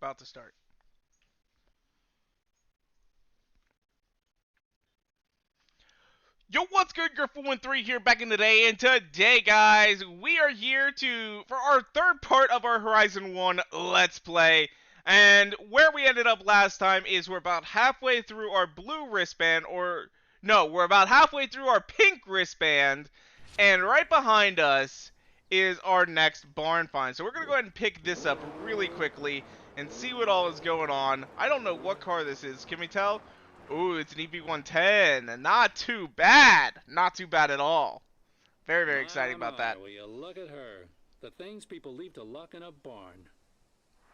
About to start. Yo, what's good? Griffin13 here back in the day, and today, guys, we are here for our third part of our Horizon 1 Let's Play. And where we ended up last time is we're about halfway through our blue wristband, or no, we're about halfway through our pink wristband, and right behind us is our next barn find. So we're going to go ahead and pick this up really quickly and see what all is going on. I don't know what car this is. Can we tell? Ooh, it's an Eb110. Not too bad. Not too bad at all. Very, very exciting about that. Will you look at her? The things people leave to luck in a barn.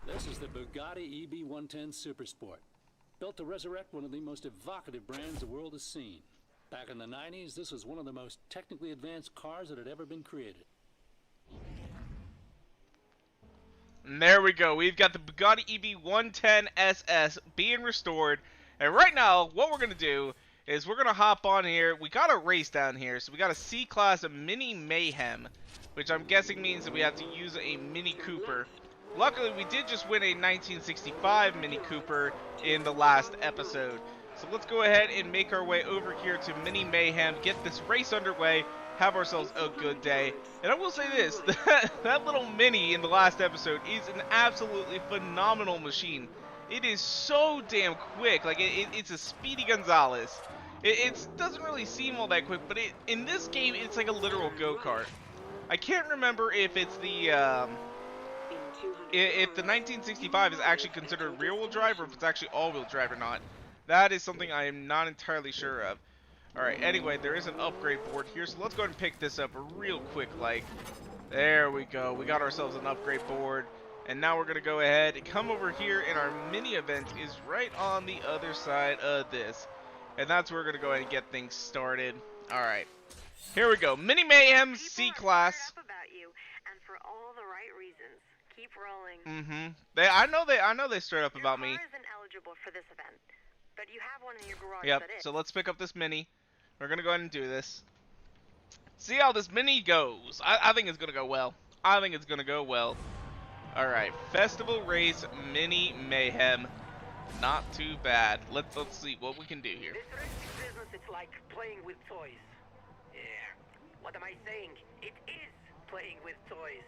This is the Bugatti Eb110 Supersport, built to resurrect one of the most evocative brands the world has seen. Back in the 90s, this was one of the most technically advanced cars that had ever been created. And there we go. We've got the Bugatti Eb110 SS being restored. And right now, what we're going to do is we're going to hop on here. We got a race down here. So we got a C-Class Mini Mayhem, which I'm guessing means that we have to use a Mini Cooper. Luckily, we did just win a 1965 Mini Cooper in the last episode. So let's go ahead and make our way over here to Mini Mayhem, get this race underway, have ourselves a good day. And I will say this, that little Mini in the last episode is an absolutely phenomenal machine. It is so damn quick. Like, it's a Speedy Gonzales. It doesn't really seem all that quick, but in this game, it's like a literal go-kart. I can't remember if it's the, if the 1965 is actually considered rear-wheel drive or if it's actually all-wheel drive or not. That is something I am not entirely sure of. Alright, anyway, there is an upgrade board here, so let's go ahead and pick this up real quick, like. There we go. We got ourselves an upgrade board. And now we're going to go ahead and come over here, and our mini event is right on the other side of this. And that's where we're going to go ahead and get things started. Alright. Here we go. Mini Mayhem C-Class. And for all the right reasons. Keep rolling. I know they stirred up about me. Your car isn't eligible for this event, but you have one in your garage. Yep, so let's pick up this Mini. We're going to go ahead and do this. See how this Mini goes. I think it's going to go well. I think it's going to go well. Alright, Festival Race Mini Mayhem. Not too bad. Let's see what we can do here. This risky business, it's like playing with toys. Yeah. What am I saying? It is playing with toys.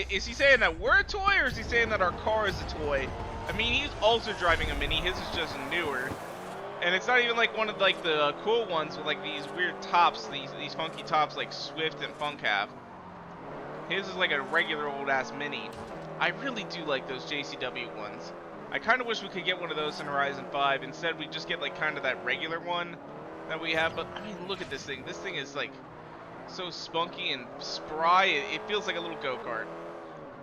Is he saying that we're a toy, or is he saying that our car is a toy? I mean, he's also driving a Mini. His is just newer. And it's not even like one of like the cool ones with like these weird tops, these funky tops like Swift and Funk have. His is like a regular old-ass Mini. I really do like those JCW ones. I kind of wish we could get one of those in Horizon 5. Instead, we just get like kind of that regular one that we have. But, I mean, look at this thing. This thing is like so spunky and spry. It feels like a little go-kart.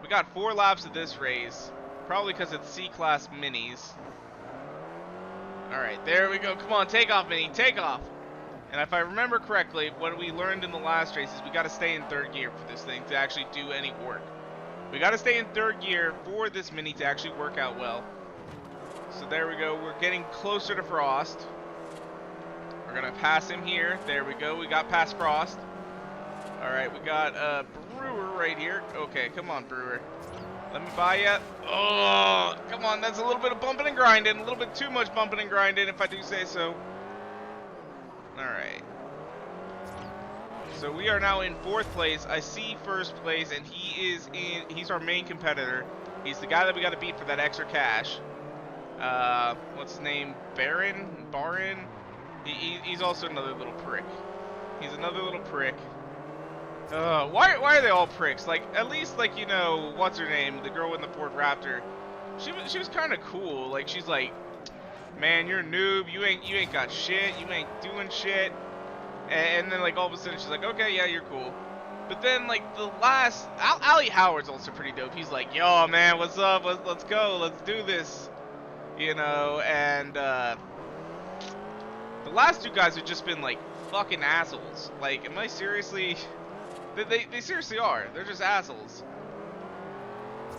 We got 4 laps of this race. Probably because it's C-Class Minis. Alright, there we go. Come on, take off, Mini. Take off. And if I remember correctly, what we learned in the last race is we got to stay in 3rd gear for this thing to actually do any work. We got to stay in 3rd gear for this Mini to actually work out well. So there we go. We're getting closer to Frost. We're going to pass him here. There we go. We got past Frost. Alright, we got Brewer right here. Okay, come on, Brewer. Let me buy ya. Oh, come on. That's a little bit of bumping and grinding. A little bit too much bumping and grinding, if I do say so. Alright. So we are now in 4th place. I see 1st place, and he's our main competitor. He's the guy that we got to beat for that extra cash. What's his name? Baron? He's also another little prick. He's another little prick. Why are they all pricks? Like, at least, like, you know, what's her name? The girl in the Ford Raptor. She was kind of cool. Like, she's like, man, you're a noob, you ain't got shit, you ain't doing shit. And then like all of a sudden she's like, okay, yeah, you're cool. But then like the last, Ali Howard's also pretty dope. He's like, yo man, what's up, let's go, let's do this. You know, and the last 2 guys have just been like fucking assholes. Like, am I seriously, they seriously are, they're just assholes.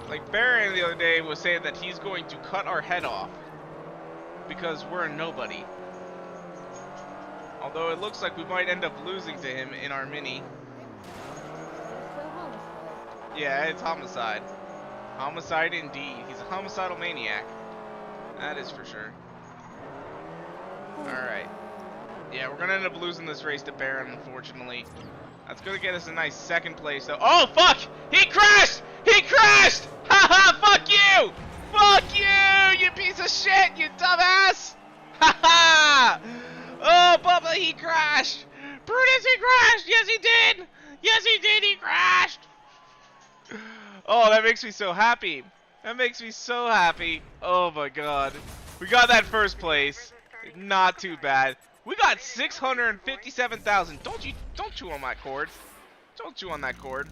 Like Baron the other day was saying that he's going to cut our head off because we're a nobody. Although it looks like we might end up losing to him in our Mini. Yeah, it's homicide. Homicide indeed. He's a homicidal maniac. That is for sure. Alright. Yeah, we're gonna end up losing this race to Baron, unfortunately. That's gonna get us a nice second place, though. Oh, fuck! He crashed! He crashed! Haha, fuck you! Fuck you, you piece of shit, you dumbass! Haha! Oh, Bubba, he crashed! Brutus, he crashed! Yes, he did! Yes, he did, he crashed! Oh, that makes me so happy. That makes me so happy. Oh my god. We got that first place. Not too bad. We got 657,000. Don't chew on my cord. Don't chew on that cord.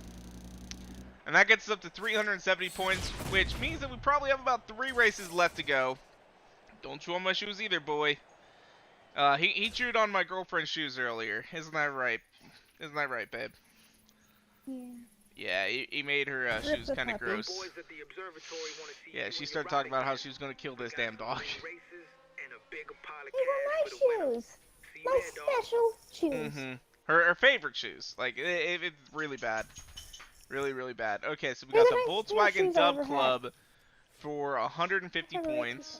And that gets us up to 370 points, which means that we probably have about 3 races left to go. Don't chew on my shoes either, boy. He chewed on my girlfriend's shoes earlier. Isn't that right? Isn't that right, babe? Yeah. Yeah, he made her shoes kind of gross. Yeah, she started talking about how she was going to kill this damn dog. They were my shoes. My special shoes. Her favorite shoes. Like, it's really bad. Really, really bad. Okay, so we got the Volkswagen Dub Club for 150 points.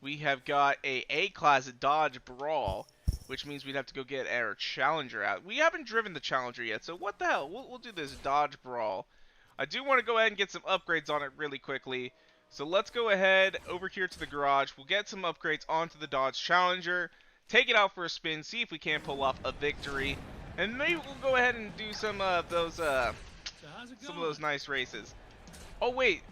We have got a A-Class Dodge Brawl, which means we'd have to go get our Challenger out. We haven't driven the Challenger yet, so what the hell? We'll do this Dodge Brawl. I do want to go ahead and get some upgrades on it really quickly. So let's go ahead over here to the garage. We'll get some upgrades onto the Dodge Challenger, take it out for a spin, see if we can't pull off a victory, and maybe we'll go ahead and do some of those nice races. Oh wait.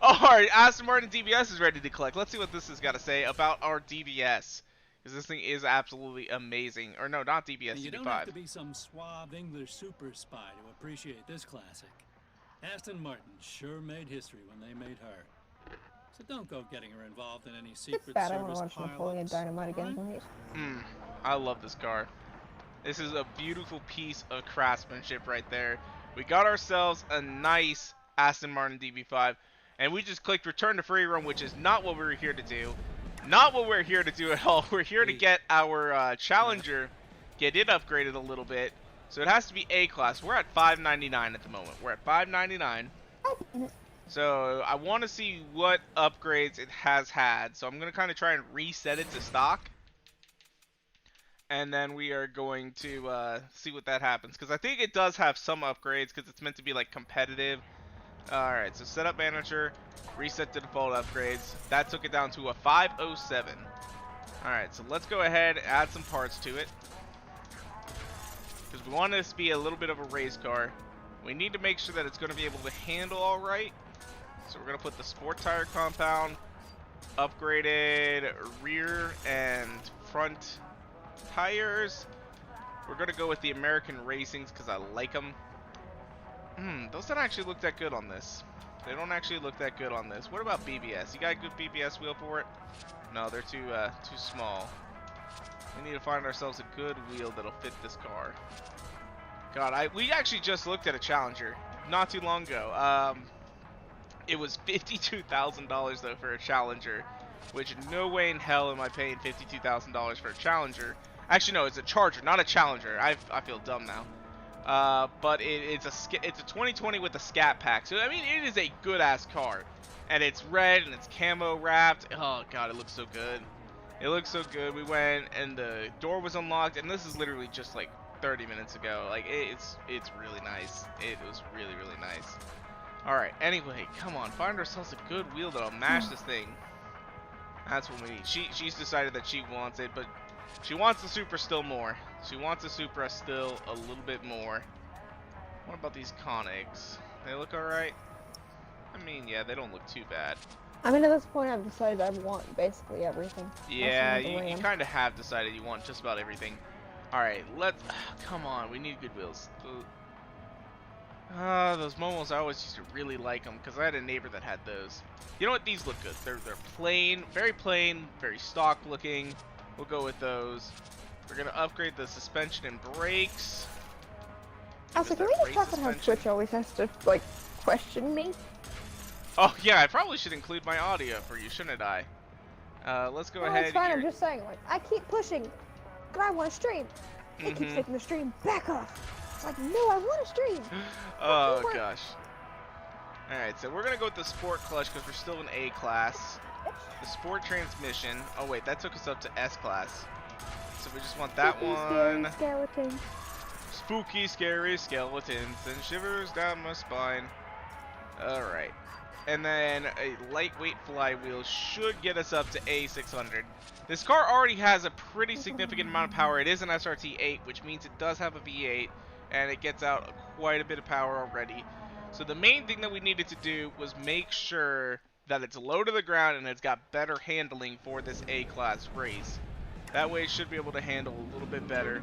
Oh, alright, Aston Martin DBS is ready to collect. Let's see what this has got to say about our DBS. Because this thing is absolutely amazing. Or no, not DBS, You DB5. don't have to be some suave English super spy to appreciate this classic. Aston Martin sure made history when they made her. So don't go getting her involved in any secret It's bad. I service want to watch Napoleon pilots, Dynamite again. alright? Please. I love this car. This is a beautiful piece of craftsmanship right there. We got ourselves a nice Aston Martin DB5. And we just clicked return to free roam, which is not what we were here to do. Not what we're here to do at all. We're here to get our Challenger, get it upgraded a little bit. So it has to be A-Class. We're at 599 at the moment. We're at 599. So I want to see what upgrades it has had. So I'm going to kind of try and reset it to stock. And then we are going to see what that happens. Because I think it does have some upgrades because it's meant to be like competitive. Alright, so setup manager, reset to default upgrades. That took it down to a 507. Alright, so let's go ahead and add some parts to it. Because we want this to be a little bit of a race car. We need to make sure that it's going to be able to handle alright. So we're going to put the sport tire compound, upgraded rear and front tires. We're going to go with the American Racings because I like them. Those don't actually look that good on this. They don't actually look that good on this. What about BBS? You got a good BBS wheel for it? No, they're too small. We need to find ourselves a good wheel that'll fit this car. God, we actually just looked at a Challenger not too long ago. It was $52,000 though for a Challenger, which no way in hell am I paying $52,000 for a Challenger. Actually, no, it's a Charger, not a Challenger. I feel dumb now. But it's a 2020 with a scat pack. So I mean, it is a good ass car, and it's red and it's camo wrapped. Oh god, it looks so good. It looks so good. We went and the door was unlocked, and this is literally just like 30 minutes ago. Like it's really nice. It was really nice. All right. Anyway, come on, find ourselves a good wheel that'll match this thing. That's what we need. She's decided that she wants it, but she wants the Supra still more. She wants the Supra still a little bit more. What about these Koenigs? They look alright? I mean, yeah, they don't look too bad. I mean, at this point, I've decided I want basically everything. Yeah, you kind of have decided you want just about everything. Alright, come on, we need good wheels. Those Momos, I always used to really like them because I had a neighbor that had those. You know what? These look good. They're plain, very stock looking. We'll go with those. We're going to upgrade the suspension and brakes. Also, can we just talk about how Twitch always has to, like, question me? Oh, yeah, I probably should include my audio for you, shouldn't I? Let's go ahead It's fine, here. I'm just saying, like, I keep pushing, but I want to stream. It keeps taking the stream back off. It's like, no, I want to stream. Oh, gosh. Alright, so we're going to go with the Sport Clutch because we're still in A class. The Sport Transmission. Oh wait, that took us up to S class. So we just want that Spooky, one. Scary skeletons. Spooky, scary skeletons and shivers down my spine. Alright. And then a lightweight flywheel should get us up to A600. This car already has a pretty significant amount of power. It is an SRT8, which means it does have a V8, and it gets out quite a bit of power already. So the main thing that we needed to do was make sure that it's low to the ground and it's got better handling for this A-class race. That way it should be able to handle a little bit better.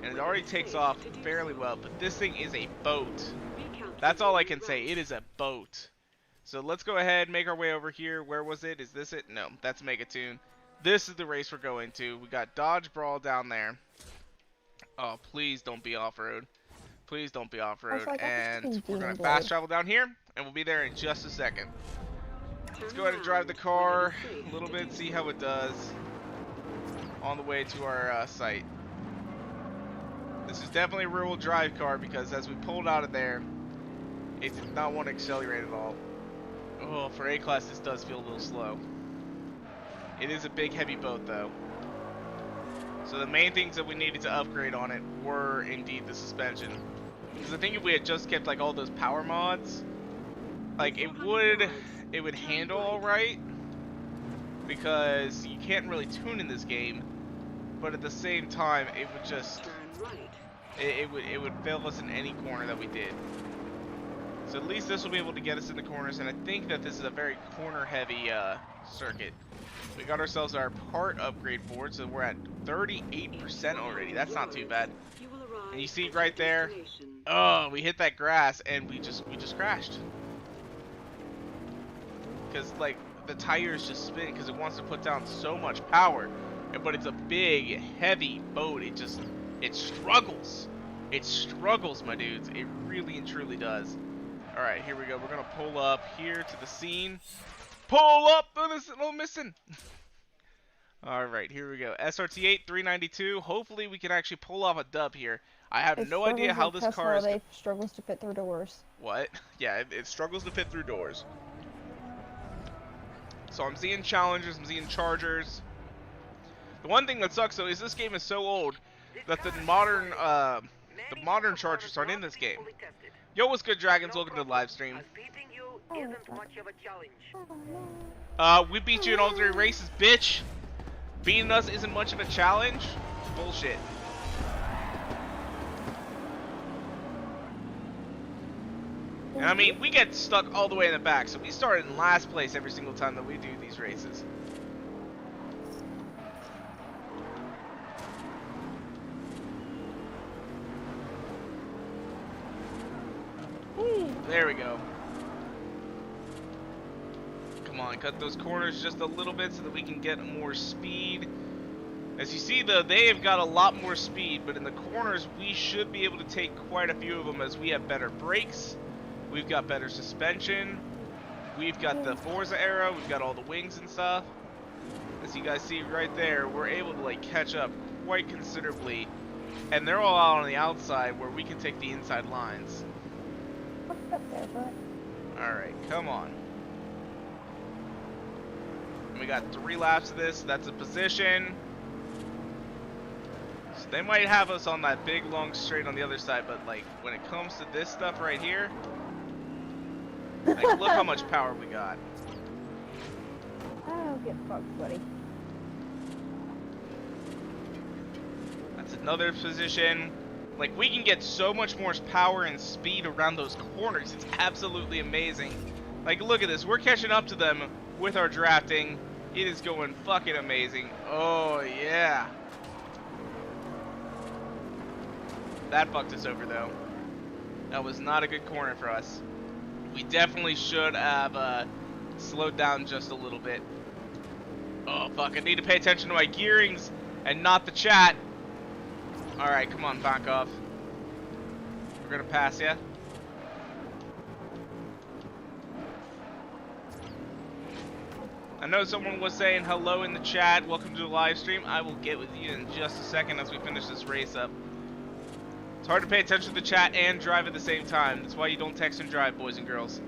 And it already takes off fairly well, but this thing is a boat. That's all I can say. It is a boat. So let's go ahead and make our way over here. Where was it? Is this it? No, that's Megatune. This is the race we're going to. We got Dodge Brawl down there. Oh, please don't be off-road. Please don't be off-road. And we're going to fast travel down here, and we'll be there in just a second. Let's go ahead and drive the car a little bit, see how it does on the way to our site. This is definitely a rear-wheel drive car because as we pulled out of there, it did not want to accelerate at all. Oh, for A-Class this does feel a little slow. It is a big heavy boat though. So the main things that we needed to upgrade on it were indeed the suspension. Because I think if we had just kept like all those power mods, like it would handle alright. Because you can't really tune in this game. But at the same time it would just it would fail us in any corner that we did. So at least this will be able to get us in the corners, and I think that this is a very corner heavy circuit. We got ourselves our part upgrade board, so we're at 38% already. That's not too bad. And you see right there, oh, we hit that grass and we just crashed. Because like the tires just spin because it wants to put down so much power. But it's a big, heavy boat. It struggles. It struggles, my dudes. It really and truly does. Alright, here we go. We're going to pull up here to the scene. Pull up! Oh, missing. Alright, here we go. SRT8 392. Hopefully we can actually pull off a dub here. I have no idea how this car is... It struggles to fit through doors. What? Yeah, it struggles to fit through doors. So I'm seeing Challengers, I'm seeing Chargers. The one thing that sucks though is this game is so old that the modern Chargers aren't in this game. Yo, what's good, Dragons? Welcome to the live stream. We beat you in all 3 races, bitch. Beating us isn't much of a challenge. Bullshit. And I mean, we get stuck all the way in the back, so we start in last place every single time that we do these races. There we go. Come on, cut those corners just a little bit so that we can get more speed. As you see though, they have got a lot more speed, but in the corners we should be able to take quite a few of them as we have better brakes. We've got better suspension. We've got the Forza era. We've got all the wings and stuff. As you guys see right there, we're able to like catch up quite considerably. And they're all out on the outside where we can take the inside lines. Alright, come on. And we got 3 laps of this. That's a position. So they might have us on that big long straight on the other side, but like when it comes to this stuff right here, like look how much power we got. Oh, get fucked, buddy. That's another position. Like we can get so much more power and speed around those corners. It's absolutely amazing. Like look at this. We're catching up to them with our drafting. It is going fucking amazing. Oh yeah. That fucked us over though. That was not a good corner for us. We definitely should have slowed down just a little bit. Oh fuck, I need to pay attention to my gearings and not the chat. Alright, come on, back off. We're gonna pass ya. I know someone was saying hello in the chat. Welcome to the live stream. I will get with you in just a second as we finish this race up. It's hard to pay attention to the chat and drive at the same time. That's why you don't text and drive, boys and girls.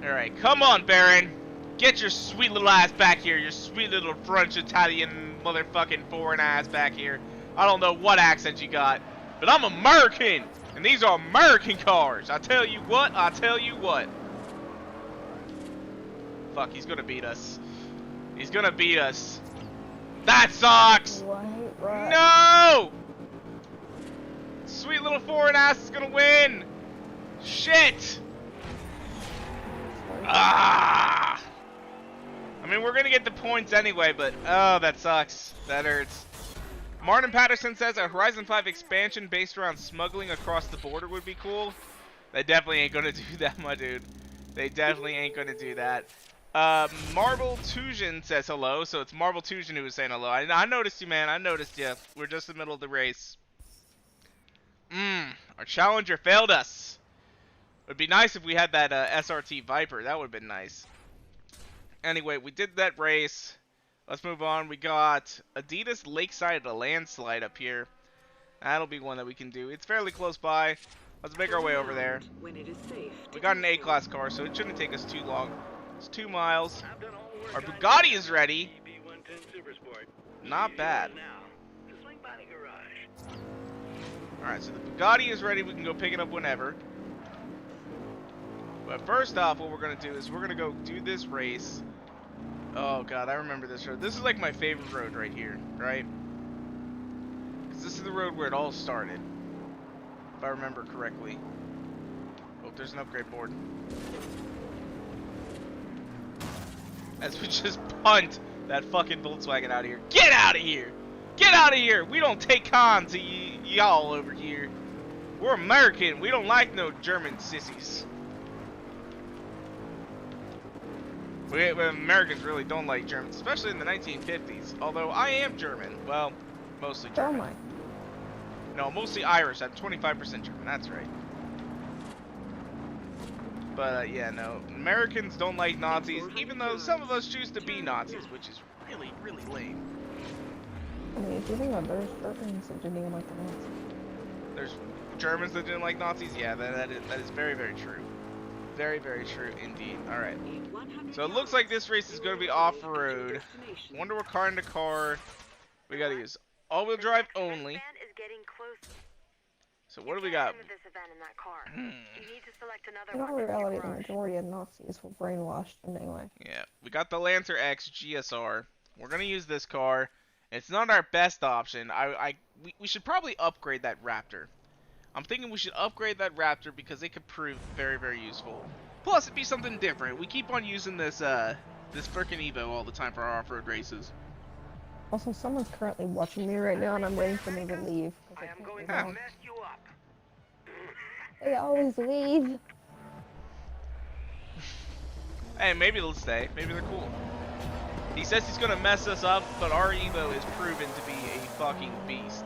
Alright, come on, Baron. Get your sweet little ass back here. Your sweet little French Italian motherfucking foreign ass back here. I don't know what accent you got, but I'm American. And these are American cars. I tell you what, I tell you what. Fuck, he's gonna beat us. He's gonna beat us. That sucks! Right. No! Sweet little foreign ass is gonna win! Shit! Ah! I mean, we're gonna get the points anyway, but oh, that sucks. That hurts. Martin Patterson says a Horizon 5 expansion based around smuggling across the border would be cool. They definitely ain't gonna do that, my dude. They definitely ain't gonna do that. Marble Tujan says hello, so it's Marble Tujan who was saying hello. I noticed you, man. I noticed you. We're just in the middle of the race. Our challenger failed us. It would be nice if we had that SRT Viper. That would have been nice. Anyway, we did that race. Let's move on. We got Adidas Lakeside a landslide up here. That'll be one that we can do. It's fairly close by. Let's make our way over there. We got an A-class car, so it shouldn't take us too long. It's 2 miles. Our Bugatti is ready. Not bad. Alright, so the Bugatti is ready. We can go pick it up whenever. But first off, what we're going to do is we're going to go do this race. Oh god, I remember this road. This is like my favorite road right here, right? Because this is the road where it all started. If I remember correctly. Oh, there's an upgrade board. As we just punt that fucking Volkswagen out of here. Get out of here! Get out of here! We don't take cons to y'all over here. We're American. We don't like no German sissies. Americans really don't like Germans, especially in the 1950s. Although I am German. Well, mostly German. Oh my. No, mostly Irish. I'm 25% German. That's right. But yeah, no. Americans don't like Nazis, even though some of us choose to be Nazis, which is really, really lame. I mean, if you think about it, there's Germans that didn't even like the Nazis. There's Germans that didn't like Nazis? Yeah, that is very, very true. Very, very true indeed. Alright. So it looks like this race is going to be off-road. Wonder what car into car we gotta use. All-wheel drive only. So what do we got? In all reality, the majority of Nazis were brainwashed anyway. Yeah, we got the Lancer X GSR. We're gonna use this car. It's not our best option. We should probably upgrade that Raptor. I'm thinking we should upgrade that Raptor because it could prove very, very useful. Plus, it'd be something different. We keep on using this this frickin' Evo all the time for our off-road races. Also, someone's currently watching me right now, and I'm waiting for them to leave. I am going to mess you up. They always leave. Hey, maybe they'll stay. Maybe they're cool. He says he's gonna mess us up, but our Evo is proven to be a fucking beast.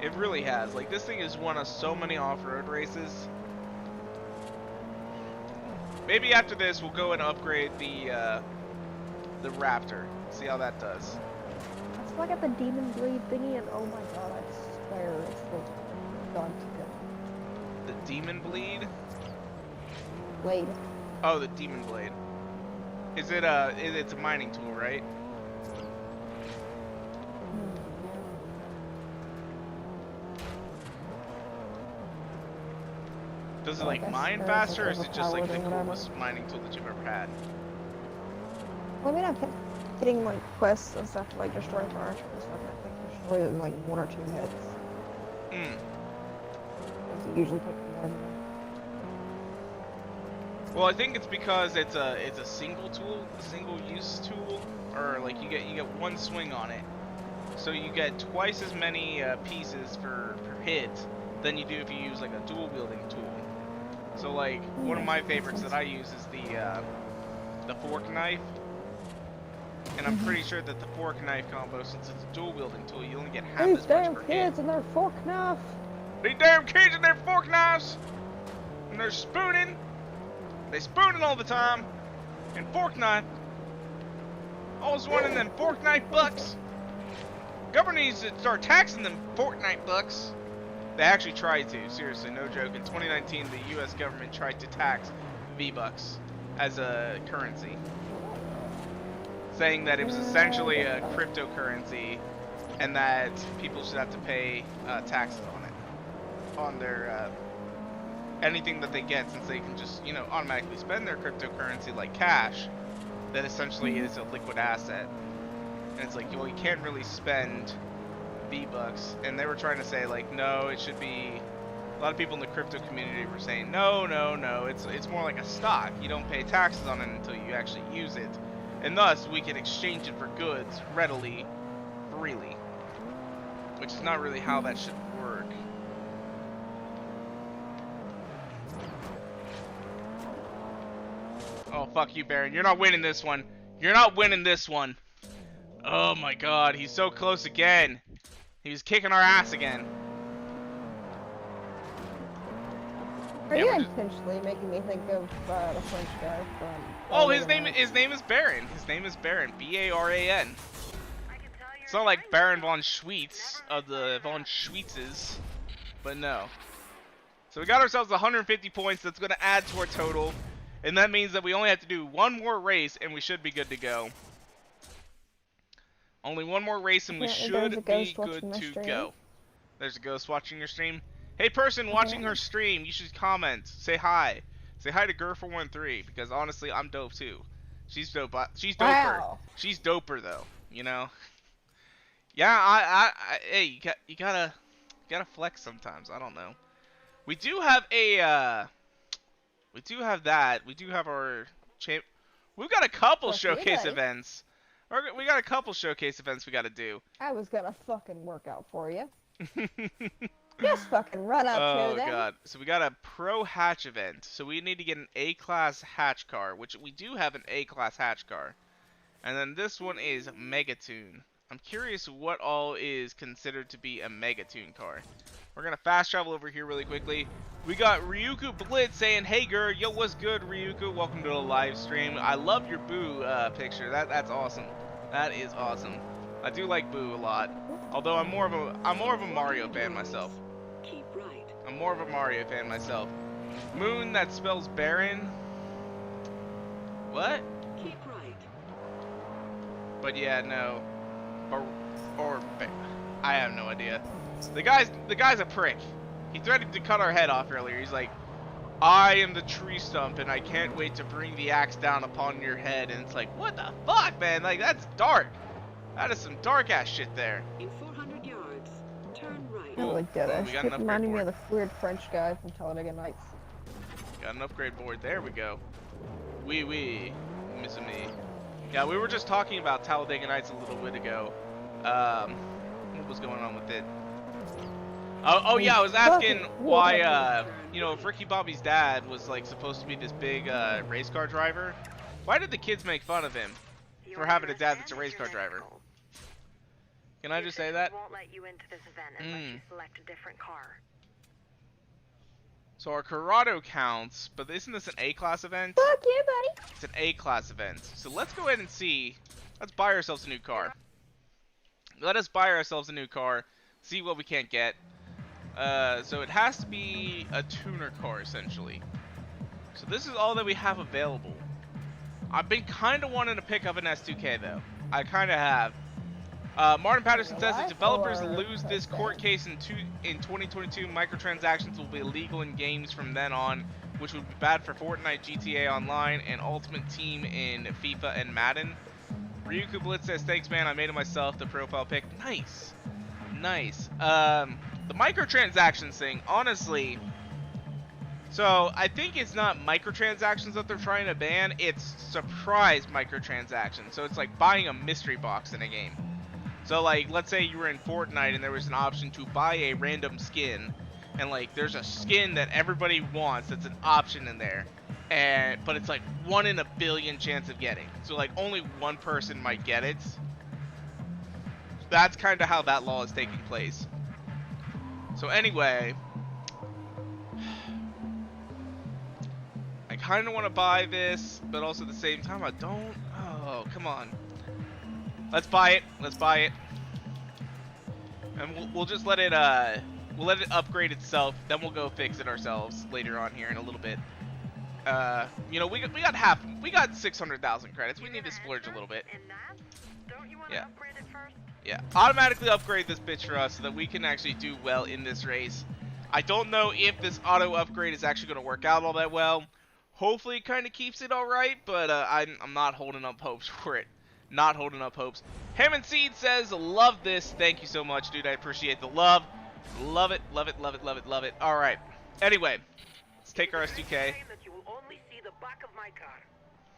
It really has. Like, this thing has won us so many off-road races. Maybe after this, we'll go and upgrade the Raptor. See how that does. I still got the Demon Blade thingy, and oh my god, I swear it's still done to go. The Demon Bleed? Blade. Oh, the Demon Blade. Is it it's a mining tool, right? Does it like mine faster, or is it just like the coolest mining tool that you've ever had? Well, I mean, I kept getting like quests and stuff to like destroy fire and stuff. I think destroy it in like 1 or 2 hits. It usually takes more than that. Well, I think it's because it's a single tool, a single use tool, or like you get one swing on it, so you get twice as many pieces per hit than you do if you use like a dual wielding tool. So like one of my favorites that I use is the fork knife, and I'm pretty sure that the fork knife combo, since it's a dual wielding tool, you only get half These as much damn per kids hit. and their fork knife. These damn kids and their fork knives, and they're spooning. They spooning all the time, and fork knife. Always wanting them fork knife bucks. Government needs to start taxing them fork knife bucks. They actually tried to, seriously, no joke. In 2019, the U.S. government tried to tax V-Bucks. as a currency, saying that it was essentially a cryptocurrency and that people should have to pay taxes on it, on their anything that they get, since they can just, you know, automatically spend their cryptocurrency like cash, that essentially is a liquid asset. And it's like, well, you can't really spend V-Bucks. And they were trying to say, like, no, it should be... A lot of people in the crypto community were saying, no, it's more like a stock. You don't pay taxes on it until you actually use it. And thus, we can exchange it for goods readily, freely. Which is not really how that should work. Oh, fuck you, Baron. You're not winning this one. You're not winning this one. Oh my god, he's so close again. He was kicking our ass again. Are Yeah, you we're just- intentionally making me think of the French guy from... Oh, his name is Baron. His name is Baron. B-A-R-A-N. I can tell you're It's not like Baron von Schweetz of the von Schweetzes, but no. So we got ourselves 150 points. That's going to add to our total, and that means that we only have to do one more race, and we should be good to go. Only one more race, and we Apparently should there's a be ghost good watching my to stream. go. There's a ghost watching your stream. Hey, person watching her stream, you should comment. Say hi. Say hi to Gurfer13, because honestly, I'm dope too. She's dope. She's doper. Wow. She's doper though. You know. Yeah, hey, you gotta flex sometimes. I don't know. We do have a we do have that. We do have our champ. We've got a couple Fuck showcase yeah. events. We got a couple showcase events we got to do. I was gonna fucking work out for you. Just fucking run up Oh to them. god. So we got a pro hatch event. So we need to get an A-class hatch car, which we do have an A-class hatch car. And then this one is Megatune. I'm curious what all is considered to be a Megatune car. We're gonna fast travel over here really quickly. We got Ryuku Blitz saying, "Hey girl, yo, what's good, Ryuku? Welcome to the live stream. I love your Boo picture. That's awesome. That is awesome. I do like Boo a lot. Although I'm more of a Mario fan myself. Keep right. I'm more of a Mario fan myself. Moon, that spells Baron. What? Keep right. But yeah, no. I have no idea. The guy's a prick. He threatened to cut our head off earlier. He's like, I am the tree stump and I can't wait to bring the axe down upon your head. And it's like, what the fuck, man? Like, that's dark. That is some dark ass shit there. In 400 yards, turn right. I really did Oh, it. we got an It reminded me upgrade of the weird French guy from Talladega Nights. Got an upgrade board. There we go. Wee, missing me. Yeah, we were just talking about Talladega Nights a little bit ago. What was going on with it? Oh yeah, I was asking why, you know, if Ricky Bobby's dad was like supposed to be this big race car driver, why did the kids make fun of him for having a dad that's a race car driver? Can I just say that? Won't let you into this event unless you select a different car. So our Corrado counts, but isn't this an A-class event? Fuck you, buddy. It's an A-class event. So let's go ahead and see. Let's buy ourselves a new car. Let us buy ourselves a new car. See what we can't get. So it has to be a tuner car, essentially. So this is all that we have available. I've been kind of wanting to pick up an S2K, though. I kind of have. Martin Patterson says if developers lose this court case in 2022, microtransactions will be illegal in games from then on, which would be bad for Fortnite, GTA Online, and Ultimate Team in FIFA and Madden. Ryuku Blitz says, thanks man, I made it myself, the profile pic. Nice. Nice. The microtransactions thing, honestly, so I think it's not microtransactions that they're trying to ban, it's surprise microtransactions. So it's like buying a mystery box in a game. So like, let's say you were in Fortnite and there was an option to buy a random skin, and like there's a skin that everybody wants that's an option in there, but it's like 1 in a billion chance of getting. So like only one person might get it. That's kind of how that law is taking place. So anyway, I kind of want to buy this, but also at the same time I don't. Oh, come on. Let's buy it. Let's buy it. And we'll just let it upgrade itself. Then we'll go fix it ourselves later on here in a little bit. You know, we got 600,000 credits. We need to splurge a little bit. And that? Don't you want to Yeah. upgrade it first? Yeah, automatically upgrade this bitch for us so that we can actually do well in this race. I don't know if this auto upgrade is actually going to work out all that well. Hopefully it kind of keeps it alright, but I'm not holding up hopes for it. Not holding up hopes. Hammond Seed says, love this. Thank you so much, dude. I appreciate the love. Love it, love it, love it, love it, love it. Alright. Anyway, let's take our S2K. That you will only see the back of my car.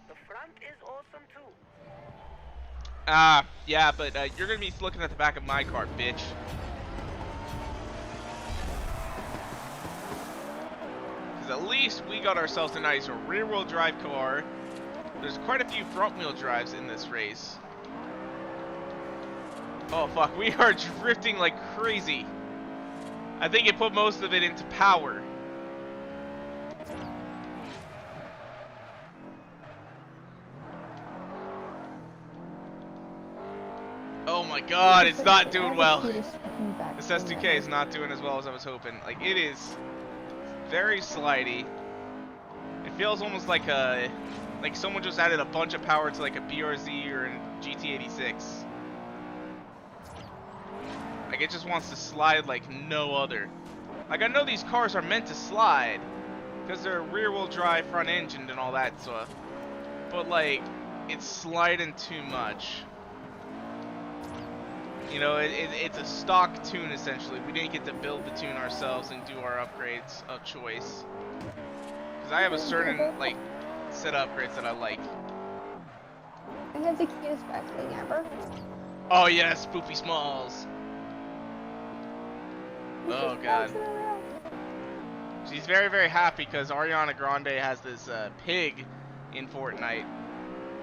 The front is awesome too. Yeah, but you're going to be looking at the back of my car, bitch. Because at least we got ourselves a nice rear-wheel drive car. There's quite a few front-wheel drives in this race. Oh, fuck. We are drifting like crazy. I think it put most of it into power. Oh my god, it's not doing well. This S2K is not doing as well as I was hoping. Like, it is very slidey. It feels almost like someone just added a bunch of power to like a BRZ or a GT86. Like, it just wants to slide like no other. Like, I know these cars are meant to slide because they're rear-wheel drive, front engine, and all that stuff. But like, it's sliding too much. You know, it's a stock tune essentially. We didn't get to build the tune ourselves and do our upgrades of choice. Because I have a certain like set of upgrades that I like. I have the cutest back thing ever. Oh yes, Poopy Smalls. Oh god. She's very, very happy because Ariana Grande has this pig in Fortnite.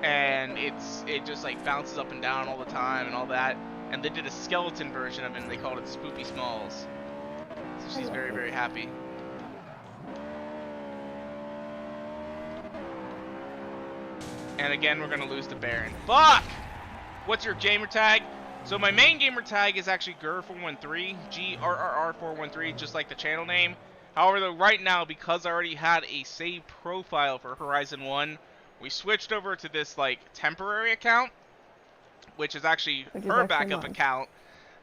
And it just like bounces up and down all the time and all that. And they did a skeleton version of it and they called it Spoopy Smalls. So she's very, very happy. And again, we're going to lose to Baron. Fuck! What's your gamer tag? So my main gamer tag is actually GRR413, GRRR413, just like the channel name. However, though, right now, because I already had a saved profile for Horizon 1, we switched over to this, like, temporary account, which is actually her backup account,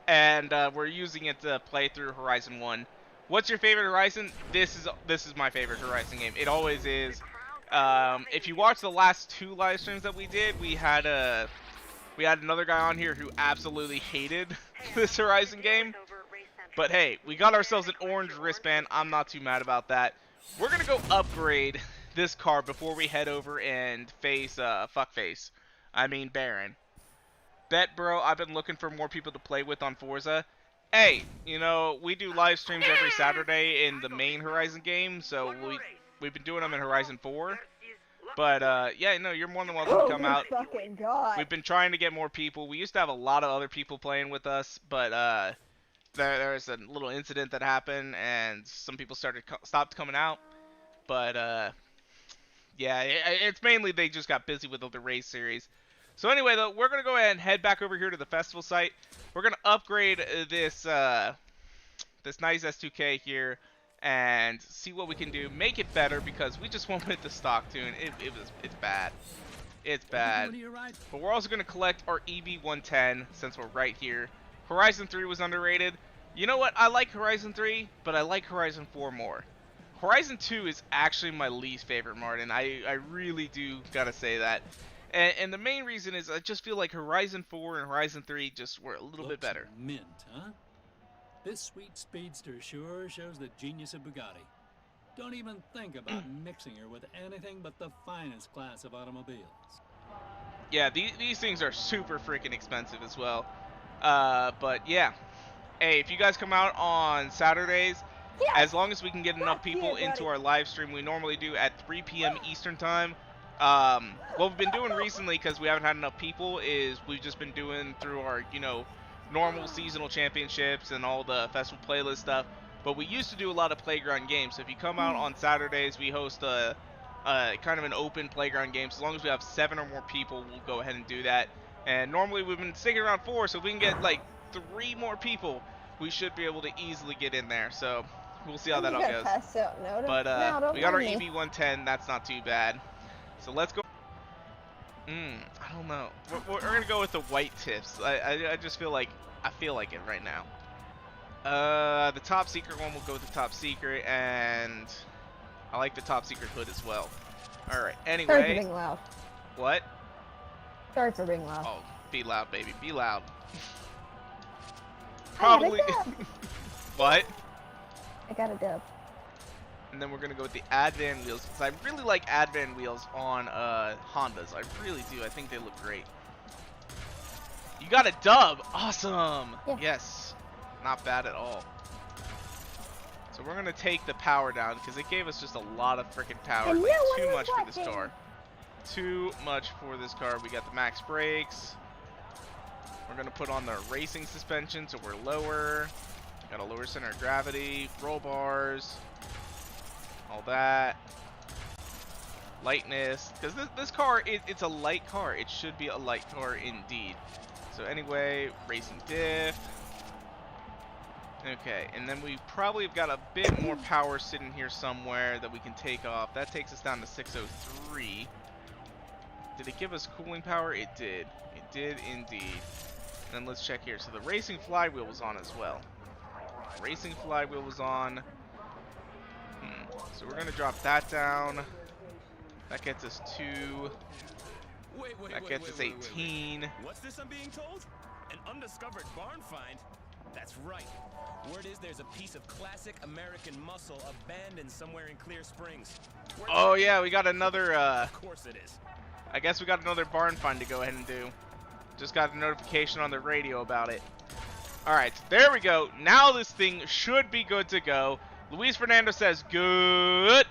and we're using it to play through Horizon 1. What's your favorite Horizon? This is my favorite Horizon game. It always is. If you watch the last 2 live streams that we did, we had another guy on here who absolutely hated this Horizon game. But hey, we got ourselves an orange wristband. I'm not too mad about that. We're gonna go upgrade this car before we head over and face fuckface. I mean Baron. Bet, bro, I've been looking for more people to play with on Forza. Hey, you know, we do live streams every Saturday in the main Horizon game, so we've been doing them in Horizon 4. But, yeah, no, you're more than welcome to come out. Fucking God. We've been trying to get more people. We used to have a lot of other people playing with us, but, there was a little incident that happened, and some people stopped coming out. But, yeah, it's mainly they just got busy with the race series. So anyway, though, we're going to go ahead and head back over here to the festival site. We're going to upgrade this this nice S2K here and see what we can do. Make it better because we just went with the stock tune. It's bad. It's bad. But we're also going to collect our Eb110 since we're right here. Horizon 3 was underrated. You know what? I like Horizon 3, but I like Horizon 4 more. Horizon 2 is actually my least favorite, Martin. I really do got to say that. And the main reason is I just feel like Horizon 4 and Horizon 3 just were a little bit better. Mint, huh? This sweet speedster sure shows the genius of Bugatti. Don't even think about mixing her with anything but the finest class of automobiles. Yeah, these things are super freaking expensive as well. But yeah. Hey, if you guys come out on Saturdays, as long as we can get enough people into our live stream, we normally do at 3 p.m. Eastern time. What we've been doing recently, because we haven't had enough people, is we've just been doing through our, you know, normal seasonal championships and all the festival playlist stuff. But we used to do a lot of playground games. So if you come out on Saturdays, we host a kind of an open playground game. So as long as we have 7 or more people, we'll go ahead and do that. And normally we've been sticking around 4, so if we can get like 3 more people, we should be able to easily get in there. So We'll see how that You all gotta goes. pass out now. But now, don't we got our mind me. EB110. That's not too bad. So let's go. I don't know. We're gonna go with the white tips. I just feel like it right now. The top secret one will go with the top secret, and I like the top secret hood as well. All right. Sorry for Anyway, being loud. what? Sorry for being loud. Oh, be loud, baby. Be loud. I got a Probably. dub. What? I got a dub. And then we're gonna go with the Advan wheels, because I really like Advan wheels on Hondas. I really do. I think they look great. You got a dub. Awesome. Yeah. Yes. Not bad at all. So we're gonna take the power down because it gave us just a lot of freaking power. And Like, no one too was much for this watching. car. Too much for this car. We got the max brakes. We're gonna put on the racing suspension so we're lower. Got a lower center of gravity, roll bars, all that. Lightness, because this car, it's a light car. It should be a light car indeed. So anyway, racing diff. Okay, and then we probably have got a bit more power sitting here somewhere that we can take off. That takes us down to 603. Did it give us cooling power? It did. It did indeed. And then let's check here. So the racing flywheel was on as well. Racing flywheel was on. So we're gonna drop that down. That gets us 2. That gets us 18. What's this I'm being told? An undiscovered barn find? That's right. Word is there's a piece of classic American muscle abandoned somewhere in Clear Springs. Oh yeah, we got another. Of course it is. I guess we got another barn find to go ahead and do. Just got a notification on the radio about it. Alright, there we go. Now this thing should be good to go. Luis Fernando says, good.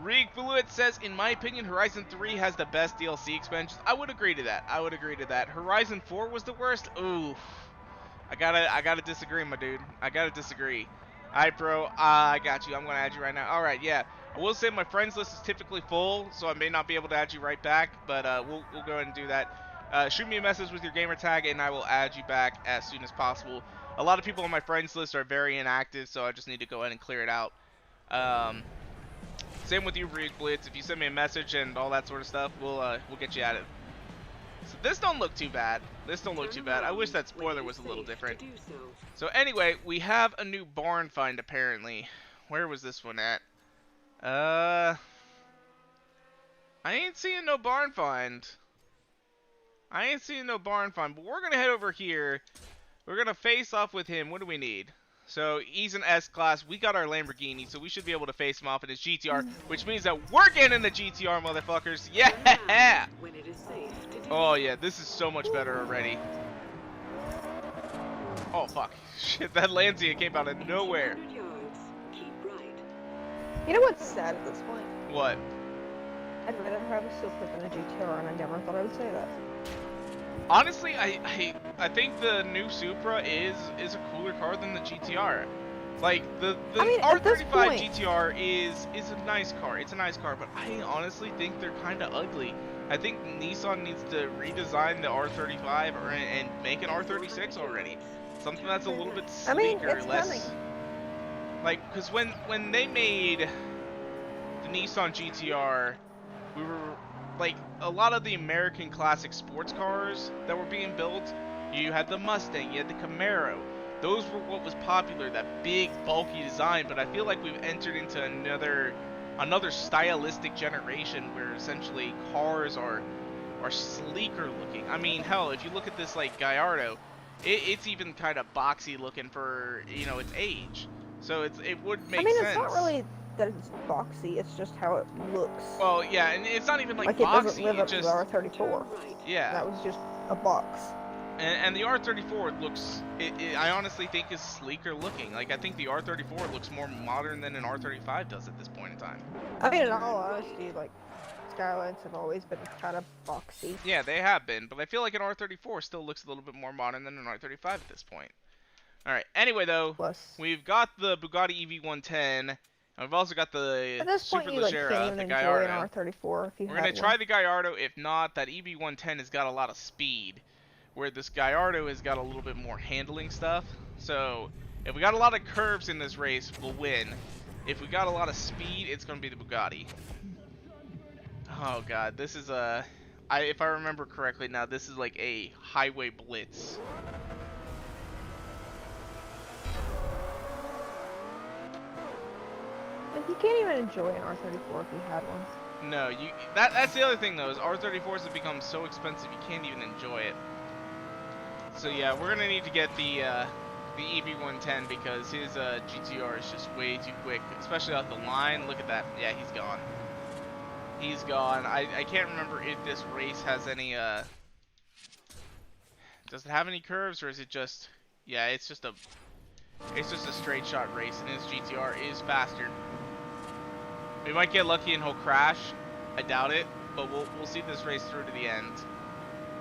Rig Fluid says, in my opinion, Horizon 3 has the best DLC expansions. I would agree to that. I would agree to that. Horizon 4 was the worst? Oof. I gotta disagree, my dude. I gotta disagree. Alright, bro. I got you. I'm gonna add you right now. Alright, yeah. I will say my friends list is typically full, so I may not be able to add you right back, but we'll go ahead and do that. Shoot me a message with your gamer tag, and I will add you back as soon as possible. A lot of people on my friends list are very inactive, so I just need to go ahead and clear it out. Same with you, Reed Blitz. If you send me a message and all that sort of stuff, we'll get you added. So this don't look too bad. This don't look too bad. I wish that spoiler was a little different. So anyway, we have a new barn find apparently. Where was this one at? I ain't seeing no barn find. I ain't seeing no barn find, but we're gonna head over here. We're gonna face off with him. What do we need? So he's an S-Class. We got our Lamborghini, so we should be able to face him off in his GTR, which means that we're getting in the GTR, motherfuckers. Yeah! Oh yeah, this is so much better already. Oh fuck. Shit, that Lancia came out of nowhere. You know what's sad at this point? What? I'd rather have a Supra than a GTR, and I never thought I would say that. Honestly, I think the new Supra is a cooler car than the GTR. Like the I mean, at this R35 point- GTR is a nice car. It's a nice car, but I honestly think they're kind of ugly. I think Nissan needs to redesign the R35 and make an R36 already. Something that's a little bit I mean, sleeker, it's less coming. like, because when they made the Nissan GTR, we were like, a lot of the American classic sports cars that were being built, you had the Mustang, you had the Camaro. Those were what was popular, that big, bulky design, but I feel like we've entered into another stylistic generation where essentially cars are sleeker looking. I mean, hell, if you look at this, like, Gallardo, it's even kind of boxy looking for, you know, its age. So it would make sense. I mean, it's not really that it's boxy, it's just how it looks. Well, yeah, and it's not even like Like, boxy, it doesn't live up to the R34. yeah. That was just a box. And the R34 looks, I honestly think is sleeker looking. Like, I think the R34 looks more modern than an R35 does at this point in time. I mean, in all honesty, like, Skylines have always been kind of boxy. Yeah, they have been, but I feel like an R34 still looks a little bit more modern than an R35 at this point. Alright, anyway though, Plus, we've got the Bugatti Eb110, and we've also got the at this point, you like can't Superleggera, even the enjoy Gallardo. an R34 if you We're had going to try the Gallardo. If not, that EB110 has got a lot of speed, where this Gallardo has got a little bit more handling stuff. So If we got a lot of curves in this race, we'll win. If we got a lot of speed, it's going to be the Bugatti. Oh god, this is a... if I remember correctly now, this is like a highway blitz. Like, you can't even enjoy an R34 if you had one. No, that's the other thing though, is R34s have become so expensive you can't even enjoy it. So yeah, we're gonna need to get the Eb110 because his GTR is just way too quick, especially off the line. Look at that. Yeah, he's gone. He's gone. I can't remember if this race has any does it have any curves, or is it just... Yeah, it's just a straight shot race, and his GTR is faster. We might get lucky and he'll crash. I doubt it, but we'll see this race through to the end,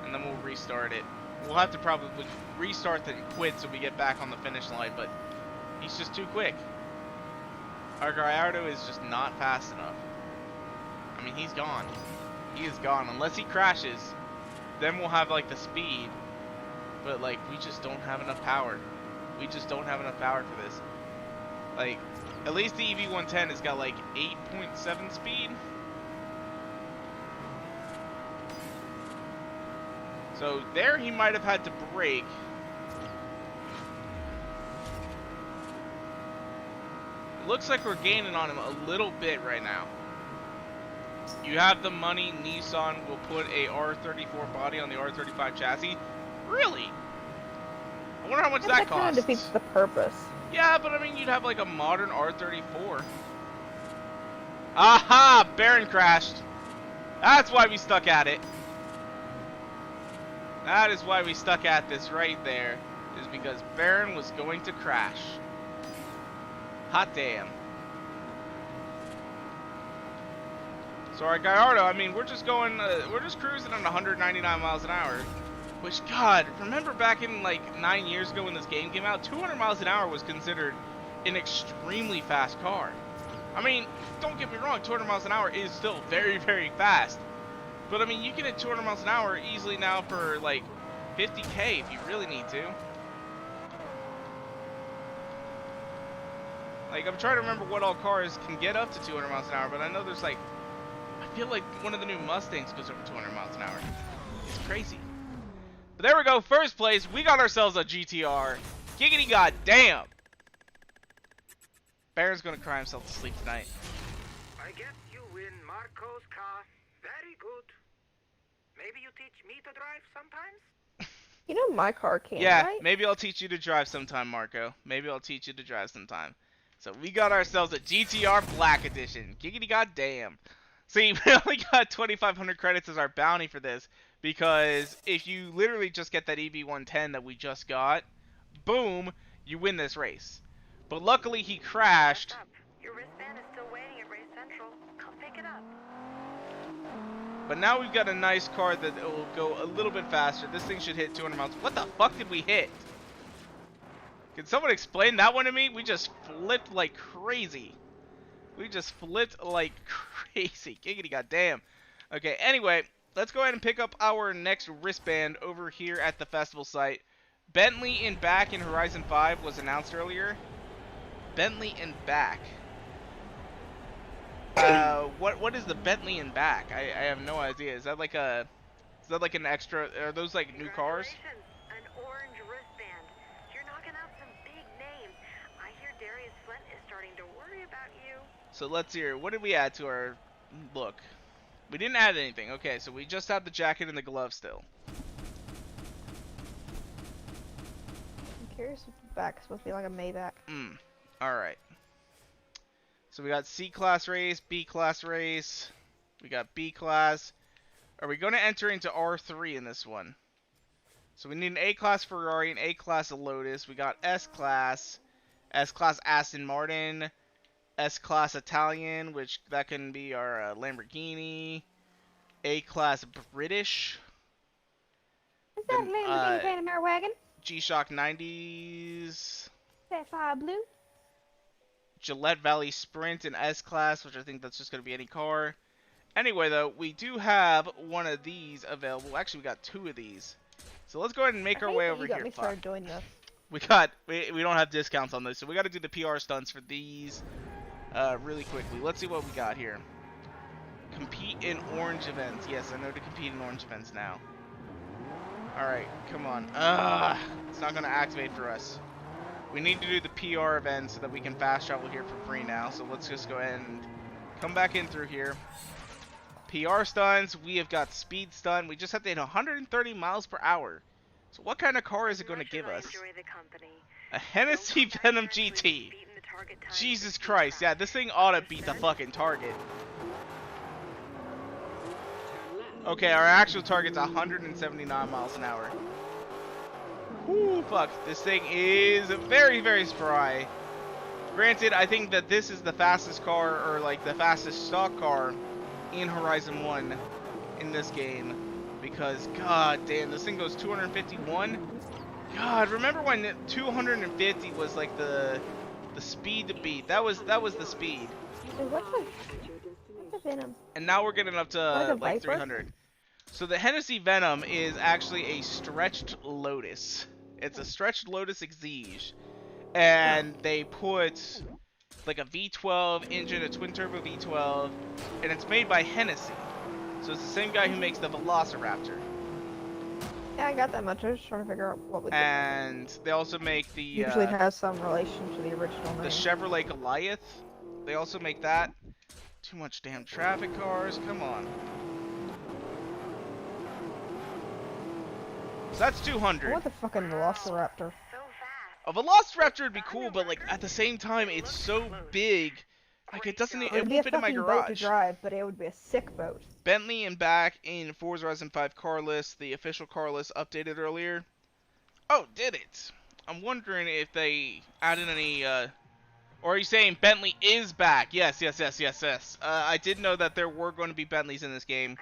and then we'll restart it. We'll have to probably restart then quit so we get back on the finish line, but he's just too quick. Our Gallardo is just not fast enough. I mean, he's gone. He is gone. Unless he crashes, then we'll have like the speed, but like we just don't have enough power. We just don't have enough power for this. Like, at least the Eb110 has got like 8.7 speed. So there he might have had to brake. It looks like we're gaining on him a little bit right now. You have the money, Nissan will put a R34 body on the R35 chassis. Really? I wonder how much that costs. That kind of defeats the purpose. Yeah, but I mean, you'd have like a modern R34. Aha! Baron crashed. That's why we stuck at it. That is why we stuck at this right there. Is because Baron was going to crash. Hot damn. So our Gallardo, I mean, we're just cruising on 199 miles an hour. Which, God, remember back in like 9 years ago when this game came out, 200 miles an hour was considered an extremely fast car. I mean, don't get me wrong, 200 miles an hour is still very, very fast. But I mean, you can hit 200 miles an hour easily now for like 50K if you really need to. Like, I'm trying to remember what all cars can get up to 200 miles an hour, but I know there's like, I feel like one of the new Mustangs goes over 200 miles an hour. It's crazy. But there we go, first place. We got ourselves a GTR. Giggity goddamn. Baron's gonna cry himself to sleep tonight. I guess you win Marco's car. Very good. Maybe you teach me to drive sometimes? You know my car can't, Yeah, right? maybe I'll teach you to drive sometime, Marco. Maybe I'll teach you to drive sometime. So we got ourselves a GTR Black Edition. Giggity goddamn. See, we only got 2,500 credits as our bounty for this, because if you literally just get that Eb110 that we just got, boom, you win this race. But luckily he crashed. What's up? Your wristband is still waiting at Race Central. Come pick it up. But now we've got a nice car that will go a little bit faster. This thing should hit 200 miles. What the fuck did we hit? Can someone explain that one to me? We just flipped like crazy. We just flipped like crazy. Giggity goddamn. Okay, anyway, let's go ahead and pick up our next wristband over here at the festival site. Bentley in back in Horizon 5 was announced earlier. Bentley in back. What is the Bentley in back? I have no idea. Is that like an extra? Are those like new cars? Congratulations, an orange wristband. You're knocking out some big names. I hear Darius Flint is starting to worry about you. So let's hear. What did we add to our look? We didn't add anything. Okay, so we just have the jacket and the glove still. I'm curious if the back's supposed to be like a Maybach. Alright. So we got C-Class race, B-Class race. We got B-Class. Are we going to enter into R3 in this one? So we need an A-Class Ferrari, an A-Class Lotus. We got S-Class, S-Class Aston Martin, S-Class Italian, which that can be our Lamborghini, A-Class British. Is that Lamborghini Panamera wagon? G-Shock 90s. Sapphire blue? Gillette Valley Sprint and S-Class, which I think that's just going to be any car. Anyway, though, we do have one of these available. Actually, we got two of these. So let's go ahead and make our way over here. You got me started doing this. We don't have discounts on this, so we got to do the PR stunts for these really quickly. Let's see what we got here. Compete in orange events. Yes, I know to compete in orange events now. Alright, come on. It's not going to activate for us. We need to do the PR event so that we can fast travel here for free now. So let's just go ahead and come back in through here. PR stunts. We have got speed stunt. We just have to hit 130 miles per hour. So what kind of car is it going to give us? A Hennessy Venom GT. Jesus Christ. Yeah, this thing ought to beat the fucking target. Okay, our actual target's 179 miles an hour. Whoo, fuck. This thing is very, very spry. Granted, I think that this is the fastest car, or like the fastest stock car in Horizon 1 in this game. Because, god damn, this thing goes 251? God, remember when 250 was like the speed to beat? That was the speed. What's the Venom? And now we're getting up to like 300. So the Hennessy Venom is actually a stretched Lotus. It's a stretched Lotus Exige. And they put like a V12 engine, a twin turbo V12, and it's made by Hennessy. So it's the same guy who makes the Velociraptor. Yeah, I got that much. I was just trying to figure out what would. And they also make the usually has some relation to the original name. The Chevrolet Goliath. They also make that. Too much damn traffic cars. Come on. So that's 200. I want the fucking Velociraptor. A Velociraptor would be cool, but like at the same time, it's so big. Like it doesn't. It won't fit in my garage. Boat to drive, but it would be a sick boat. Bentley and back in Forza Horizon 5 car list. The official car list updated earlier. Oh, did it? I'm wondering if they added any. Or are you saying Bentley is back? Yes. I did know that there were going to be Bentleys in this game.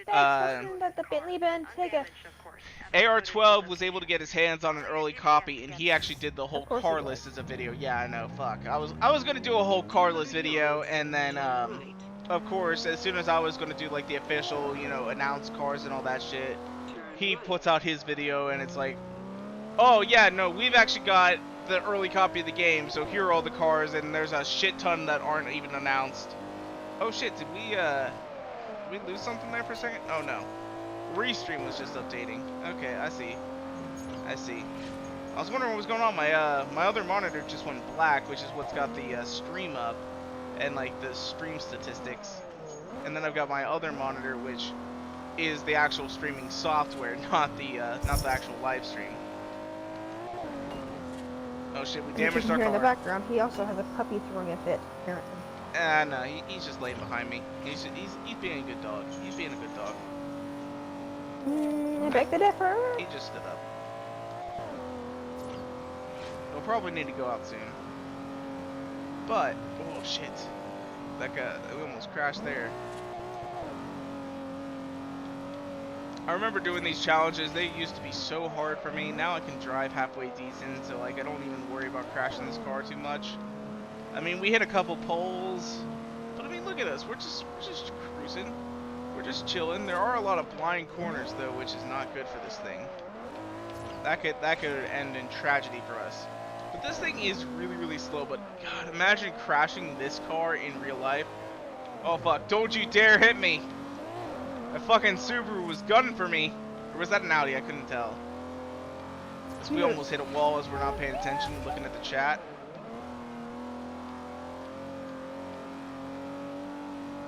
That the Bentley band ticket. AR12 was able to get his hands on an early copy, and he actually did the whole car list as a video. Yeah, I know. Fuck. I was gonna do a whole car list video, and then of course, as soon as I was gonna do like the official, you know, announced cars and all that shit, he puts out his video, and it's like, oh yeah, no, we've actually got the early copy of the game, so here are all the cars, and there's a shit ton that aren't even announced. Oh shit, did we lose something there for a second? Oh no. Restream was just updating. Okay, I see. I was wondering what was going on. My other monitor just went black, which is what's got the stream up and like the stream statistics. And then I've got my other monitor, which is the actual streaming software, not the actual live stream. Oh shit, we damaged our car. In the background, he also has a puppy throwing a fit, apparently. No, he's just laying behind me. He's being a good dog. He's being a good dog. I beg to differ. He just stood up. We'll probably need to go out soon. But, oh shit. That guy, we almost crashed there. I remember doing these challenges. They used to be so hard for me. Now I can drive halfway decent, so like I don't even worry about crashing this car too much. I mean, we hit a couple poles, but I mean, look at us. We're just cruising. We're just chilling. There are a lot of blind corners though, which is not good for this thing. That could end in tragedy for us. But this thing is really slow. But God, imagine crashing this car in real life. Oh fuck! Don't you dare hit me! A fucking Subaru was gunning for me. Or was that an Audi? I couldn't tell. So we almost hit a wall as we're not paying attention, looking at the chat.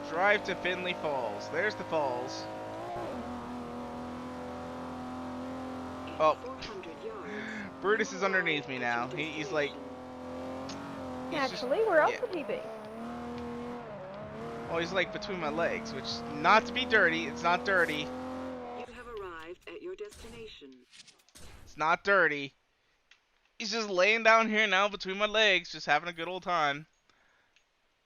Drive to Finley Falls. There's the falls. Oh. Brutus is underneath me now. He's like... Actually, where else would he be? Well, he's like between my legs, which, not to be dirty, it's not dirty. You have arrived at your destination. It's not dirty. He's just laying down here now between my legs, just having a good old time.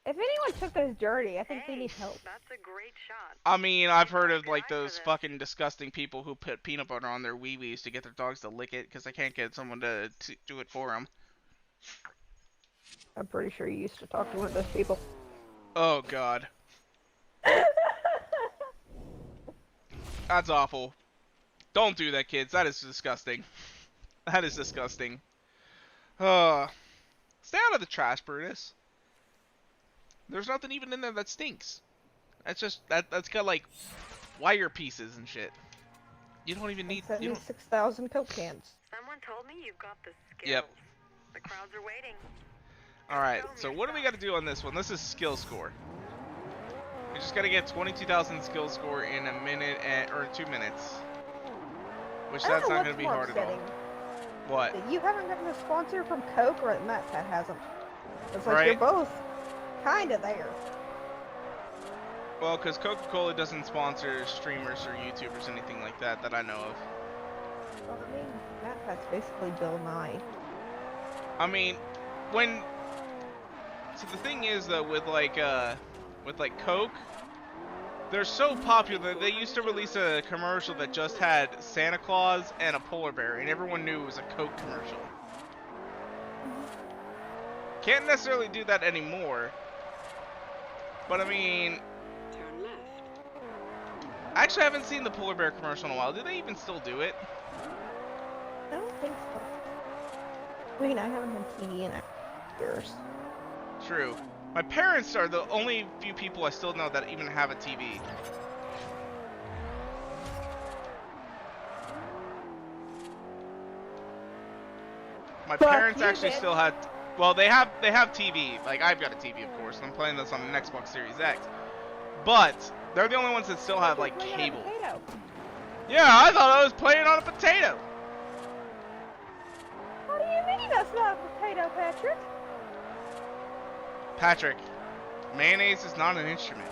If anyone took those dirty, I think they need help. That's a great shot. I mean, I've heard of like those fucking disgusting people who put peanut butter on their wee-wees to get their dogs to lick it because they can't get someone to do it for them. I'm pretty sure you used to talk to one of those people. Oh god. That's awful. Don't do that, kids. That is disgusting. That is disgusting. Stay out of the trash, Brutus. There's nothing even in there that stinks. That's just that's got like wire pieces and shit. You don't even need. 76,000 Coke cans. Someone told me you've got the skills. Yep. The crowds are waiting. All right. So what do we got to do on this one? This is skill score. We just got to get 22,000 skill score in a minute or 2 minutes. Which that's not going to be hard at all. What? You haven't gotten a sponsor from Coke, or Matt hasn't. It's like Right. you're both kind of there. Well, because Coca-Cola doesn't sponsor streamers or YouTubers, anything like that I know of. Well, I mean, Matt basically Bill Nye. I mean, so the thing is though, with like Coke, they're so popular. They used to release a commercial that just had Santa Claus and a polar bear, and everyone knew it was a Coke commercial. Can't necessarily do that anymore. But I mean, Turn left. I actually haven't seen the polar bear commercial in a while. Do they even still do it? I don't think so. I mean, I haven't had TV in years. True. My parents are the only few people I still know that even have a TV. My parents actually still had. Well, they have TV. Like, I've got a TV, of course. I'm playing this on an Xbox Series X. But they're the only ones that still have like cable. Yeah, I thought I was playing on a potato. What do you mean that's not a potato, Patrick? Patrick, mayonnaise is not an instrument.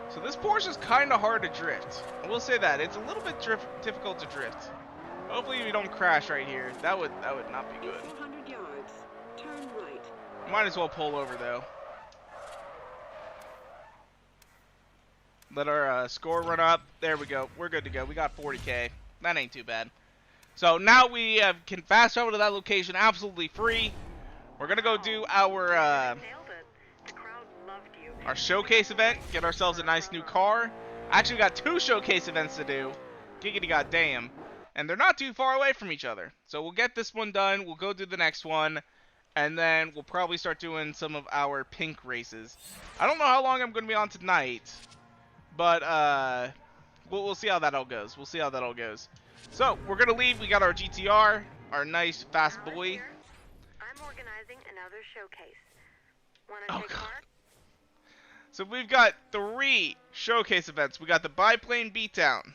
So this Porsche is kind of hard to drift. I will say that it's a little bit difficult to drift. Hopefully we don't crash right here. That would not be good. 400 yards. Turn right. Might as well pull over though. Let our score run up. There we go. We're good to go. We got 40K. That ain't too bad. So now we can fast travel to that location absolutely free. We're gonna go do our Nailed it. The crowd loved you. our showcase event. Get ourselves a nice new car. Actually, we got 2 showcase events to do. Giggity goddamn. And they're not too far away from each other. So we'll get this one done. We'll go do the next one. And then we'll probably start doing some of our pink races. I don't know how long I'm going to be on tonight. But we'll see how that all goes. We'll see how that all goes. So we're going to leave. We got our GTR. Our nice fast Now, boy. here, I'm organizing another showcase. Want to Oh, take God. part? So we've got 3 showcase events. We got the biplane beatdown,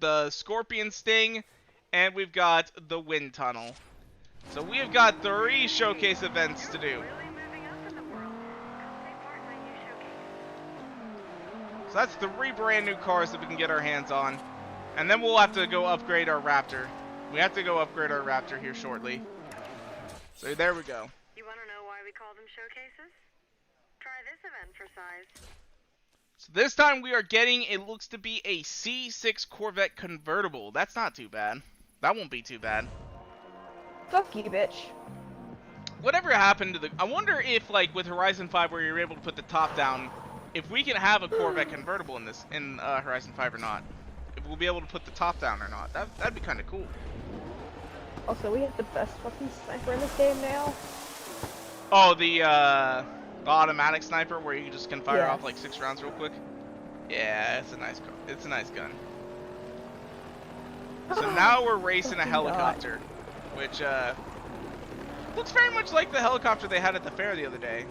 the Scorpion Sting, and we've got the wind tunnel. So we have got 3 showcase events to do. Really moving up in the world. Come take part in my new showcase. So that's 3 brand new cars that we can get our hands on. And then we'll have to go upgrade our Raptor. We have to go upgrade our Raptor here shortly. So there we go. You want to know why we call them showcases? Try this event for size. So this time we are getting, it looks to be a C6 Corvette Convertible. That's not too bad. That won't be too bad. Fuck you, bitch. Whatever happened to the... I wonder if, like, with Horizon 5 where you're able to put the top down, if we can have a Corvette Convertible in this, in Horizon 5 or not. If we'll be able to put the top down or not. That'd be kind of cool. Also, we have the best fucking sniper in this game now. Oh, the automatic sniper where you just can fire Yes. off like 6 rounds real quick. Yeah, it's a nice gun. So now we're racing a Fucking helicopter, which looks very much like the helicopter they had at the fair the other day.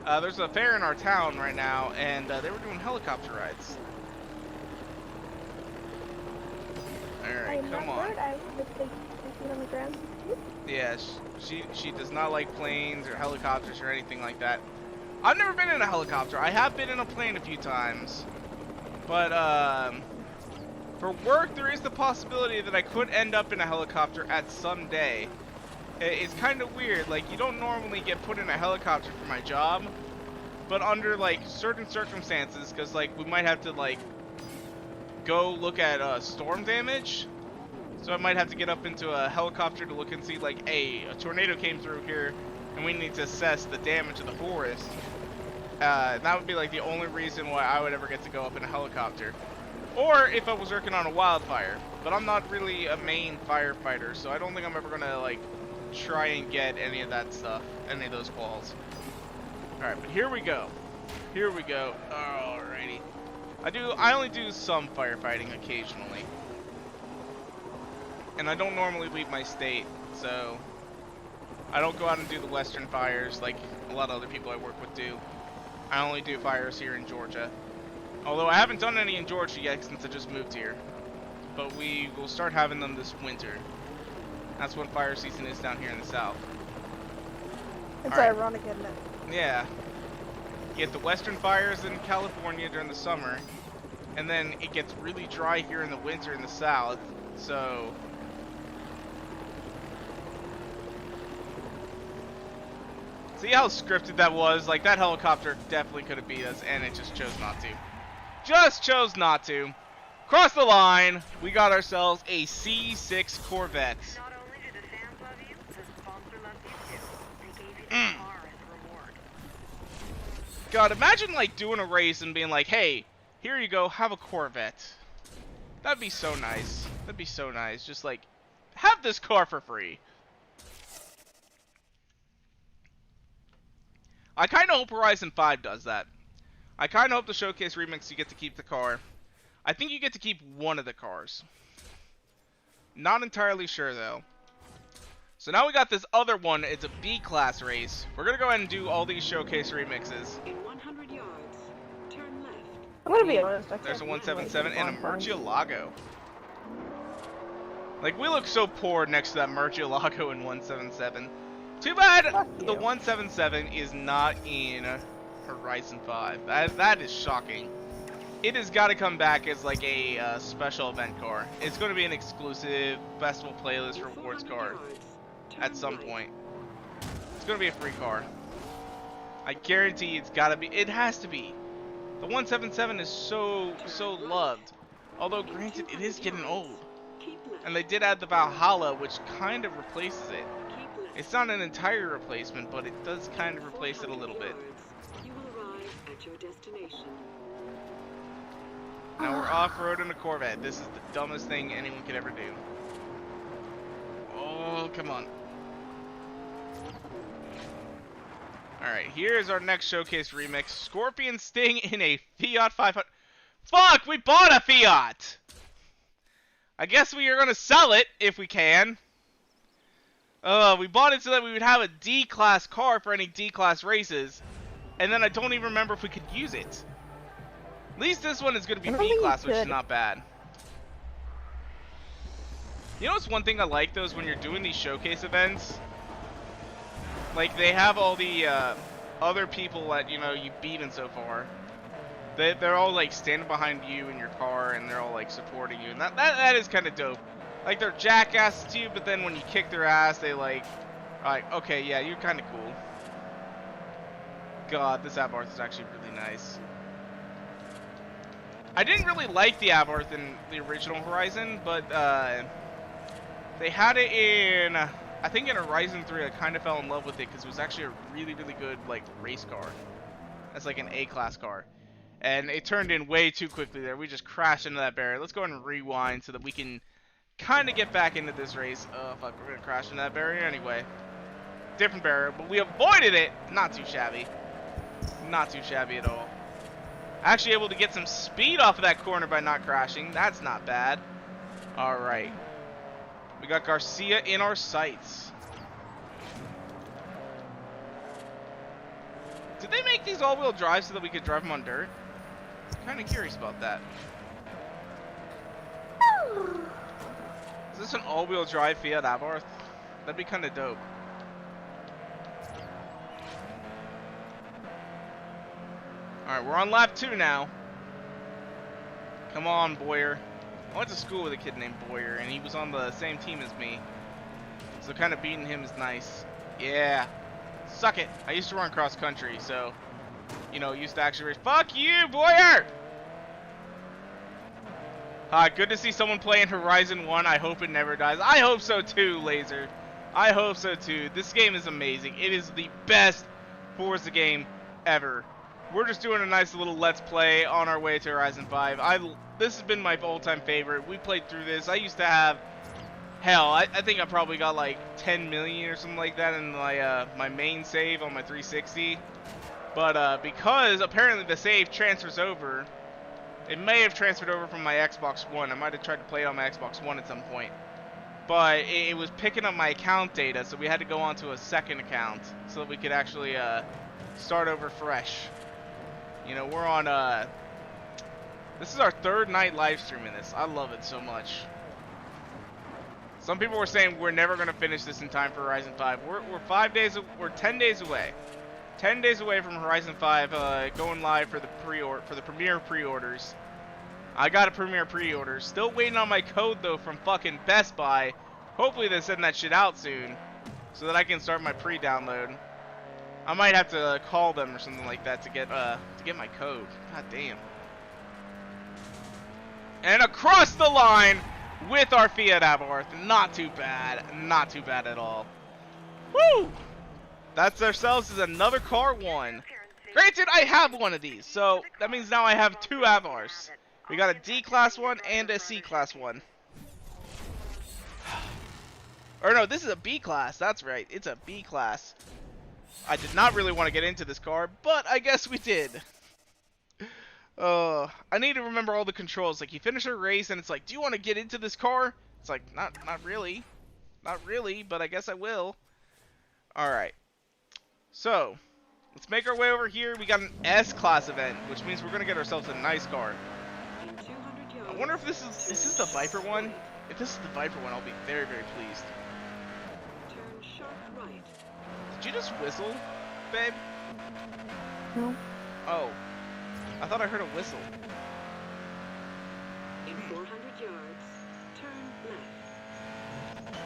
There's a fair in our town right now, and they were doing helicopter rides. Alright, come on. On the ground. Yeah, she does not like planes or helicopters or anything like that. I've never been in a helicopter. I have been in a plane a few times. But, for work, there is the possibility that I could end up in a helicopter at some day. It's kind of weird. Like, you don't normally get put in a helicopter for my job. But under, like, certain circumstances, because, like, we might have to, like, go look at storm damage. So I might have to get up into a helicopter to look and see, like, hey, a tornado came through here, and we need to assess the damage of the forest. That would be, like, the only reason why I would ever get to go up in a helicopter. or if I was working on a wildfire. But I'm not really a main firefighter, so I don't think I'm ever gonna like try and get any of that stuff, any of those balls. All right, but here we go. Here we go. Alrighty. I only do some firefighting occasionally. And I don't normally leave my state, so I don't go out and do the western fires like a lot of other people I work with do. I only do fires here in Georgia. Although I haven't done any in Georgia yet since I just moved here. But we will start having them this winter. That's when fire season is down here in the south. It's All right. ironic, isn't it? Yeah. You get the western fires in California during the summer, and then it gets really dry here in the winter in the south, so... See how scripted that was? Like, that helicopter definitely could have beat us, and it just chose not to. Just chose not to. Cross the line, we got ourselves a C6 Corvette. Not only do the fans love you, the sponsor loves you too. They gave you the car as a reward. God, imagine like doing a race and being like, hey, here you go, have a Corvette. That'd be so nice. That'd be so nice. Just like, have this car for free. I kind of hope Horizon 5 does that. I kind of hope the Showcase Remix you get to keep the car. I think you get to keep one of the cars. Not entirely sure though. So now we got this other one. It's a B-class race. We're going to go ahead and do all these Showcase Remixes. In 100 yards, turn left. I'm gonna be honest. I There's a can't 177 wait and a for bonfires. Murcielago. Like, we look so poor next to that Murcielago in 177. Too bad Fuck the you. 177 is not in Horizon 5. That is shocking. It has got to come back as like a special event car. It's going to be an exclusive festival playlist In rewards 400 car yards, turn at some right. point. It's going to be a free car. I guarantee it's got to be. It has to be. The 177 is so loved. Although granted, it is getting old. Keep left. And they did add the Valhalla, which kind of replaces it. Keep left. It's not an entire replacement, but it does kind of replace it a 400 little bit. yards, you will arrive at your destination. Now we're off-roading a Corvette. This is the dumbest thing anyone could ever do. Oh, come on. Alright, here's our next showcase remix. Scorpion Sting in a Fiat 500. Fuck, we bought a Fiat! I guess we are going to sell it, if we can. We bought it so that we would have a D-class car for any D-class races. And then I don't even remember if we could use it. At least this one is going to be I don't think you B-class, which is could. not bad. You know what's one thing I like, though, is when you're doing these showcase events, like, they have all the other people that, you know, you've beaten so far. They're all, like, standing behind you in your car, and they're all, like, supporting you. And that is kind of dope. Like, they're jackasses to you, but then when you kick their ass, they, like, okay, yeah, you're kind of cool. God, this Abarth is actually really nice. I didn't really like the Abarth in the original Horizon, but they had it in, I think in Horizon 3, I kind of fell in love with it because it was actually a really, really good, like, race car. That's like an A-class car. And it turned in way too quickly there. We just crashed into that barrier. Let's go ahead and rewind so that we can kind of get back into this race. Oh, fuck, we're going to crash into that barrier anyway. Different barrier, but we avoided it. Not too shabby. Not too shabby at all. Actually able to get some speed off of that corner by not crashing. That's not bad. Alright. We got Garcia in our sights. Did they make these all-wheel drive so that we could drive them on dirt? I'm kind of curious about that. Is this an all-wheel drive Fiat Abarth? That'd be kind of dope. Alright, we're on lap 2 now. Come on, Boyer. I went to school with a kid named Boyer, and he was on the same team as me. So kind of beating him is nice. Yeah. Suck it. I used to run cross country, so, you know, used to actually race. Fuck you, Boyer! Good to see someone playing Horizon 1. I hope it never dies. I hope so too, Laser. I hope so too. This game is amazing. It is the best Forza game ever. we're just doing a nice little let's play on our way to Horizon 5. This has been my all-time favorite. We played through this. I used to have, hell, I think I probably got like 10 million or something like that in my my main save on my 360. But because apparently the save transfers over, it may have transferred over from my Xbox One. I might have tried to play it on my Xbox One at some point. But it was picking up my account data, so we had to go onto a second account so that we could actually start over fresh. You know, we're on, this is our third night live streaming this. I love it so much. Some people were saying we're never going to finish this in time for Horizon 5. We're 10 days away. 10 days away from Horizon 5 going live for the premiere pre-orders. I got a premiere pre-order. Still waiting on my code though from fucking Best Buy. Hopefully they send that shit out soon so that I can start my pre-download. I might have to call them or something like that to get my code. God damn. And across the line with our Fiat Abarth. Not too bad. Not too bad at all. Woo! That's ourselves as another car one. Granted, I have one of these, so that means now I have two Abarths. We got a D-Class one and a C-Class one. Or no, this is a B-Class. That's right. It's a B-Class. I did not really want to get into this car, but I guess we did. I need to remember all the controls. Like, you finish a race, and it's like, do you want to get into this car? It's like, not really. Not really, but I guess I will. Alright. So, let's make our way over here. We got an S-Class event, which means we're going to get ourselves a nice car. I wonder if this is the Viper one? If this is the Viper one, I'll be very, very pleased. Turn sharp right. Did you just whistle, babe? No. Oh. I thought I heard a whistle. In 400 yards, turn left.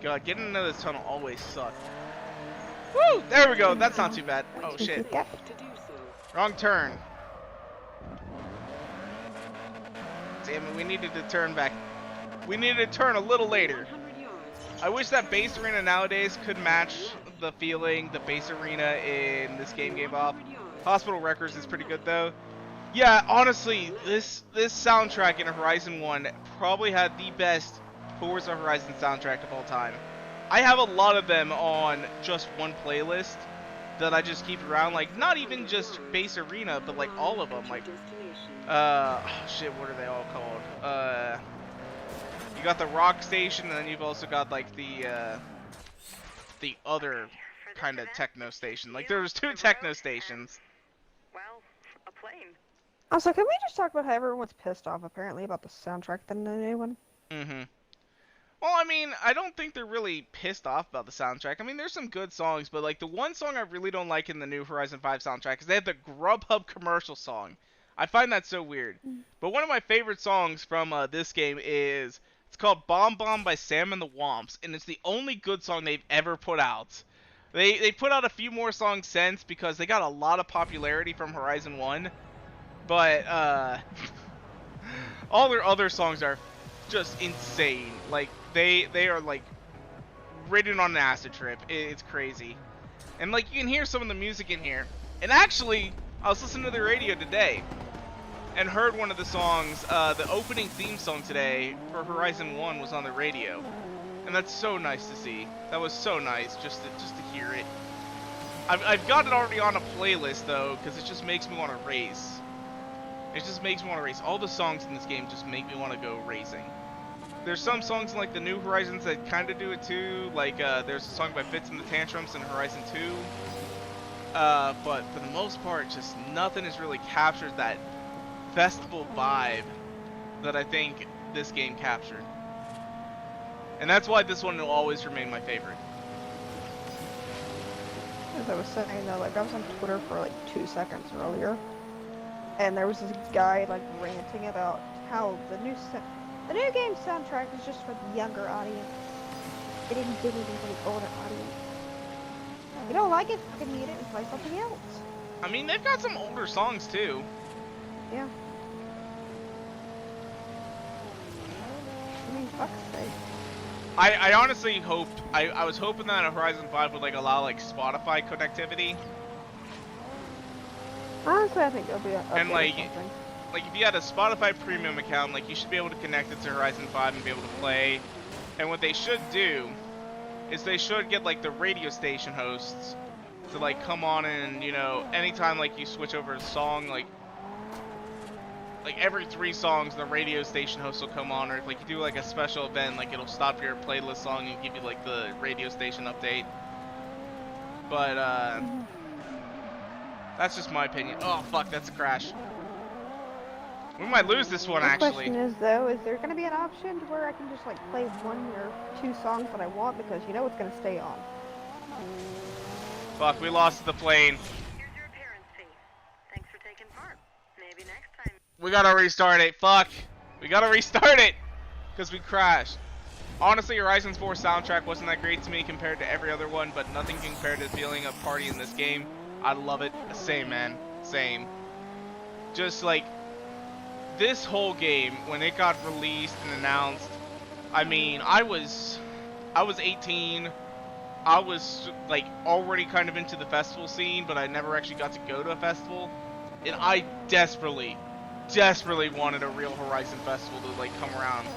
God, getting into this tunnel always sucks. Woo! There we go. That's not too bad. Oh, shit. To do so. Wrong turn. Damn it, we needed to turn back. We needed to turn a little later. 100 yards. I wish that base arena nowadays could match the feeling the base arena in this game gave off. 100 yards. Hospital Records is pretty good though. Yeah, honestly, this soundtrack in Horizon 1 probably had the best Forza Horizon soundtrack of all time. I have a lot of them on just one playlist that I just keep around, like not even just base arena, but like all of them, like oh shit, what are they all called? You got the rock station, and then you've also got like the other kind of techno station. Like there's two techno stations. Well, a plane. Also, can we just talk about how everyone's pissed off apparently about the soundtrack than the new one? Mm-hmm. Well, I mean, I don't think they're really pissed off about the soundtrack. I mean, there's some good songs, but like the one song I really don't like in the new Horizon 5 soundtrack is they have the Grubhub commercial song. I find that so weird. But one of my favorite songs from this game is, it's called Bomb Bomb by Sam and the Womps, and it's the only good song they've ever put out. They put out a few more songs since because they got a lot of popularity from Horizon 1, but all their other songs are just insane. Like they are like ridden on an acid trip. It's crazy. And like you can hear some of the music in here. And actually, I was listening to the radio today and heard one of the songs, the opening theme song today for Horizon 1 was on the radio. And that's so nice to see. That was so nice just to hear it. I've got it already on a playlist though, because it just makes me want to race. It just makes me want to race. All the songs in this game just make me want to go racing. There's some songs in like the new Horizons that kind of do it too. Like there's a song by Fits and the Tantrums in Horizon 2. But for the most part, just nothing has really captured that festival vibe that I think this game captured. And that's why this one will always remain my favorite. As I was saying though, like I was on Twitter for like 2 seconds earlier, and there was this guy like ranting about how the new game soundtrack is just for the younger audience. It didn't do anything for the older audience. If you don't like it, fucking mute it and play something else. I mean, they've got some older songs too. Yeah. I mean, fuck's sake. I honestly hoped, I was hoping that Horizon 5 would like allow like Spotify connectivity. Honestly, I think it'll be a And like something. if you had a Spotify Premium account, like you should be able to connect it to Horizon 5 and be able to play. And what they should do is they should get like the radio station hosts to like come on and, you know, anytime like you switch over a song, like every 3 songs the radio station host will come on, or if like you do like a special event, like it'll stop your playlist song and give you like the radio station update. But that's just my opinion. Oh fuck, that's a crash. We might lose this one The actually. question is though, is there going to be an option to where I can just like play 1 or 2 songs that I want, because you know it's going to stay on. Fuck, we lost the plane. Here's your appearance fee. Thanks for taking part. Maybe next time. We gotta restart it. Fuck. We gotta restart it. Because we crashed. Honestly, Horizon 4 soundtrack wasn't that great to me compared to every other one, but nothing compared to the feeling of party in this game. I love it. Same, man. Same. Just like, this whole game, when it got released and announced, I mean, I was 18. I was like already kind of into the festival scene, but I never actually got to go to a festival. And I desperately wanted a real Horizon festival to like come around.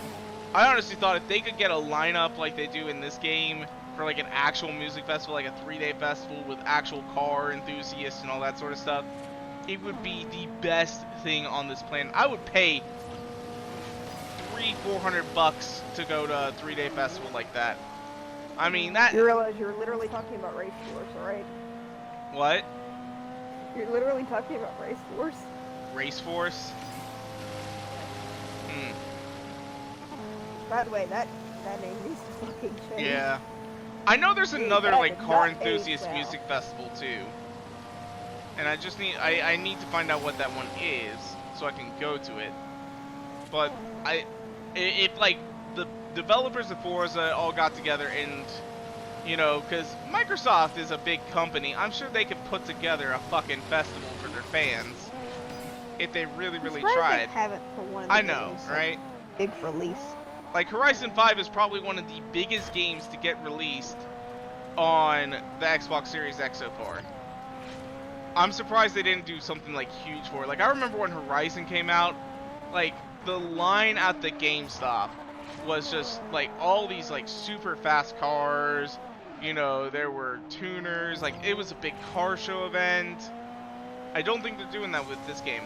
I honestly thought if they could get a lineup like they do in this game for like an actual music festival, like a 3-day festival with actual car enthusiasts and all that sort of stuff, it would be the best thing on this planet. I would pay $300-400 to go to a 3-day festival like that. I mean that. You realize you're literally talking about Race Force, right? What? You're literally talking about Race Force. Race Force? By the way, that name needs to fucking change. Yeah. I know there's another that like did car not age enthusiast well. music festival too. And I just need I need to find out what that one is so I can go to it. But if like the developers of Forza all got together and, you know, because Microsoft is a big company, I'm sure they could put together a fucking festival for their fans if they really tried. Haven't for one of the I know, games, right? Like, big release. Like Horizon 5 is probably one of the biggest games to get released on the Xbox Series X so far. I'm surprised they didn't do something like huge for it. Like I remember when Horizon came out, like the line at the GameStop was just like all these like super fast cars, you know, there were tuners, like it was a big car show event. I don't think they're doing that with this game.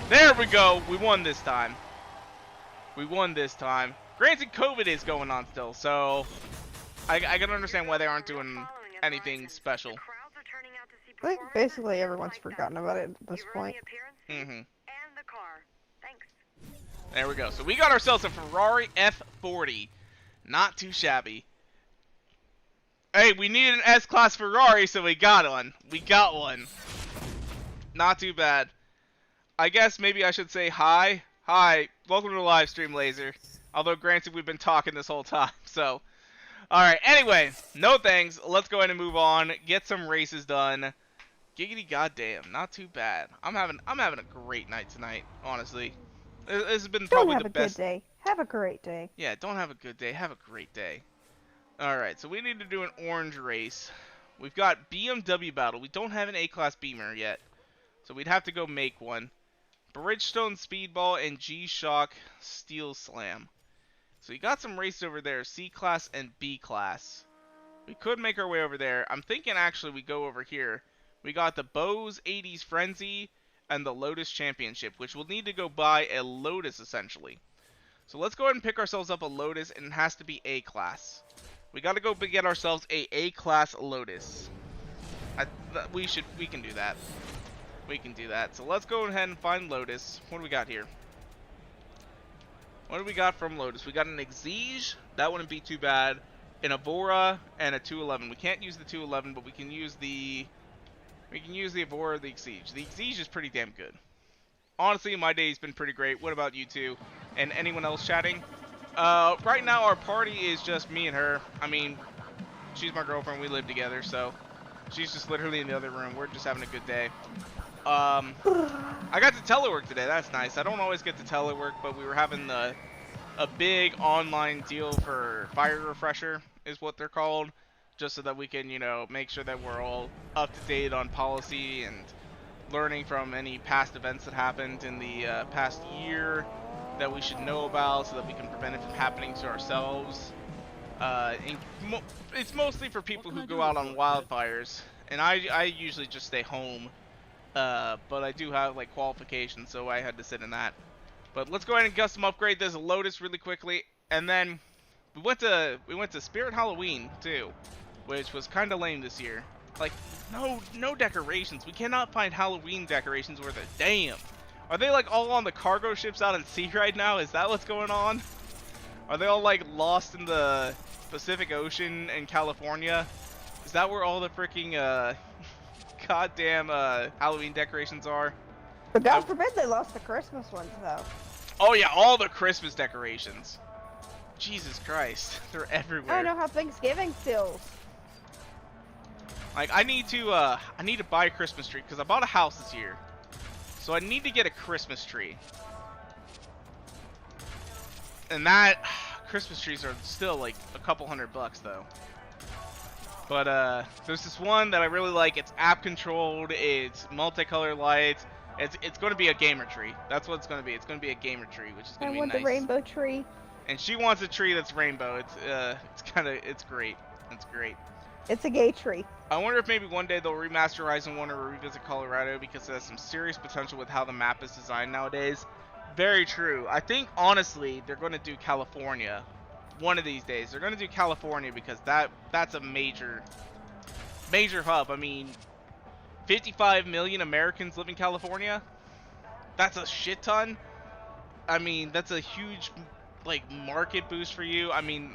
There we go, we won this time. We won this time. Granted, COVID is going on still, so I can understand why they aren't doing anything special. The crowds are turning out to see I think performers basically just everyone's like that. forgotten about it at this You've earned point. the appearance fee Mm-hmm. and the car. Thanks. There we go. So we got ourselves a Ferrari F40. Not too shabby. Hey, we needed an S-Class Ferrari, so we got one. We got one. Not too bad. I guess maybe I should say hi. Hi. Welcome to the live stream, Laser. Although, granted, we've been talking this whole time, so... Alright, anyway. No thanks. Let's go ahead and move on. Get some races done. Giggity goddamn. Not too bad. I'm having a great night tonight, honestly. This has been Don't probably have the a best... good day. Have a great day. Yeah, don't have a good day. Have a great day. Alright, so we need to do an orange race. We've got BMW Battle. We don't have an A-Class Beamer yet. So we'd have to go make one. Bridgestone Speedball and G-Shock Steel Slam. So we got some races over there. C-Class and B-Class. We could make our way over there. I'm thinking actually we go over here. We got the Bose 80s Frenzy and the Lotus Championship, which we'll need to go buy a Lotus essentially. So let's go ahead and pick ourselves up a Lotus, and it has to be A-Class. We got to go get ourselves a A-Class Lotus. We can do that. We can do that. So let's go ahead and find Lotus. What do we got here? What do we got from Lotus? We got an Exige. That wouldn't be too bad. An Evora and a 211. We can't use the 211, but we can use the Evora or the Exige. The Exige is pretty damn good. Honestly, my day's been pretty great. What about you two? And anyone else chatting? Right now our party is just me and her. I mean, she's my girlfriend. We live together, so she's just literally in the other room. We're just having a good day. I got to telework today. That's nice. I don't always get to telework, but we were having a big online deal for Fire Refresher, is what they're called, just so that we can, you know, make sure that we're all up to date on policy and learning from any past events that happened in the past year that we should know about so that we can prevent it from happening to ourselves. It's mostly for people who go out on wildfires, and I usually just stay home, but I do have like qualifications, so I had to sit in that. But let's go ahead and custom upgrade this Lotus really quickly, and then we went to Spirit Halloween too, which was kind of lame this year. Like no decorations. We cannot find Halloween decorations worth a damn. Are they like all on the cargo ships out at sea right now? Is that what's going on? Are they all like lost in the Pacific Ocean in California? Is that where all the freaking goddamn Halloween decorations are? But God forbid they lost the Christmas ones though. Oh yeah, all the Christmas decorations. Jesus Christ, they're everywhere. I don't know how Thanksgiving feels. Like I need to buy a Christmas tree because I bought a house this year, so I need to get a Christmas tree. And that Christmas trees are still like a couple $100 though. But there's this one that I really like. It's app controlled. It's multicolor lights. It's going to be a gamer tree. That's what it's going to be. It's going to be a gamer tree, which is going to be nice. I want the rainbow tree. And she wants a tree that's rainbow. It's great. It's great. It's a gay tree. I wonder if maybe one day they'll remaster Horizon 1 or revisit Colorado because it has some serious potential with how the map is designed nowadays. Very true. I think honestly they're going to do California one of these days. They're going to do California because that's a major hub. I mean, 55 million Americans live in California. That's a shit ton. I mean, that's a huge like market boost for you. I mean,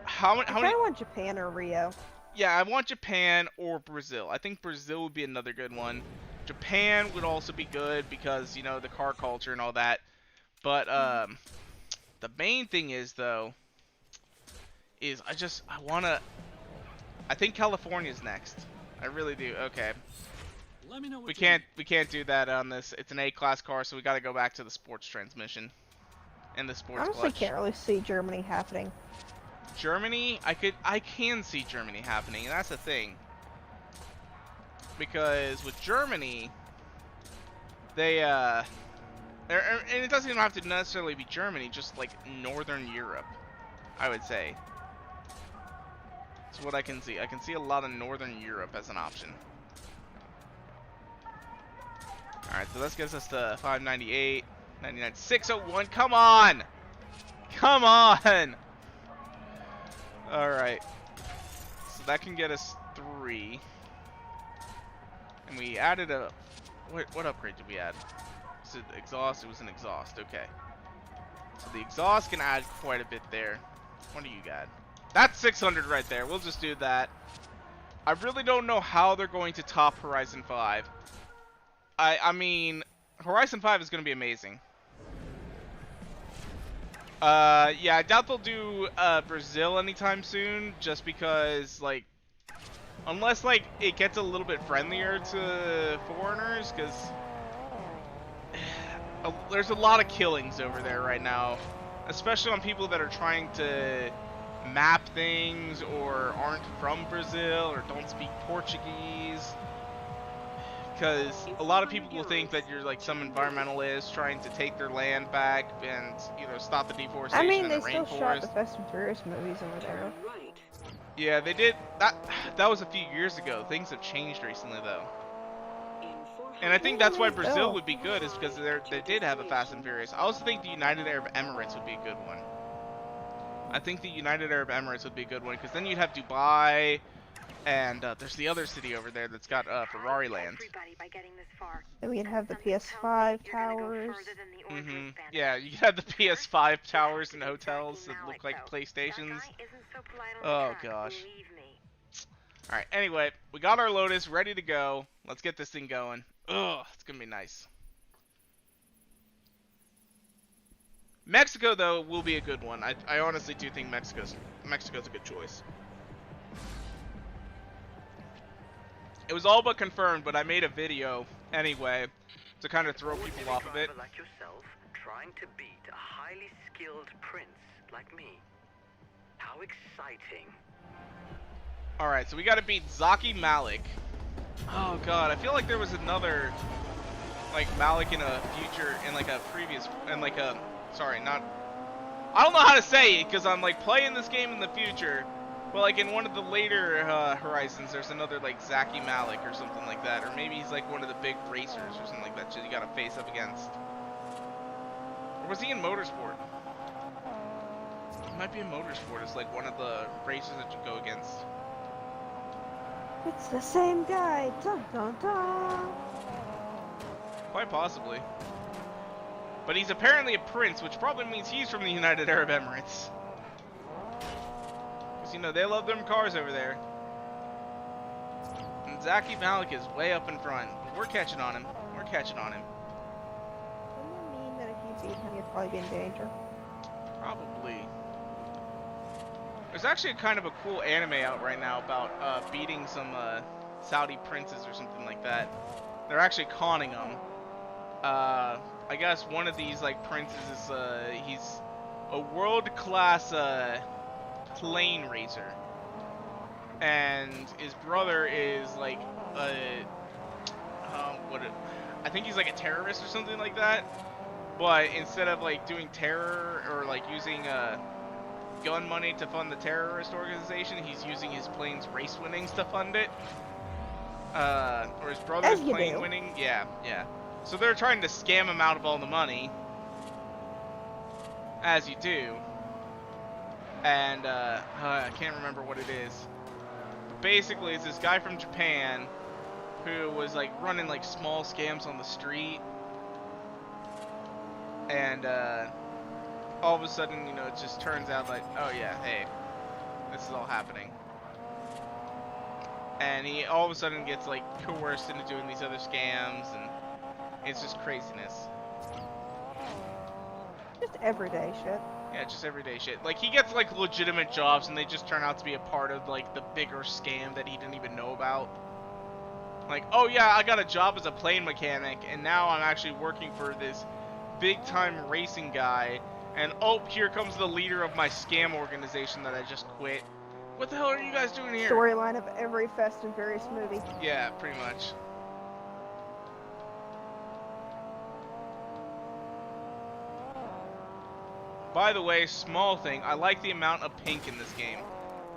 how many? I want Japan or Rio. Yeah, I want Japan or Brazil. I think Brazil would be another good one. Japan would also be good because, you know, the car culture and all that. But the main thing is though is I think California's next. I really do. Okay. Let me know what we can't do that on this. It's an A-class car, so we got to go back to the sports transmission and the sports Honestly, clutch. can't really see Germany happening. Germany, I can see Germany happening, and that's the thing. Because with Germany, they and it doesn't even have to necessarily be Germany, just like Northern Europe, I would say. That's what I can see. I can see a lot of Northern Europe as an option. Alright, so this gets us to 598, 99, 601. Come on! Come on! Alright. So that can get us 3. And we added a... What upgrade did we add? Was it exhaust? It was an exhaust. Okay. So the exhaust can add quite a bit there. What do you got? That's 600 right there. We'll just do that. I really don't know how they're going to top Horizon 5. I mean, Horizon 5 is going to be amazing. Yeah, I doubt they'll do Brazil anytime soon, just because, like, unless, like, it gets a little bit friendlier to foreigners, because there's a lot of killings over there right now, especially on people that are trying to map things or aren't from Brazil or don't speak Portuguese. Because a lot of people will think that you're like some environmentalist trying to take their land back and, you know, stop the deforestation I mean, in the they still shot the rainforest. Fast and Furious movies over there. Right. Yeah, they did. That was a few years ago. Things have changed recently, though. In And I think that's why Brazil Oh. would be good, is because they did have a Fast and Furious. I also think the United Arab Emirates would be a good one. I think the United Arab Emirates would be a good one, because then you'd have Dubai, and there's the other city over there that's got Ferrari land. Everybody by getting this far. Then we'd have the Something tells PS5 me you're gonna go towers. further than the orange wristband. Yeah, you could have the PS5 towers and Exactly hotels that Malik, look like though. PlayStations. That guy isn't so polite on Oh, the track, gosh. believe me. Alright, anyway, we got our Lotus ready to go. Let's get this thing going. Ugh, it's gonna be nice. Mexico, though, will be a good one. I honestly do think Mexico's a good choice. It was all but confirmed, but I made a video anyway to kind of throw people off of it. Like yourself, trying to beat a highly skilled prince like me. How exciting. Alright, so we gotta beat Zaki Malik. Oh god, I feel like there was another like Malik in a future in like a previous and like a sorry, not I don't know how to say it because I'm like playing this game in the future, but like in one of the later Horizons, there's another like Zaki Malik or something like that, or maybe he's like one of the big racers or something like that. Shit, you gotta face up against. Or was he in Motorsport? He might be in Motorsport. It's like one of the racers that you go against. It's the same guy. Dun dun dun. Quite possibly. But he's apparently a prince, which probably means he's from the United Arab Emirates. Because, you know, they love them cars over there. And Zaki Malik is way up in front. But we're catching on him. We're catching on him. Doesn't that mean that if you beat him, you'd probably be in danger? Probably. There's actually kind of a cool anime out right now about beating some Saudi princes or something like that. They're actually conning them. I guess one of these like princes is he's a world-class plane racer, and his brother is like I think he's like a terrorist or something like that. But instead of like doing terror or like using gun money to fund the terrorist organization, he's using his plane's race winnings to fund it. Or his brother's plane winning. Yeah, yeah. So they're trying to scam him out of all the money, as you do. And I can't remember what it is. But basically, it's this guy from Japan who was like running like small scams on the street, and all of a sudden, you know, it just turns out like, oh yeah, hey, this is all happening. And he all of a sudden gets like coerced into doing these other scams, and it's just craziness. Just everyday shit. Yeah, just everyday shit. Like, he gets like legitimate jobs and they just turn out to be a part of like the bigger scam that he didn't even know about. Like, oh yeah, I got a job as a plane mechanic and now I'm actually working for this big time racing guy, and oh, here comes the leader of my scam organization that I just quit. What the hell are you guys doing here? Storyline of every Fast and Furious movie. Yeah, pretty much. By the way, small thing, I like the amount of pink in this game.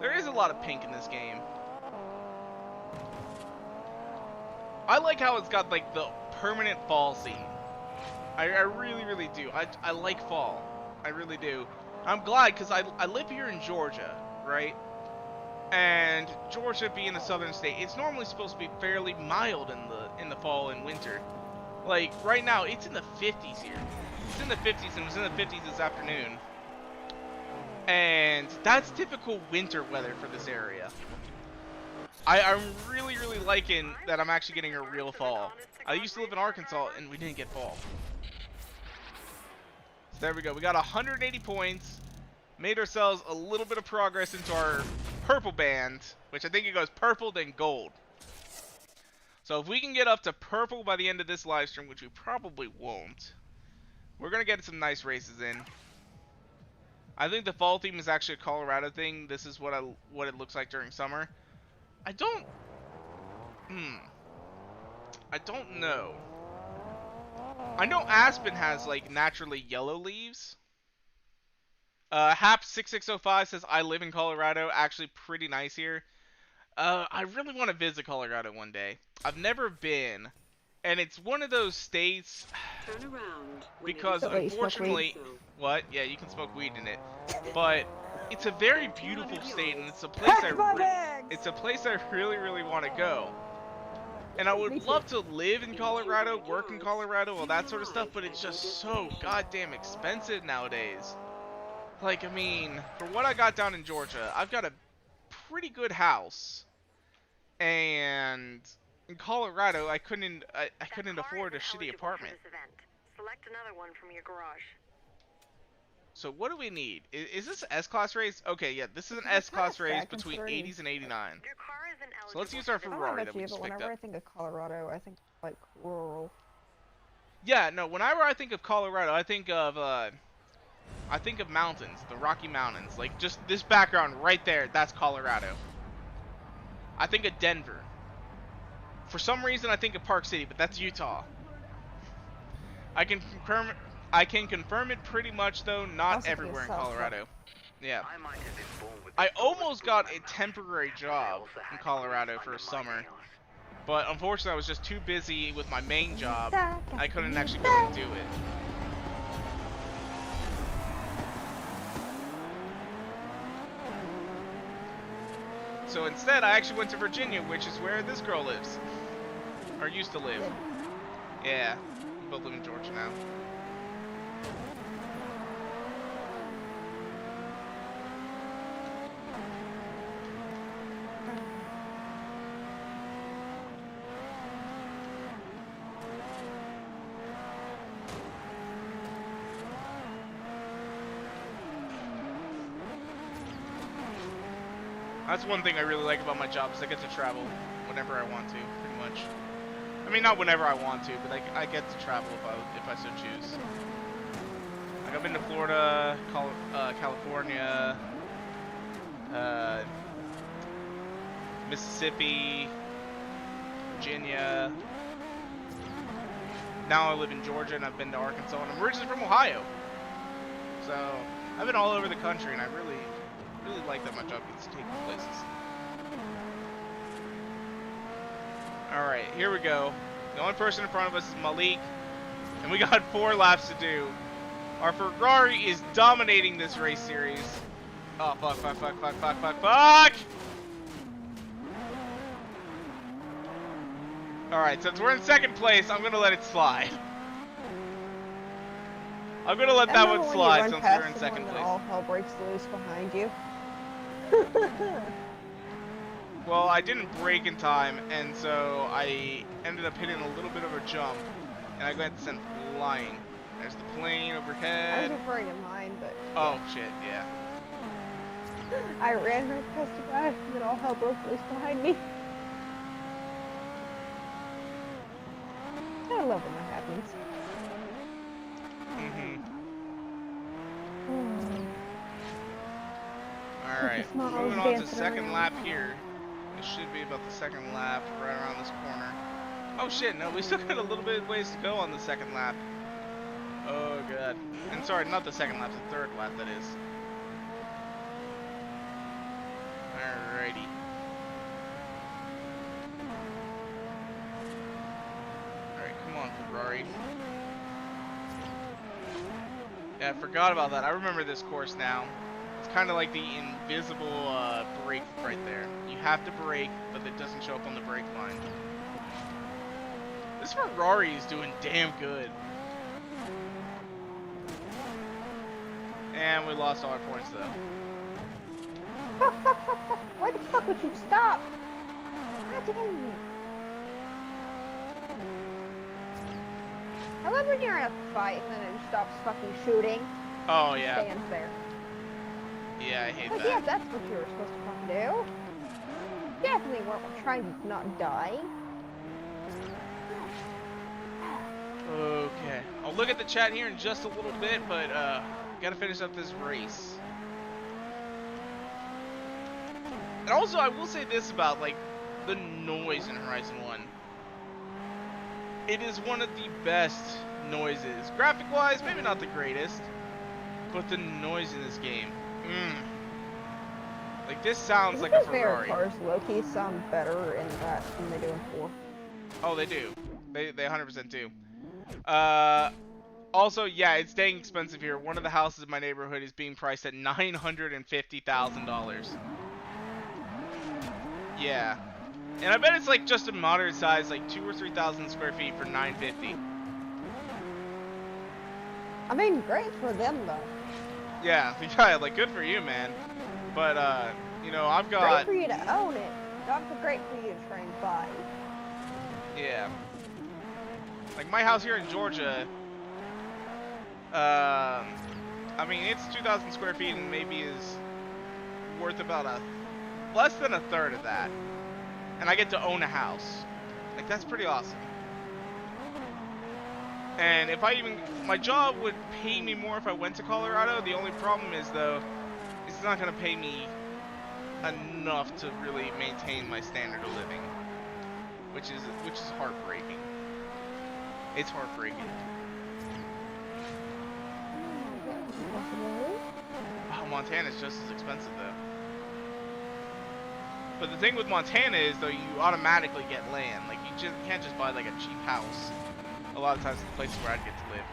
There is a lot of pink in this game. I like how it's got like the permanent fall scene. I really, really do. I like fall. I really do. I'm glad because I live here in Georgia, right? And Georgia being a southern state, it's normally supposed to be fairly mild in the fall and winter. Like right now, it's in the 50s here. It's in the 50s, and it was in the 50s this afternoon. And that's typical winter weather for this area. I'm really, really liking that I'm actually getting a real fall. I used to live in Arkansas, and we didn't get fall. So there we go. We got 180 points. Made ourselves a little bit of progress into our purple band, which I think it goes purple, then gold. So if we can get up to purple by the end of this live stream, which we probably won't, we're going to get some nice races in. I think the fall theme is actually a Colorado thing. This is what it looks like during summer. I don't know. I know Aspen has like naturally yellow leaves. Hap6605 says, I live in Colorado. Actually pretty nice here. I really want to visit Colorado one day. I've never been. And it's one of those states, Turn around. because unfortunately, what? Yeah, you can smoke weed in it, but it's a very beautiful state, and it's a place I really, really want to go. And I would love to live in Colorado, work in Colorado, all that sort of stuff, but it's just so goddamn expensive nowadays. Like, I mean, for what I got down in Georgia, I've got a pretty good house, and in Colorado, I couldn't afford a shitty apartment. Select another one from your garage. So what do we need? Is this an S-Class race? Okay, yeah, this is an S-Class race between 80s and 89. Your car isn't eligible. So let's use our Ferrari that we just but picked whenever I up. think of Colorado, I think like rural. Yeah, no, whenever I think of Colorado, I think of mountains, the Rocky Mountains. Like, just this background right there, that's Colorado. I think of Denver. For some reason, I think of Park City, but that's Utah. I can confirm it pretty much, though. Not Also everywhere in South Colorado. Yeah. I might have been born with I the lowest almost blue got a light. temporary I job also in had Colorado grease for a under my summer, nails. but unfortunately I was just too busy with my main job. I couldn't actually go and do it. So instead, I actually went to Virginia, which is where this girl lives. Or used to live. Yeah, we both live in Georgia now. That's one thing I really like about my job is I get to travel whenever I want to, pretty much. I mean, not whenever I want to, but I get to travel if I so choose. Like I've been to Florida, California, Mississippi, Virginia. Now I live in Georgia, and I've been to Arkansas, and I'm originally from Ohio. So I've been all over the country, and I really like that my job gets to take me places. Alright, here we go. The only person in front of us is Malik, and we got 4 laps to do. Our Ferrari is dominating this race series. Oh, fuck. Alright, since we're in second place, I'm gonna let it slide. I'm gonna let that one slide since we're in second place. All hell breaks loose behind you. Well, I didn't brake in time, and so I ended up hitting a little bit of a jump, and I got sent flying. There's the plane I was overhead. afraid of mine, but Oh, shit, yeah. I ran right past the guy, and then all hell broke loose behind me. I love when that happens. Alright, moving on to second lap here. It should be about the second lap, right around this corner. Oh shit, no, we still got a little bit of ways to go on the second lap. Oh god. And sorry, not the second lap, the third lap, that is. Alrighty. Alright, come on, Ferrari. Yeah, I forgot about that. I remember this course now. It's kind of like the invisible brake right there. You have to brake, but it doesn't show up on the brake line. This Ferrari is doing damn good. And we lost all our points though. Why the fuck would you stop? God damn it. I love when you're in a fight and then it stops fucking shooting. Oh yeah. Stands there. Yeah, I hate Like, that. yeah, that's what you were supposed to fucking do. Definitely weren't trying to not die. Okay. I'll look at the chat here in just a little bit, but gotta finish up this race. And also, I will say this about like the noise in Horizon 1. It is one of the best noises. Graphic-wise, maybe not the greatest, but the noise in this game. Like this sounds like a Ferrari. Cars low-key sound better in that than they do in 4. Oh, they do. They 100% do. Also, yeah, it's dang expensive here. One of the houses in my neighborhood is being priced at $950,000. Yeah. And I bet it's like just a moderate size, like 2,000 or 3,000 square feet for $950. I mean, great for them though. Yeah, like good for you, man. But you know, I've got. Great for you to own it. Not great for you to try and buy. Yeah. Like my house here in Georgia. I mean, it's 2,000 square feet and maybe is worth about less than a third of that. And I get to own a house. Like, that's pretty awesome. And if my job would pay me more if I went to Colorado. The only problem is, though, it's not going to pay me enough to really maintain my standard of living. which is heartbreaking. It's heartbreaking. Oh, Montana's just as expensive though. But the thing with Montana is though, you automatically get land. Like you can't just buy like a cheap house. A lot of times the places where I'd get to live.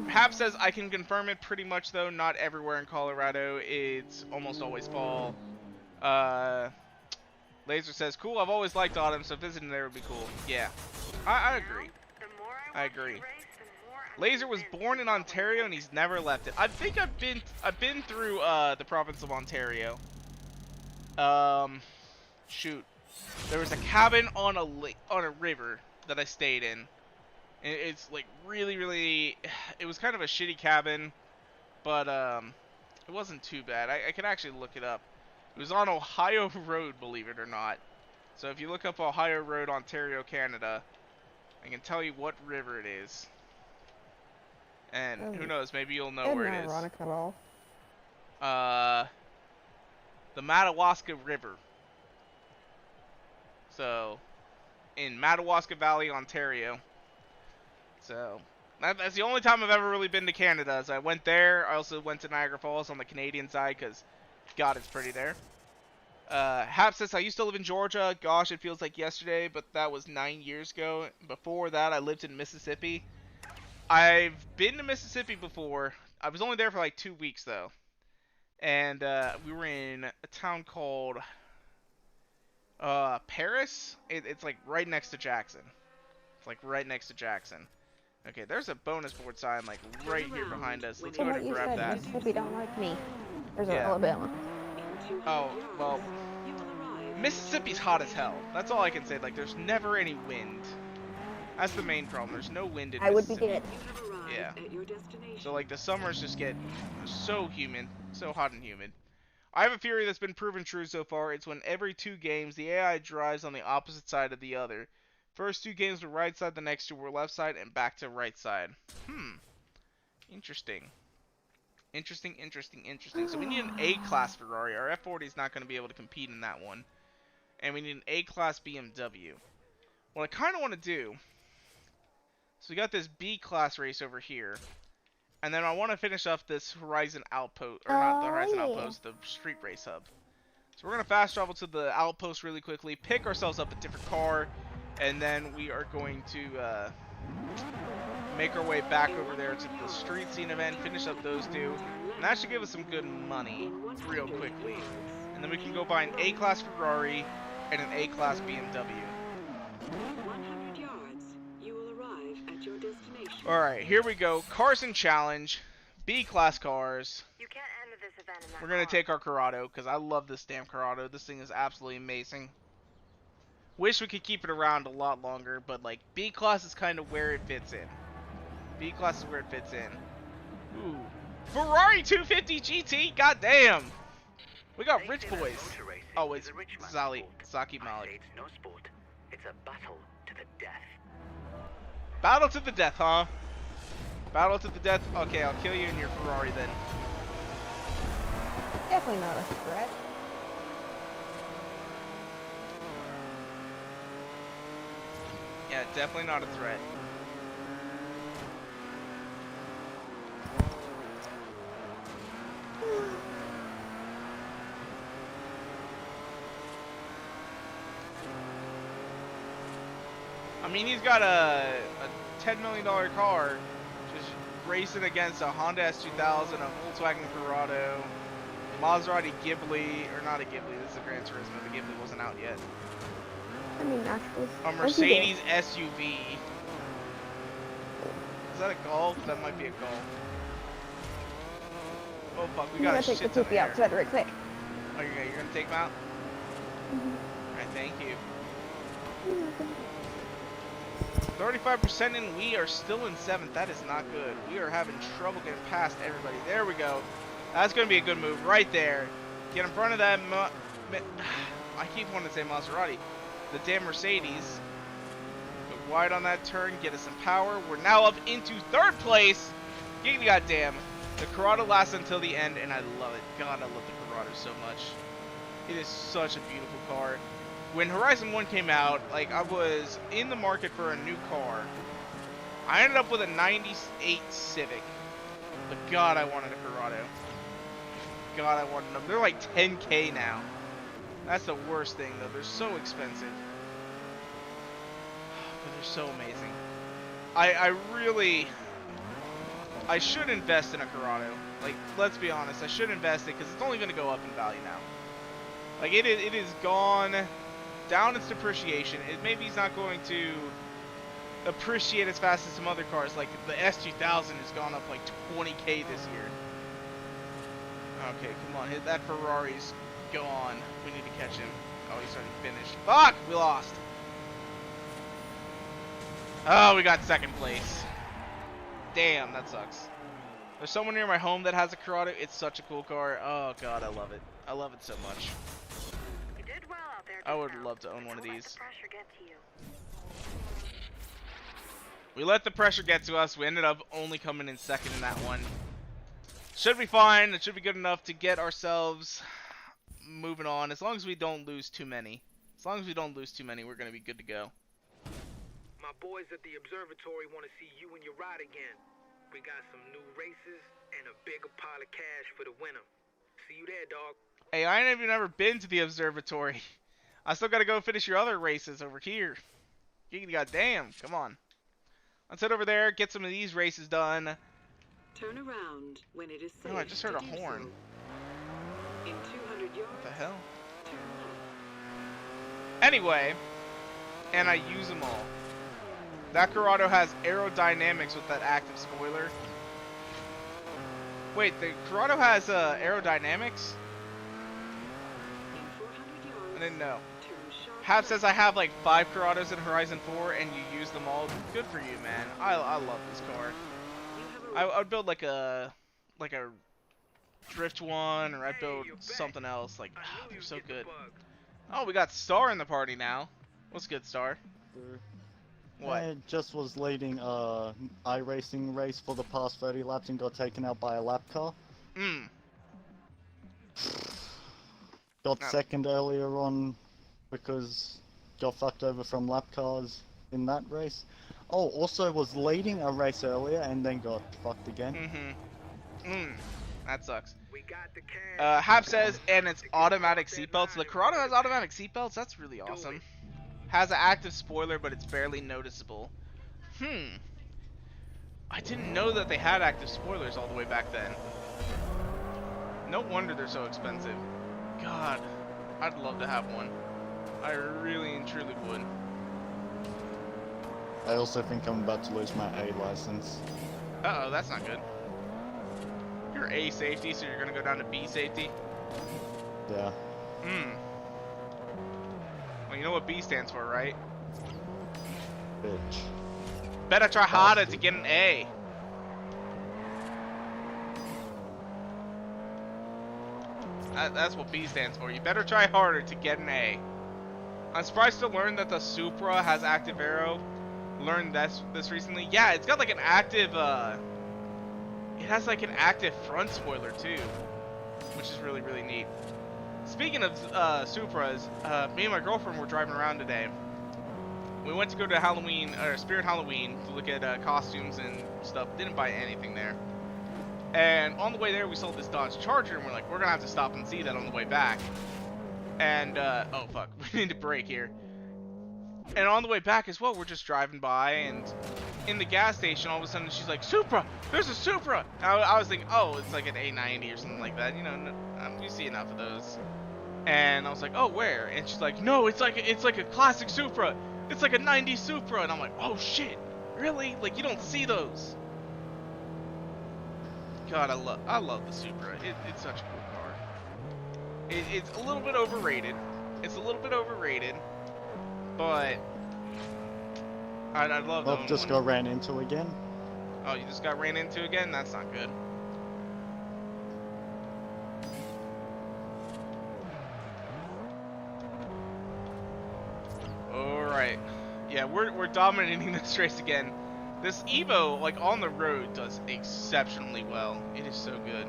Hap says, I can confirm it pretty much though, not everywhere in Colorado. It's almost always fall. Laser says, cool, I've always liked autumn, so visiting there would be cool. Yeah, I agree. I agree. Laser was born in Ontario and he's never left it. I think I've been through the province of Ontario. Shoot. There was a cabin on a river that I stayed in. It's like really, it was kind of a shitty cabin, but it wasn't too bad. I could actually look it up. It was on Ohio Road, believe it or not. So if you look up Ohio Road, Ontario, Canada, I can tell you what river it is. And who knows, maybe you'll know where it is. Ironic at all. The Madawaska River. So, in Madawaska Valley, Ontario. So, that's the only time I've ever really been to Canada. Is I went there. I also went to Niagara Falls on the Canadian side because, God, it's pretty there. Hap says, I used to live in Georgia. Gosh, it feels like yesterday, but that was 9 years ago. Before that, I lived in Mississippi. I've been to Mississippi before. I was only there for like 2 weeks, though. And we were in a town called Paris. It's like right next to Jackson. It's like right next to Jackson. Okay, there's a bonus board sign like right here behind us. Let's go ahead and grab that. Mississippi don't like me. There's Yeah. Alabama. Oh, well, Mississippi's hot as hell. That's all I can say. Like, there's never any wind. That's the main problem. There's no wind in I would be Mississippi. good. Yeah. So, like, the summers just get so humid. So hot and humid. I have a theory that's been proven true so far. It's when every 2 games, the AI drives on the opposite side of the other. First 2 games were right side, the next 2 were left side, and back to right side. Interesting. Interesting. So we need an A-class Ferrari. Our F40 is not going to be able to compete in that one. And we need an A-class BMW. What I kind of want to do... So we got this B-class race over here. And then I want to finish up this Horizon Outpost. Or not the Horizon Outpost, the Street Race Hub. So we're going to fast travel to the Outpost really quickly. Pick ourselves up a different car. And then we are going to... make our way back over there to the street scene event, finish up those 2, and that should give us some good money real quickly. And then we can go buy an A-class Ferrari and an A-class BMW. 100 yards. You will arrive at your destination. Alright, here we go. Carson Challenge. B-class cars. You can't enter this event in that We're going to car. take our Corrado, because I love this damn Corrado. This thing is absolutely amazing. Wish we could keep it around a lot longer, but like B-class is kind of where it fits in. B-class is where it fits in. Ooh. Ferrari 250 GT? Goddamn! We got rich boys. Oh, it's Zaki Malik. It's no sport. It's a battle to the death. Battle to the death, huh? Battle to the death? Okay, I'll kill you in your Ferrari then. Definitely not a threat. Yeah, definitely not a threat. I mean, he's got a $10 million car just racing against a Honda S2000, a Volkswagen Corrado, Maserati Ghibli, or not a Ghibli, this is a Gran Turismo, the Ghibli wasn't out yet. I mean, actually. A Mercedes SUV. Is that a Golf? That might be a Golf. Oh fuck, we got a shit ton of take the poopy air. out very quick. Oh, you're gonna take them out? Alright, thank you. 35% in, we are still in 7th. That is not good. We are having trouble getting past everybody. There we go. That's going to be a good move right there. Get in front of that. I keep wanting to say Maserati. The damn Mercedes. Go wide on that turn. Get us some power. We're now up into 3rd place. Giggity goddamn. The Corrado lasts until the end, and I love it. God, I love the Corrado so much. It is such a beautiful car. When Horizon 1 came out, like, I was in the market for a new car. I ended up with a 98 Civic. But God, I wanted a Corrado. God, I wanted them. They're like 10K now. That's the worst thing, though. They're so expensive. But they're so amazing. I should invest in a Corrado. Like, let's be honest. I should invest it because it's only going to go up in value now. Like, it is gone down its depreciation. Maybe it's not going to appreciate as fast as some other cars. Like, the S2000 has gone up like 20K this year. Okay, come on. That Ferrari's gone. We need to catch him. Oh, he's already finished. Fuck! We lost. Oh, we got second place. Damn, that sucks. There's someone near my home that has a Corrado. It's such a cool car. Oh, God, I love it. I love it so much. You did well out there. I would just now. love to own one of Don't let these. the pressure get to you. We let the pressure get to us. We ended up only coming in second in that one. Should be fine. It should be good enough to get ourselves moving on. As long as we don't lose too many. As long as we don't lose too many, we're going to be good to go. My boys at the observatory want to see you and your ride again. We got some new races and a bigger pile of cash for the winner. See you there, dog. Hey, I ain't even ever been to the observatory. I still got to go finish your other races over here. Goddamn, come on. Let's head over there, get some of these races done. Turn around when it is safe. Oh, I just heard to a do horn. So. In 200 yards. What the hell? Turn left. Anyway, and I use them all. That Corrado has aerodynamics with that active spoiler. Wait, the Corrado has aerodynamics? In 400 yards. I didn't know. Turn sharp Hab left. says I have like 5 Corrados in Horizon 4 and you use them all. Good for you, man. I love this car. You have a I would build like a drift one, or I'd build Hey, you're back. something else. Like, I knew they're you'd so get the good. bug. Oh, we got Star in the party now. What's good, Star? What? I just was leading a iRacing race for the past 30 laps and got taken out by a lap car. Got Oh. second earlier on because got fucked over from lap cars in that race. Oh, also was leading a race earlier and then got fucked again. That sucks. We got the cash. Hab says, and it's automatic seatbelts. The Corrado has automatic seatbelts? That's really awesome. Has an active spoiler, but it's barely noticeable. I didn't know that they had active spoilers all the way back then. No wonder they're so expensive. God, I'd love to have one. I really and truly would. I also think I'm about to lose my A license. Uh-oh, that's not good. You're A safety, so you're gonna go down to B safety? Yeah. Well, you know what B stands for, right? Bitch. Better try harder to get an A. That's what B stands for. You better try harder to get an A. I'm surprised to learn that the Supra has active aero. Learned this recently. Yeah, it's got like an active, it has like an active front spoiler too, which is really, really neat. Speaking of Supras, me and my girlfriend were driving around today. We went to go to Halloween, or Spirit Halloween, to look at costumes and stuff. Didn't buy anything there. And on the way there, we saw this Dodge Charger, and we're like, we're gonna have to stop and see that on the way back. And, oh fuck, we need to brake here. And on the way back as well, we're just driving by, and in the gas station, all of a sudden, she's like, Supra! There's a Supra! And I was thinking, oh, it's like an A90 or something like that. You know, you see enough of those. And I was like, oh, where? And she's like, no, it's like a classic Supra. It's like a 90 Supra. And I'm like, oh, shit. Really? Like, you don't see those. God, I love the Supra. It's such a cool car. It's a little bit overrated. It's a little bit overrated. But I love Oh, them. just got ran into again. Oh, you just got ran into again? That's not good. Alright. Yeah, we're dominating this race again. This Evo, like, on the road does exceptionally well. It is so good.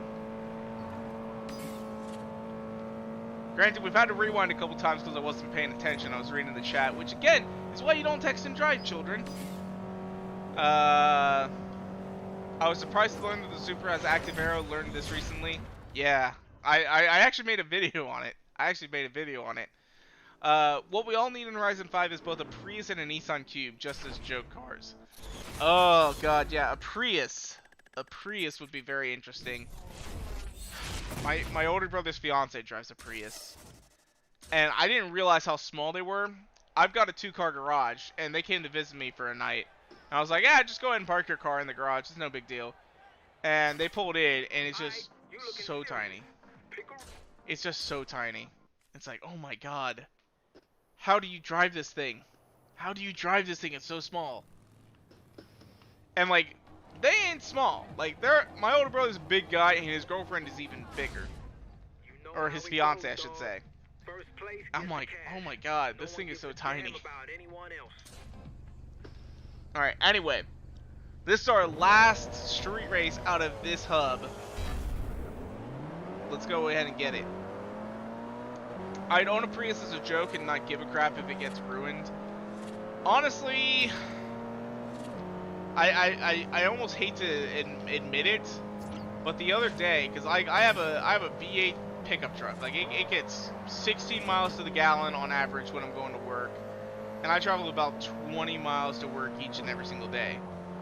Granted, we've had to rewind a couple times because I wasn't paying attention. I was reading the chat, which, again, is why you don't text and drive, children. I was surprised to learn that the Super has active arrow. Learned this recently. Yeah, I actually made a video on it. What we all need in Horizon 5 is both a Prius and a Nissan Cube, just as joke cars. Oh god, yeah, a Prius. A Prius would be very interesting. My older brother's fiance drives a Prius. And I didn't realize how small they were. I've got a 2-car garage, and they came to visit me for a night. And I was like, yeah, just go ahead and park your car in the garage. It's no big deal. And they pulled in, and it's just so tiny. It's just so tiny. It's like, oh my god. How do you drive this thing? How do you drive this thing? It's so small. And like, they ain't small. Like, my older brother's a big guy, and his girlfriend is even bigger. Or his fiance, I should say. I'm like, oh my god, this thing is so tiny. Alright, anyway. This is our last street race out of this hub. Let's go ahead and get it. I'd own a Prius as a joke and not give a crap if it gets ruined. Honestly, I almost hate to admit it, but the other day, because I have a V8 pickup truck, like it gets 16 miles to the gallon on average when I'm going to work, and I travel about 20 miles to work each and every single day.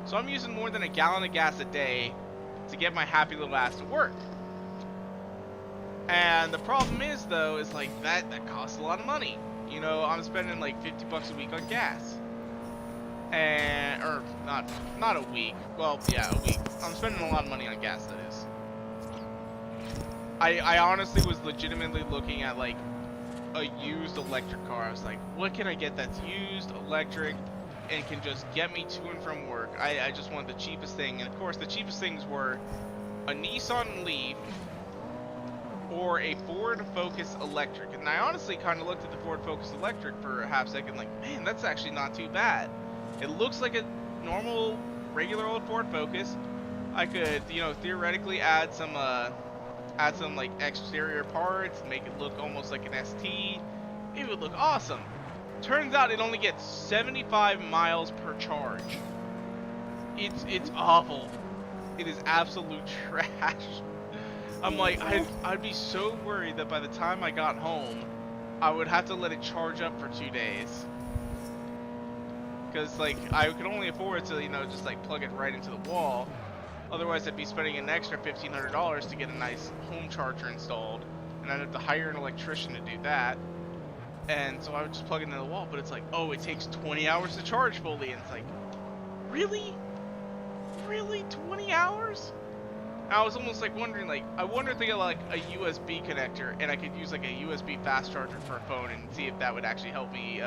So I'm using more than a gallon of gas a day to get my happy little ass to work. And the problem is, though, is like that costs a lot of money. You know, I'm spending like $50 a week on gas. And, or not a week. Well, yeah, a week. I'm spending a lot of money on gas, that is. I honestly was legitimately looking at like a used electric car. I was like, what can I get that's used, electric, and can just get me to and from work? I just wanted the cheapest thing. And of course, the cheapest things were a Nissan Leaf or a Ford Focus Electric. And I honestly kind of looked at the Ford Focus Electric for a half second like, man, that's actually not too bad. It looks like a normal, regular old Ford Focus. I could, you know, theoretically add some like exterior parts, make it look almost like an ST. It would look awesome. Turns out it only gets 75 miles per charge. It's awful. It is absolute trash. I'm like, I'd be so worried that by the time I got home, I would have to let it charge up for 2 days. Because, like, I could only afford to, you know, just, like, plug it right into the wall. Otherwise, I'd be spending an extra $1,500 to get a nice home charger installed. And I'd have to hire an electrician to do that. And so I would just plug it into the wall. But it's like, oh, it takes 20 hours to charge fully. And it's like, really? Really? 20 hours? I was almost like wondering, like, I wonder if they get like a USB connector and I could use like a USB fast charger for a phone and see if that would actually help me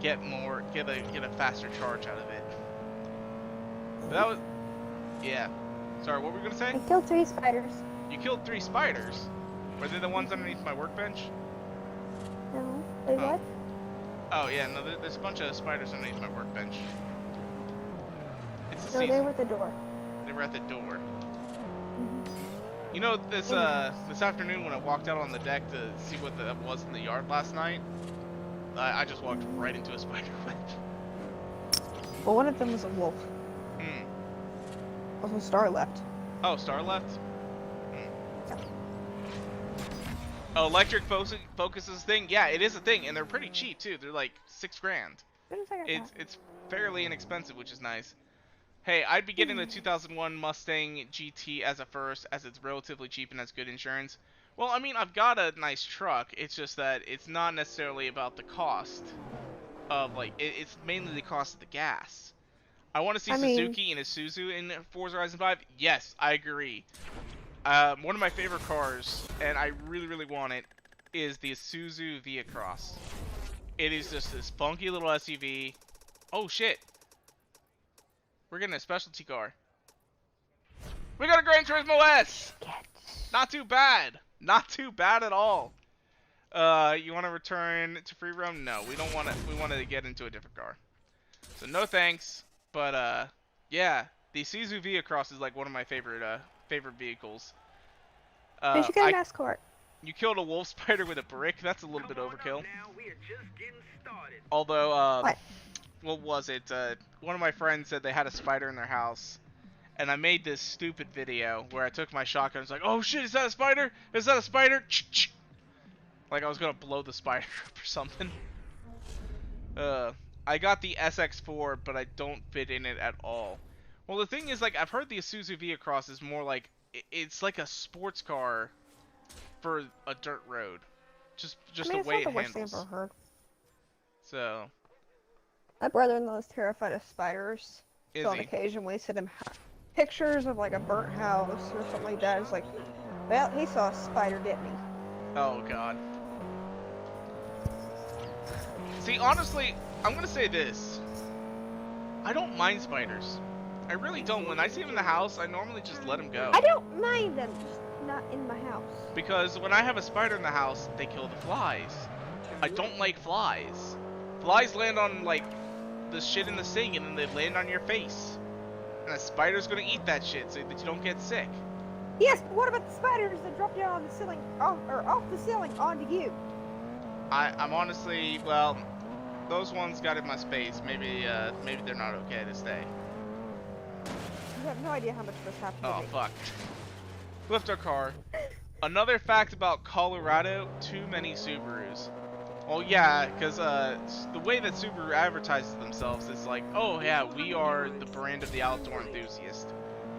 get a faster charge out of it. But that was, yeah. Sorry, what were we gonna say? I killed 3 spiders. You killed 3 spiders? Were they the ones underneath my workbench? No. Wait, what? Oh yeah, no, there's a bunch of spiders underneath my workbench. It's the No, season. they were at the door. They were at the door. You know, this afternoon when I walked out on the deck to see what was in the yard last night, I just walked right into a spider web. Well, one of them was a wolf. Hmm. Also, Star left. Oh, Star left? Hmm. Yeah. Oh, electric focuses thing? Yeah, it is a thing, and they're pretty cheap too. They're like $6 grand. It's fairly inexpensive, which is nice. Hey, I'd be getting the 2001 Mustang GT as a first, as it's relatively cheap and has good insurance. Well, I mean, I've got a nice truck. It's just that it's not necessarily about the cost of, like, it's mainly the cost of the gas. I want to see Suzuki and Isuzu in Forza Horizon 5. Yes, I agree. One of my favorite cars, and I really, really want it, is the Isuzu Via-Cross. It is just this funky little SUV. Oh, shit. We're getting a specialty car. We got a Gran Turismo S! Not too bad. Not too bad at all. You want to return to free roam? No, we don't want to. We want to get into a different car. So no thanks. But Yeah, the Isuzu V-Cross is like one of my favorite vehicles. You should get an escort. You killed a wolf spider with a brick. That's a little bit overkill. Now, we are just getting started. Although, What? what was it? One of my friends said they had a spider in their house, and I made this stupid video where I took my shotgun and was like, "Oh shit, is that a spider? Is that a spider?" Like I was gonna blow the spider up or something. I got the SX4, but I don't fit in it at all. Well, the thing is, like, I've heard the Isuzu V-Cross is more like, it's like a sports car for a dirt road. Just I mean, the way it's it not the worst thing I've handles. ever heard. So, My brother-in-law is terrified of spiders. is So on he? occasion, we send him pictures of like a burnt house or something like that. It's like, well, he saw a spider, didn't he? Oh god. See, honestly, I'm gonna say this. I don't mind spiders. I really don't. When I see them in the house, I normally just let them go. I don't mind them, just not in my house. Because when I have a spider in the house, they kill the flies. I don't like flies. Flies land on, like, the shit in the sink, and then they land on your face. And a spider's gonna eat that shit so that you don't get sick. Yes, but what about the spiders that drop down on the ceiling, off the ceiling onto you? I'm honestly, well, those ones got in my space. Maybe they're not okay to stay. You have no idea how much this happened to Oh, me. fuck. Flipped our car. Another fact about Colorado, too many Subarus. Well, yeah, because the way that Subaru advertises themselves is like, oh yeah, we are the brand of the outdoor enthusiast.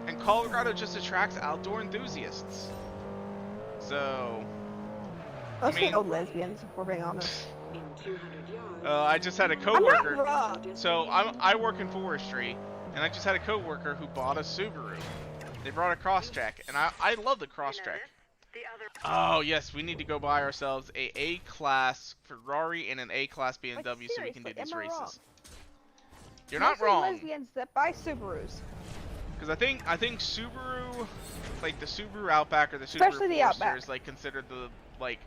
And Colorado just attracts outdoor enthusiasts. So, Mostly mean- old lesbians, if we're being honest. In 200 yards. I just had a I'm coworker. not wrong. So I work in forestry, and I just had a coworker who bought a Subaru. They brought a Crosstrek, and I love the Crosstrek. The other Oh yes, we need to go buy ourselves a A-Class Ferrari and an A-Class BMW so we can do seriously, these am I wrong? races. You're not Mostly wrong, lesbians that buy Subarus. because I think Subaru, like the Subaru Outback or the Subaru Especially the Forester Outback. is like considered the like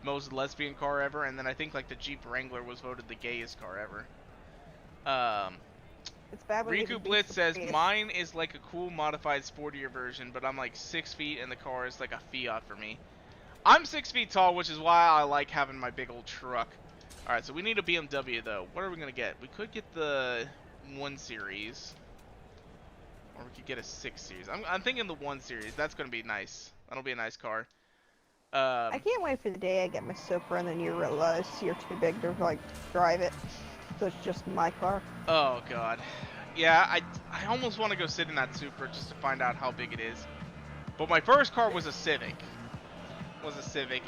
most lesbian car ever, and then I think like the Jeep Wrangler was voted the gayest car ever. It's bad when you Riku can be Blitz says, serious. mine is like a cool modified sportier version, but I'm like 6 feet and the car is like a Fiat for me. I'm 6 feet tall, which is why I like having my big old truck. Alright, so we need a BMW though. What are we going to get? We could get the 1 Series. Or we could get a 6 Series. I'm thinking the 1 Series. That's going to be nice. That'll be a nice car. I can't wait for the day I get my Supra and then you realize you're too big to like drive it. So it's just my car. Oh god. Yeah, I almost want to go sit in that Supra just to find out how big it is. But my first car was a Civic.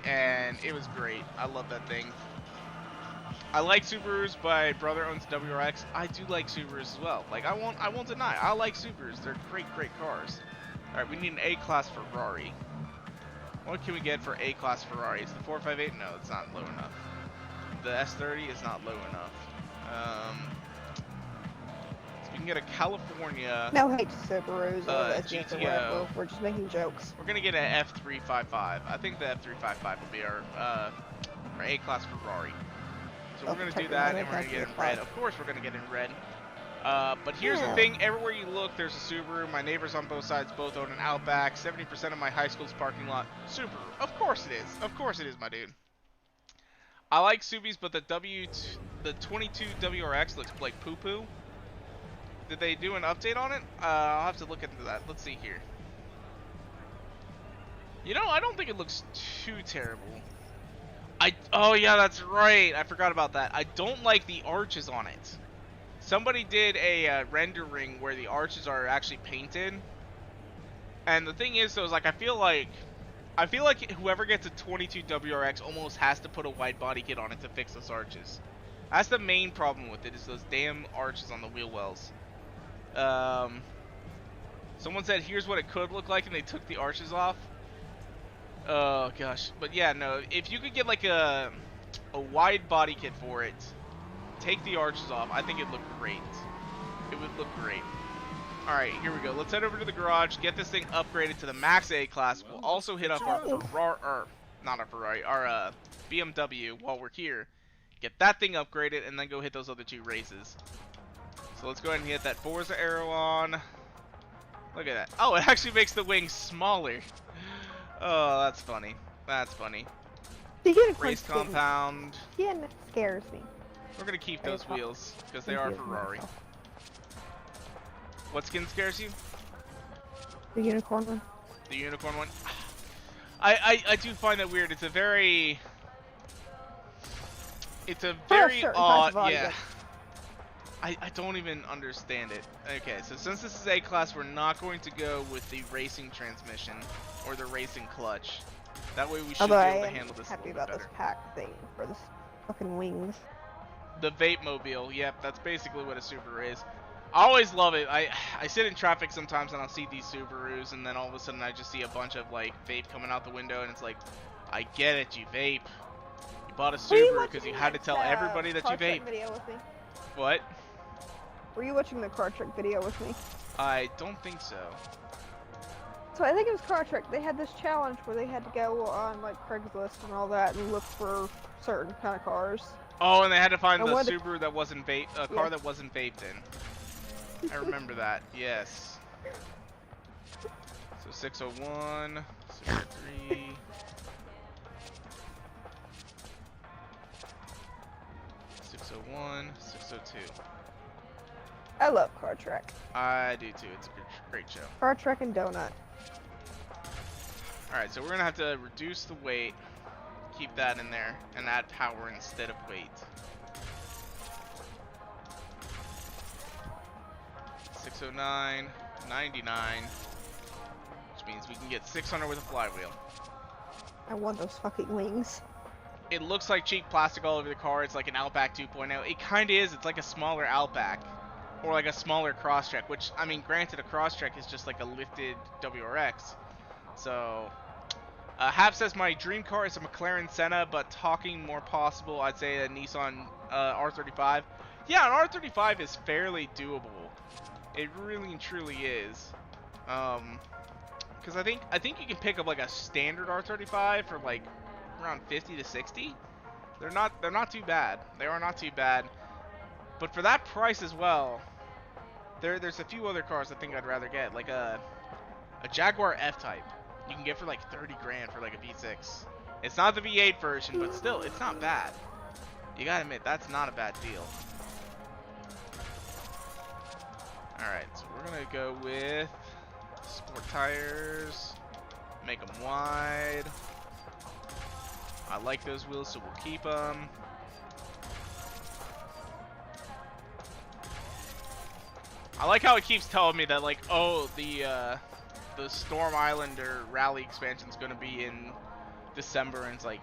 And it was great. I love that thing. I like Subarus. My brother owns a WRX. I do like Subarus as well. Like I won't deny. I like Subarus. They're great cars. All right, we need an A-Class Ferrari. What can we get for A-Class Ferrari? Is the 458? No, it's not low enough. The S30 is not low enough. So we can get a California. No hate to Subarus or lesbians or GTO. whatever. We're just making jokes. We're gonna get an F355. I think the F355 will be our A-Class Ferrari. So we're gonna do that, and we're gonna get it in red. Of course, we're gonna get it in red. But here's the thing: everywhere you look, there's a Subaru. My neighbors on both sides both own an Outback. 70% of my high school's parking lot, Subaru. Of course it is. Of course it is, my dude. I like Subis, but the 22 WRX looks like poo-poo. Did they do an update on it? I'll have to look into that. Let's see here. You know, I don't think it looks too terrible. Oh yeah, that's right. I forgot about that. I don't like the arches on it. Somebody did a rendering where the arches are actually painted. And the thing is, though, is like I feel like whoever gets a 22 WRX almost has to put a wide body kit on it to fix those arches. That's the main problem with it, is those damn arches on the wheel wells. Someone said, here's what it could look like, and they took the arches off. Oh, gosh. But yeah, no, if you could get like a wide body kit for it, take the arches off, I think it'd look great. It would look great. Alright, here we go. Let's head over to the garage, get this thing upgraded to the Max A-Class. We'll also hit up our Ferrari, not our Ferrari, our BMW while we're here. Get that thing upgraded, and then go hit those other 2 races. So let's go ahead and get that Forza arrow on. Look at that. Oh, it actually makes the wings smaller. Oh, that's funny. That's funny. Race compound. Yeah, it scares me. We're gonna keep those wheels because they are Ferrari. What skin scares you? The unicorn one. The unicorn one. I do find that weird. It's a very odd. Yeah. I don't even understand it. Okay, so since this is A-Class, we're not going to go with the racing transmission or the racing clutch. That way we should be able to handle this a little bit better. Happy about this pack thing for this fucking wings. The Vape Mobile, yep, that's basically what a Subaru is. I always love it. I sit in traffic sometimes and I'll see these Subarus, and then all of a sudden I just see a bunch of like vape coming out the window, and it's like, I get it, you vape. You bought a Subaru because you had to tell everybody that you vape. Video with me? What? Were you watching the car trick video with me? I don't think so. So I think it was Car Trek. They had this challenge where they had to go on like Craigslist and all that and look for certain kind of cars. Oh, and they had to find the Subaru that wasn't vape, a car that wasn't vaped in. I remember that. Yes. So 601, 603. 601, 602. I love Car Trek. I do too. It's a great show. Car Trek and Donut. Alright, so we're gonna have to reduce the weight, keep that in there, and add power instead of weight. 609, 99, which means we can get 600 with a flywheel. I want those fucking wings. It looks like cheap plastic all over the car. It's like an Outback 2.0. It kind of is. It's like a smaller Outback. Or like a smaller Crosstrek, which, I mean, granted, a Crosstrek is just like a lifted WRX. So, Hap says my dream car is a McLaren Senna, but talking more possible, I'd say a Nissan R35. Yeah, an R35 is fairly doable. It really and truly is. Because I think you can pick up like a standard R35 for like around 50 to 60. They're not too bad. They are not too bad. But for that price as well, there's a few other cars I think I'd rather get, like a Jaguar F-Type. You can get for like 30 grand for like a V6. It's not the V8 version, but still, it's not bad. You gotta admit, that's not a bad deal. Alright, so we're gonna go with sport tires, make them wide. I like those wheels, so we'll keep them. I like how it keeps telling me that, like, oh, the Storm Island or Rally expansion is going to be in December, and it's like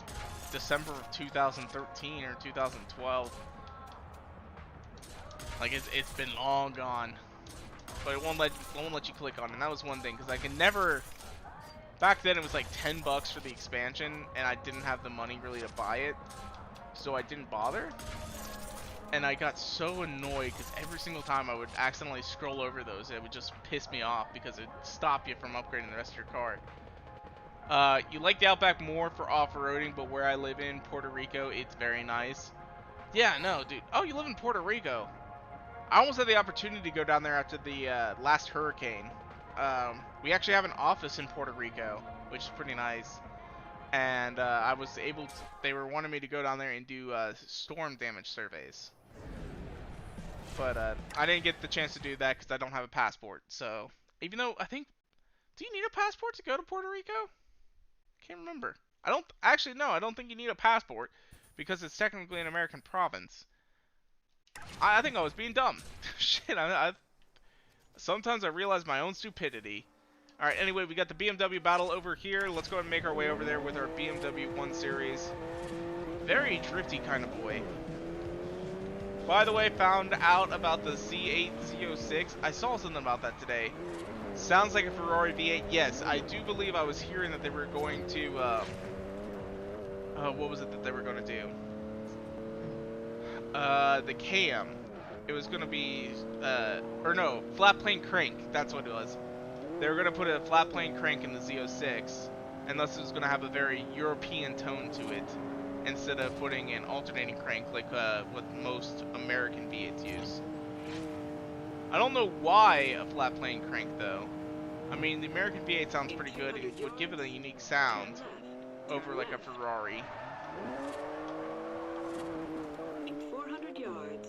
December of 2013 or 2012. Like, it's been long gone, but it won't let you click on it. And that was one thing, because I can never. Back then, it was like $10 for the expansion, and I didn't have the money really to buy it, so I didn't bother. And I got so annoyed because every single time I would accidentally scroll over those, it would just piss me off because it'd stop you from upgrading the rest of your car. You like the Outback more for off-roading, but where I live in Puerto Rico, it's very nice. Yeah, no, dude. Oh, you live in Puerto Rico. I almost had the opportunity to go down there after the last hurricane. We actually have an office in Puerto Rico, which is pretty nice. And I was able to, they were wanting me to go down there and do storm damage surveys. But I didn't get the chance to do that because I don't have a passport. So, even though I think, do you need a passport to go to Puerto Rico? Can't remember. I don't think you need a passport because it's technically an American province. I think I was being dumb. Shit, sometimes I realize my own stupidity. Alright, anyway, we got the BMW Battle over here. Let's go ahead and make our way over there with our BMW 1 Series. Very drifty kind of boy. By the way, found out about the Z8 Z06. I saw something about that today. Sounds like a Ferrari V8. Yes, I do believe I was hearing that they were going to, what was it that they were going to do? The cam. It was going to be, or no, flat plane crank. That's what it was. They were going to put a flat plane crank in the Z06, and thus it was going to have a very European tone to it, instead of putting an alternating crank like what most American V8s use. I don't know why a flat plane crank though. I mean, the American V8 sounds pretty good. It would give it a unique sound over like a Ferrari. In 400 yards,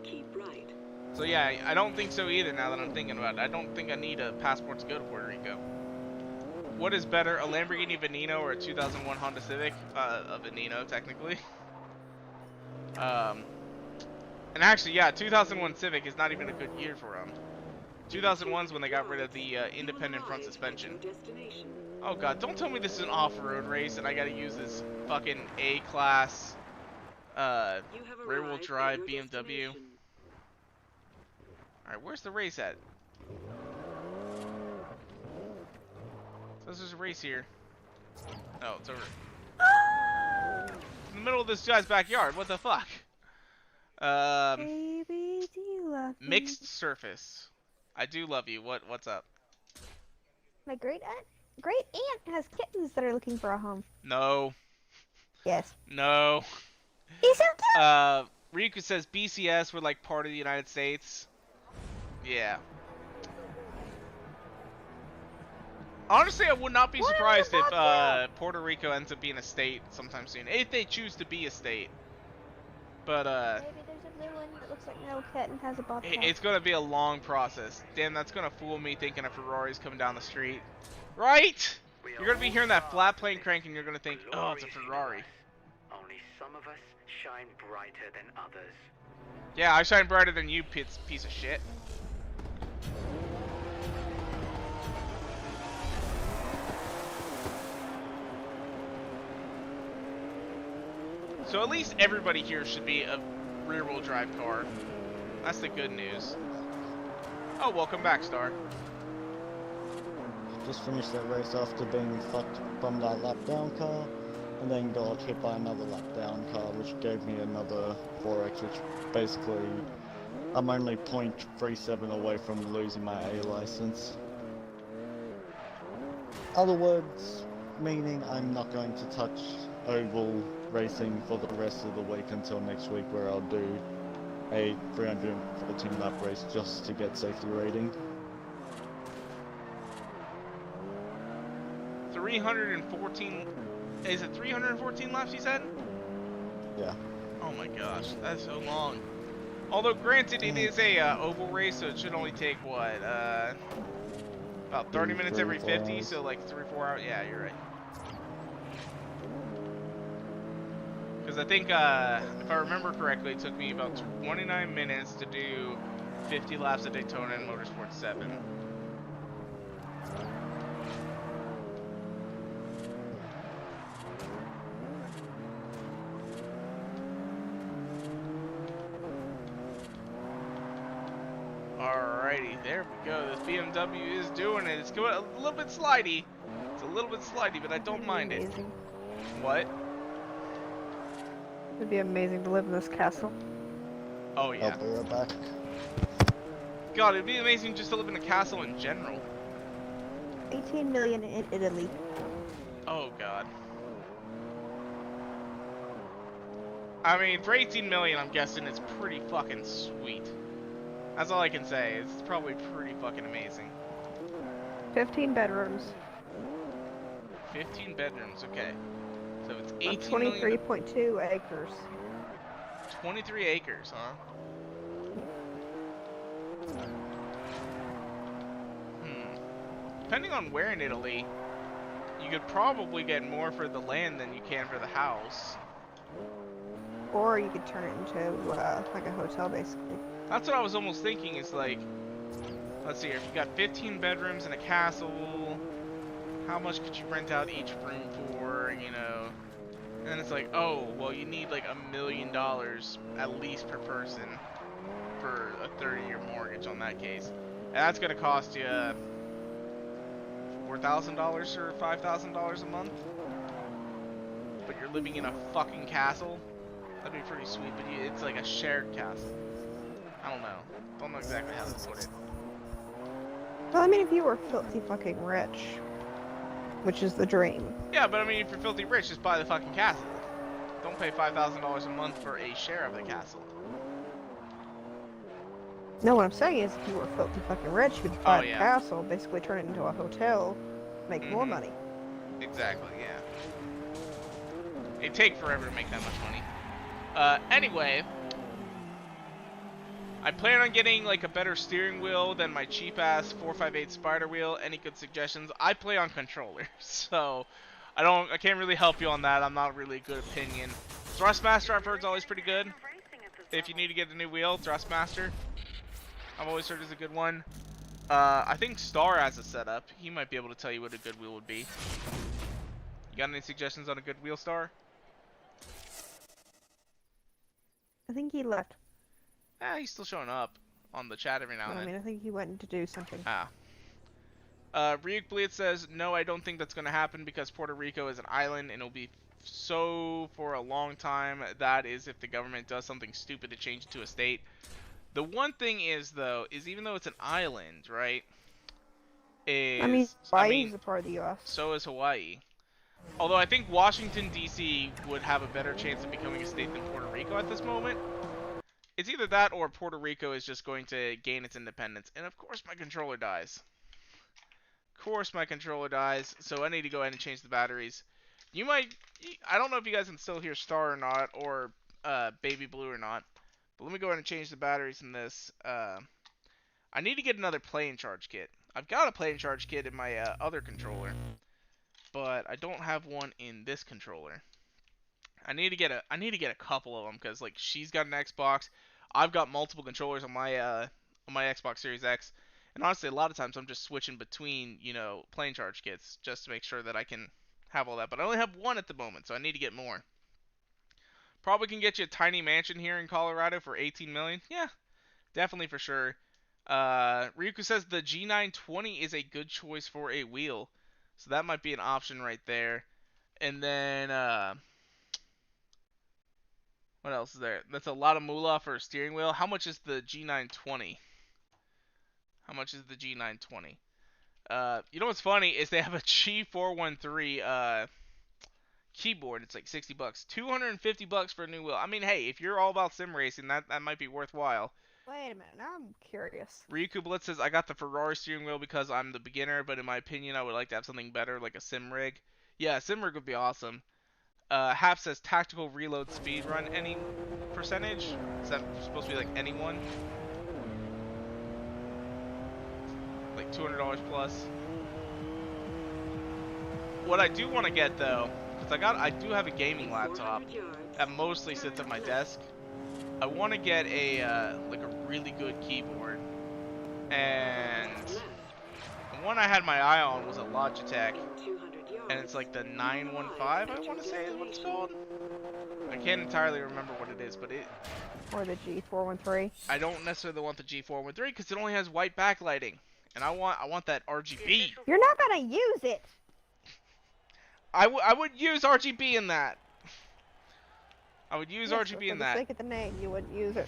keep right. So yeah, I don't think so either now that I'm thinking about it. I don't think I need a passport to go to Puerto Rico. What is better, a Lamborghini Veneno or a 2001 Honda Civic? A Veneno, technically. And actually, yeah, 2001 Civic is not even a good year for them. 2001's when they got rid of the independent front suspension. Oh god, don't tell me this is an off-road race and I gotta use this fucking A-class rear-wheel drive BMW. Alright, where's the race at? There's a race here. Oh, it's over. In the middle of this guy's backyard. What the fuck? Baby, do you love me? Mixed surface. I do love you. What's up? My great aunt has kittens that are looking for a home. No. Yes. No. He's so cute. Riku says BCS were like part of the United States. Yeah. Honestly, I would not be surprised if Puerto Rico ends up being a state sometime soon, if they choose to be a state. But maybe there's a blue one that looks like an old cat and has a bobcat. It's gonna be a long process. Damn, that's gonna fool me thinking a Ferrari's coming down the street. Right? You're gonna be hearing that flat plane crank and you're gonna think, oh, it's a Ferrari. Only some of us shine brighter than others. Yeah, I shine brighter than you, piece of shit. So at least everybody here should be a rear-wheel drive car. That's the good news. Oh, welcome back, Star. Just finished that race after being fucked from that lap down car, and then got hit by another lap down car, which gave me another 4x, which basically I'm only 0.37 away from losing my A license. Other words, meaning I'm not going to touch oval racing for the rest of the week until next week, where I'll do a 314 lap race just to get safety rating. 314, is it 314 laps you said? Yeah. Oh my gosh, that's so long. Although granted it is a oval race, so it should only take what, about 30 minutes every 50, so like 3-4 hours. Yeah, you're right. Because I think, if I remember correctly, it took me about 29 minutes to do 50 laps at Daytona and Motorsport 7. Alrighty, there we go. This BMW is doing it. It's going a little bit slidey. It's a little bit slidey, but I don't mind it. What? It'd be amazing to live in this castle. Oh yeah. I'll be right back. God, it'd be amazing just to live in a castle in general. 18 million in Italy. Oh god. I mean, for 18 million, I'm guessing it's pretty fucking sweet. That's all I can say. It's probably pretty fucking amazing. 15 bedrooms. 15 bedrooms, okay. So it's 18 23.2 acres. 23 acres, huh? Depending on where in Italy, you could probably get more for the land than you can for the house. Or you could turn it into like a hotel, basically. That's what I was almost thinking. Is like, let's see here. If you got 15 bedrooms and a castle, how much could you rent out each room for? You know, and then it's like, oh, well, you need like $1 million at least per person for a 30-year mortgage on that case, and that's gonna cost you $4,000 or $5,000 a month. But you're living in a fucking castle. That'd be pretty sweet, but it's like a shared castle. I don't know. Don't know exactly how to put it. Well, I mean, if you were filthy fucking rich, which is the dream. Yeah, but I mean, if you're filthy rich, just buy the fucking castle. Don't pay $5,000 a month for a share of the castle. No, what I'm saying is, if you were filthy fucking rich, you could buy Oh, the yeah. castle, basically turn it into a hotel, make more Mhm. money. Exactly, yeah. It'd take forever to make that much money. Anyway, I plan on getting like a better steering wheel than my cheap-ass 458 Spider wheel. Any good suggestions? I play on controller, so I can't really help you on that. I'm not really a good opinion. Thrustmaster I've heard is always pretty good. If you need to get a new wheel, Thrustmaster I've always heard is a good one. I think Star has a setup. He might be able to tell you what a good wheel would be. You got any suggestions on a good wheel, Star? I think he left. He's still showing up on the chat every now and I then. mean, I think he went to do something. Ryuk Blitz says, no, I don't think that's going to happen because Puerto Rico is an island and it'll be so for a long time. That is if the government does something stupid to change it to a state. The one thing is, though, is even though it's an island, right, I mean, Hawaii is a part of the U.S. So is Hawaii. Although I think Washington, D.C. would have a better chance of becoming a state than Puerto Rico at this moment. It's either that or Puerto Rico is just going to gain its independence. And of course my controller dies. Of course my controller dies. So I need to go ahead and change the batteries. I don't know if you guys can still hear Star or not, or Baby Blue or not. But let me go ahead and change the batteries in this. I need to get another plane charge kit. I've got a plane charge kit in my other controller. But I don't have one in this controller. I need to get a couple of them because like she's got an Xbox, I've got multiple controllers on my Xbox Series X, and honestly a lot of times I'm just switching between plane charge kits just to make sure that I can have all that. But I only have one at the moment, so I need to get more. Probably can get you a tiny mansion here in Colorado for 18 million. Yeah, definitely for sure. Ryuku says the G920 is a good choice for a wheel, so that might be an option right there. And then what else is there? That's a lot of moolah for a steering wheel. How much is the G920? How much is the G920? You know what's funny is they have a G413 keyboard. It's like 60 bucks. 250 bucks for a new wheel. I mean, hey, if you're all about sim racing, that might be worthwhile. Wait a minute, now I'm curious. Ryuku Blitz says, I got the Ferrari steering wheel because I'm the beginner, but in my opinion, I would like to have something better, like a sim rig. Yeah, a sim rig would be awesome. Hap says tactical reload speed run. Any percentage? Is that supposed to be like anyone? Like $200 plus. What I do want to get though, because I do have a gaming laptop that mostly sits at my desk. I want to get a like a really good keyboard, and the one I had my eye on was a Logitech. And it's like the 915, I want to say is what it's called. I can't entirely remember what it is, but it... Or the G413. I don't necessarily want the G413 because it only has white backlighting. And I want that RGB. You're not gonna use it! I would use RGB in that. I would use RGB in that. For the sake of the name, you wouldn't use it.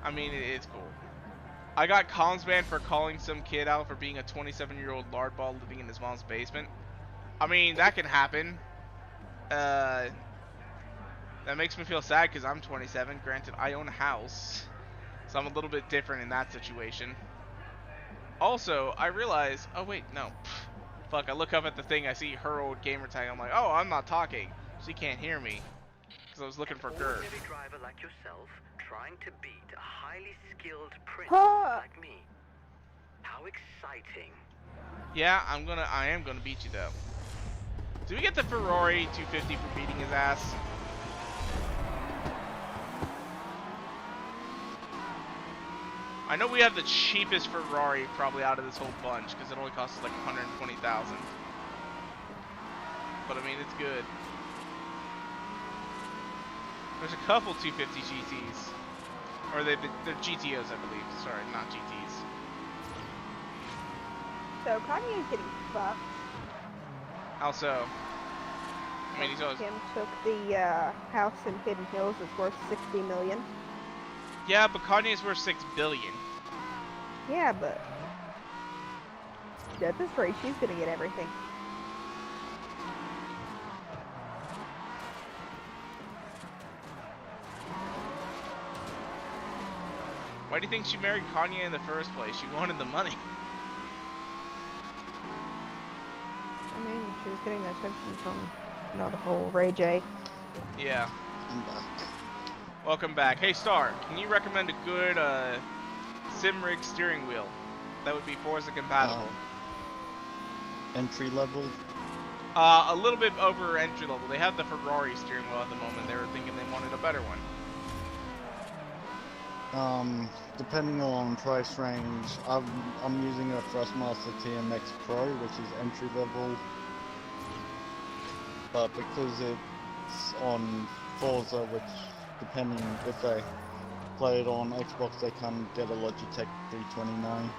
I mean, it's cool. I got comms banned for calling some kid out for being a 27-year-old lard ball living in his mom's basement. I mean, that can happen. That makes me feel sad because I'm 27. Granted, I own a house. So I'm a little bit different in that situation. Also, I realize... Oh, wait, no. Fuck, I look up at the thing, I see her old gamer tag. I'm like, oh, I'm not talking. She can't hear me. Because I was looking for Gert. Driver like yourself, trying to beat a highly skilled prince like me. How exciting. Yeah, I am gonna beat you, though. Do we get the Ferrari 250 for beating his ass? I know we have the cheapest Ferrari probably out of this whole bunch because it only costs us like 120,000. But I mean, it's good. There's a couple 250 GTs, or they're GTOs, I believe. Sorry, not GTs. So Kanye's getting fucked. How so? I mean, he's always... Kim took the house in Hidden Hills that's worth $60 million. Yeah, but Kanye's worth $6 billion. Yeah, but at this rate, she's gonna get everything. Why do you think she married Kanye in the first place? She wanted the money. I mean, she was getting the attention from, you know, the whole Ray J. Yeah. I'm back. Welcome back. Hey, Star, can you recommend a good sim rig steering wheel that would be Forza compatible? Entry level? A little bit over entry level. They have the Ferrari steering wheel at the moment. They were thinking they wanted a better one. Depending on price range, I'm using a Thrustmaster TMX Pro, which is entry level. But because it's on Forza, which depending if they play it on Xbox, they can get a Logitech 329.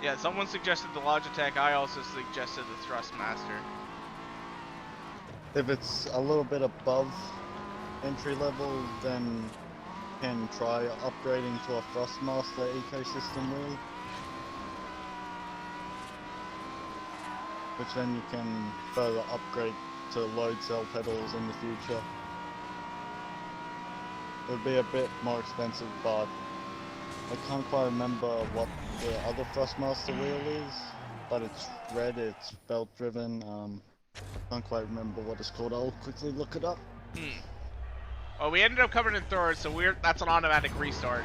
Yeah, someone suggested the Logitech. I also suggested the Thrustmaster. If it's a little bit above entry level, then you can try upgrading to a Thrustmaster ecosystem wheel, which then you can further upgrade to load cell pedals in the future. It would be a bit more expensive, but I can't quite remember what the other Thrustmaster wheel is, but it's red, it's belt driven. Can't quite remember what it's called. I'll quickly look it up. Well, we ended up coming in third, so that's an automatic restart.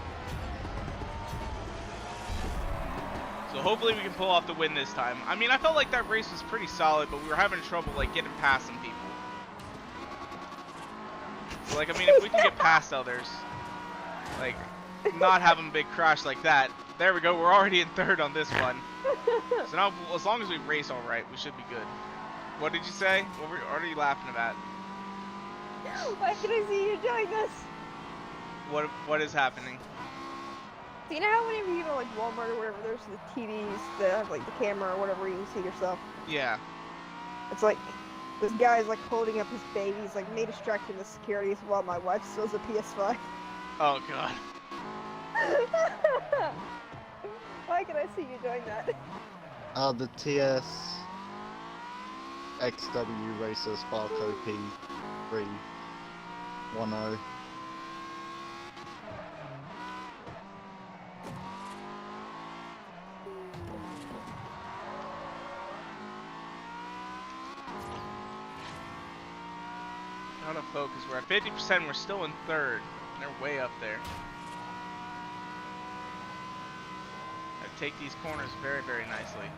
So hopefully we can pull off the win this time. I mean, I felt like that race was pretty solid, but we were having trouble like getting past some people. So, like, I mean, if we can get past others, like, not have them big crash like that. There we go. We're already in third on this one. So now, as long as we race all right, we should be good. What did you say? What are you laughing about? Why can I see you doing this? What is happening? So you know how whenever you go to like Walmart or whatever, there's the TVs that have like the camera or whatever, you can see yourself. Yeah. It's like this guy's like holding up his babies, like me distracting the securities while my wife steals a PS5. Oh god. Why can I see you doing that? The TS XW Racer Sparco P310. Out of focus. We're at 50%. We're still in third. They're way up there. I take these corners very, very nicely.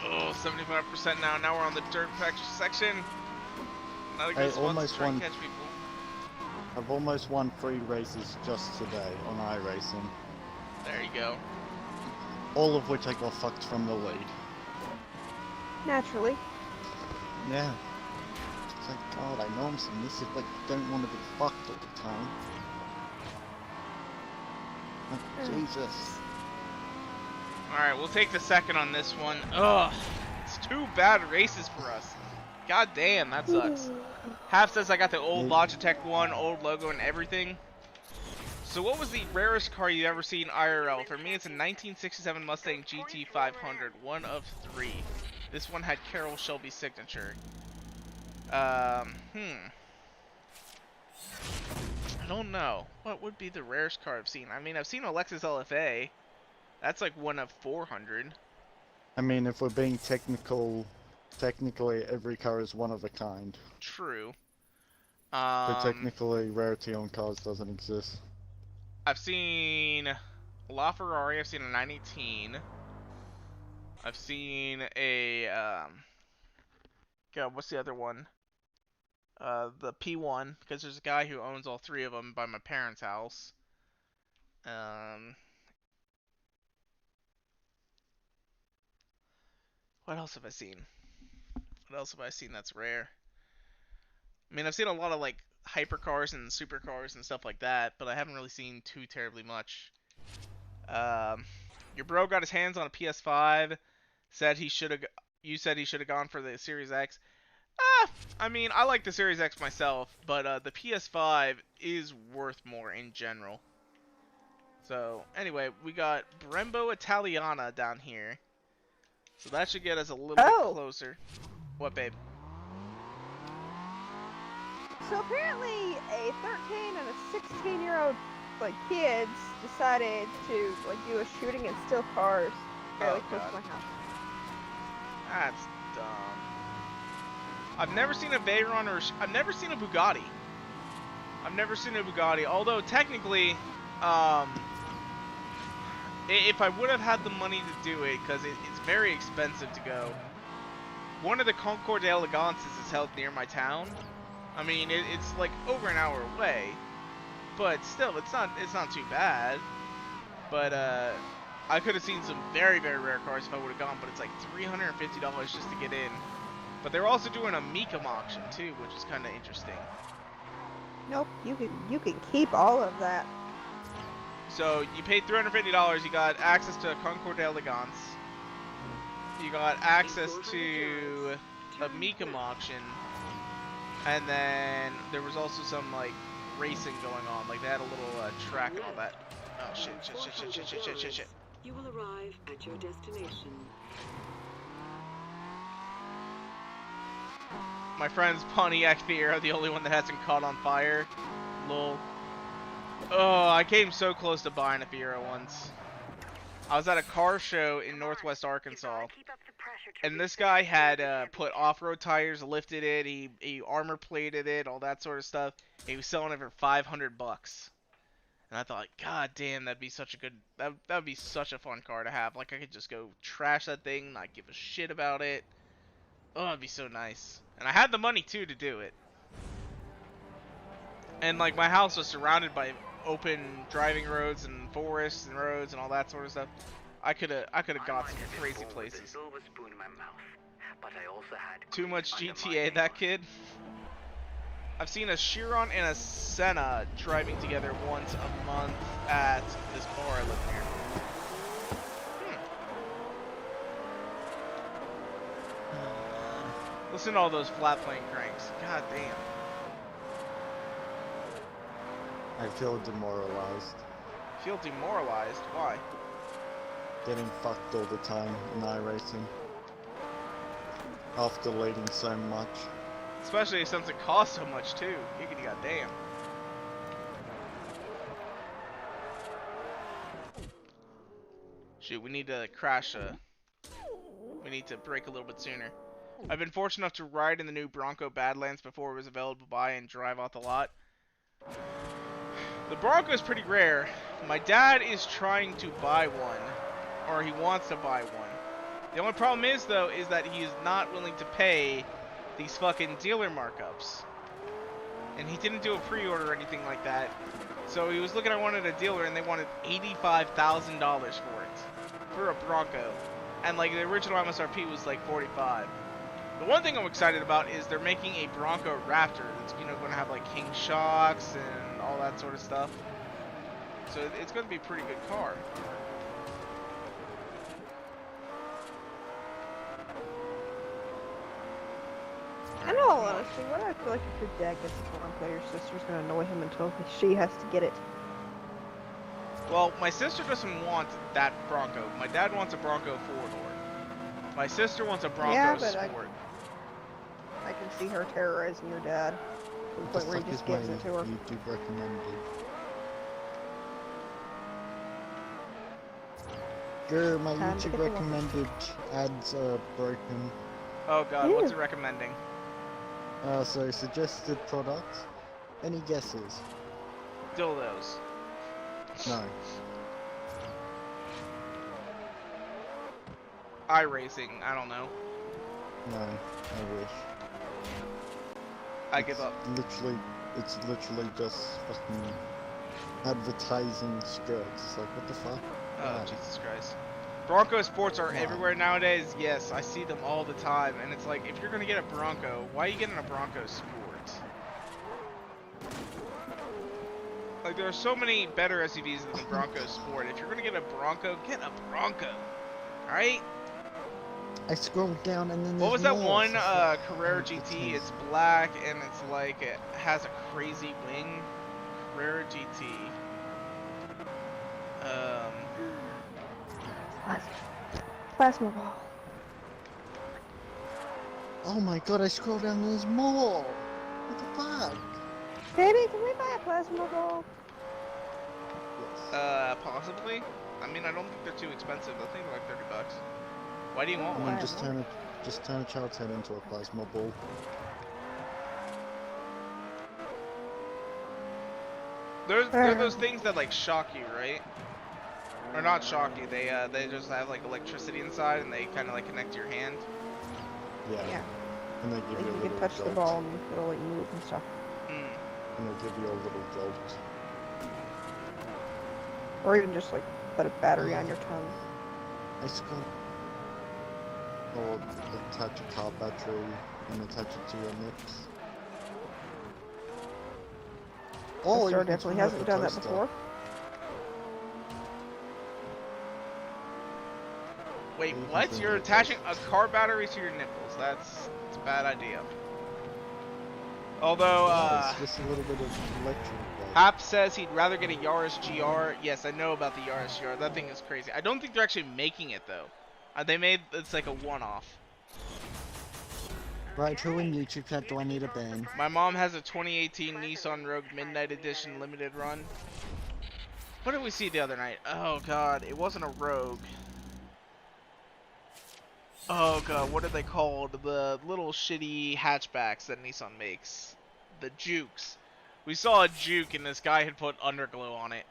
Oh, 75% now. Now we're on the dirt patch section. Another good spot to try and catch people. I've almost won 3 races just today on iRacing. There you go. All of which I got fucked from the lead. Naturally. Yeah. It's like, God, I know I'm submissive, but don't want to be fucked all the time. Oh, Jesus. Alright, we'll take the second on this one. Ugh. It's 2 bad races for us. God damn, that sucks. Half says I got the old Logitech one, old logo and everything. So what was the rarest car you ever seen IRL? For me, it's a 1967 Mustang GT 500, one of 3. This one had Carroll Shelby's signature. I don't know. What would be the rarest car I've seen? I mean, I've seen a Lexus LFA. That's like one of 400. I mean, if we're being technical, technically every car is one of a kind. True. But technically, rarity on cars doesn't exist. I've seen a LaFerrari. I've seen a 918. I've seen a God, what's the other one? The P1, because there's a guy who owns all 3 of them by my parents' house. What else have I seen? What else have I seen that's rare? I mean, I've seen a lot of like hypercars and supercars and stuff like that, but I haven't really seen too terribly much. Your bro got his hands on a PS5. You said he should have gone for the Series X. I mean, I like the Series X myself, but the PS5 is worth more in general. So, anyway, we got Brembo Italiana down here. So that should get us a little bit closer. What, babe? So apparently a 13 and a 16-year-old like kids decided to like do a shooting and steal cars fairly close to my house. That's dumb. I've never seen a Veyron or I've never seen a Bugatti. I've never seen a Bugatti, although technically, if I would have had the money to do it, because it's very expensive to go. One of the Concours d'Elegances is held near my town. I mean, it's like over an hour away, but still, it's not too bad. But I could have seen some very, very rare cars if I would have gone, but it's like $350 just to get in. But they're also doing a Mecum auction too, which is kind of interesting. Nope, you can keep all of that. So you paid $350. You got access to a Concours d'Elegance. You got access to a Mecum auction, and then there was also some like racing going on. Like they had a little track and all that. Oh shit. You will arrive at your destination. My friend's Pontiac Fiero, the only one that hasn't caught on fire. Lol. Oh, I came so close to buying a Fiero once. I was at a car show in Northwest Arkansas, and this guy had put off-road tires, lifted it, he armor plated it, all that sort of stuff. He was selling it for $500. And I thought, God damn, that'd be such a good, that'd be such a fun car to have. Like I could just go trash that thing, not give a shit about it. Oh, it'd be so nice. And I had the money too to do it. And like my house was surrounded by open driving roads and forests and roads and all that sort of stuff. I could have got some crazy places. Too much GTA, that kid. I've seen a Chiron and a Senna driving together once a month at this bar I live near. Listen to all those flat plane cranks. God damn. I feel demoralized. Feel demoralized? Why? Getting fucked all the time in iRacing. After leading so much. Especially since it costs so much too. Giggity goddamn. Shoot, we need to crash we need to brake a little bit sooner. I've been fortunate enough to ride in the new Bronco Badlands before it was available to buy and drive off the lot. The Bronco is pretty rare. My dad is trying to buy one, or he wants to buy one. The only problem is, though, is that he is not willing to pay these fucking dealer markups. And he didn't do a pre-order or anything like that. So he was looking at one at a dealer and they wanted $85,000 for it. For a Bronco. And like the original MSRP was like $45,000. The one thing I'm excited about is they're making a Bronco Raptor that's, you know, going to have like king shocks and all that sort of stuff. So it's going to be a pretty good car. In all honesty, what I feel like if your dad gets a Bronco, your sister's gonna annoy him until she has to get it. Well, my sister doesn't want that Bronco. My dad wants a Bronco 4-door. My sister wants a Bronco Sport. I can see her terrorizing your dad to the point where he just gives it to her. YouTube recommended. Grr, my YouTube recommended ads are broken. Oh god, what's it recommending? So suggested products. Any guesses? Dildos. No. iRacing, I don't know. No, I wish. I give up. It's literally just fucking advertising skirts. It's like, what the fuck? Oh, Jesus Christ. Bronco Sports are everywhere nowadays. Yes, I see them all the time. And it's like, if you're going to get a Bronco, why are you getting a Bronco Sport? Like, there are so many better SUVs than the Bronco Sport. If you're going to get a Bronco, get a Bronco. Alright? I scrolled down and then What was there's that more. one It's like, Carrera oh, GT? it's It's black and it's like it has a crazy wing. Carrera GT. Plasma ball. Oh my god, I scrolled down and there's more! What the fuck? Baby, can we buy a plasma ball? Yes. Possibly. I mean, I don't think they're too expensive. I think they're like $30. Why do you want I one? mean, just turn a child's head into a plasma ball. They're those things that like shock you, right? Or not shock you. They just have like electricity inside and they kind of like connect to your hand. Yeah. And they give Like you a you little can touch the jolt. ball and it'll like move and stuff. Hmm. And they give you a little jolt. Or even just like put a battery on your tongue. I scrolled. Or attach a car battery and attach it to your lips. Oh, you Star can definitely turn off hasn't the done that toaster. before. Wait, You can what? change You're your attaching a taste. car battery to your nipples. That's a bad idea. Although, It's just a little bit of electric. Hap says he'd rather get a Yaris GR. Yes, I know about the Yaris GR. That thing is crazy. I don't think they're actually making it though. It's like a one-off. Right, who in YouTube chat do I need a ban? My mom has a 2018 Nissan Rogue Midnight Edition limited run. What did we see the other night? Oh god, it wasn't a Rogue. Oh god, what are they called? The little shitty hatchbacks that Nissan makes. The Jukes. We saw a Juke and this guy had put underglow on it.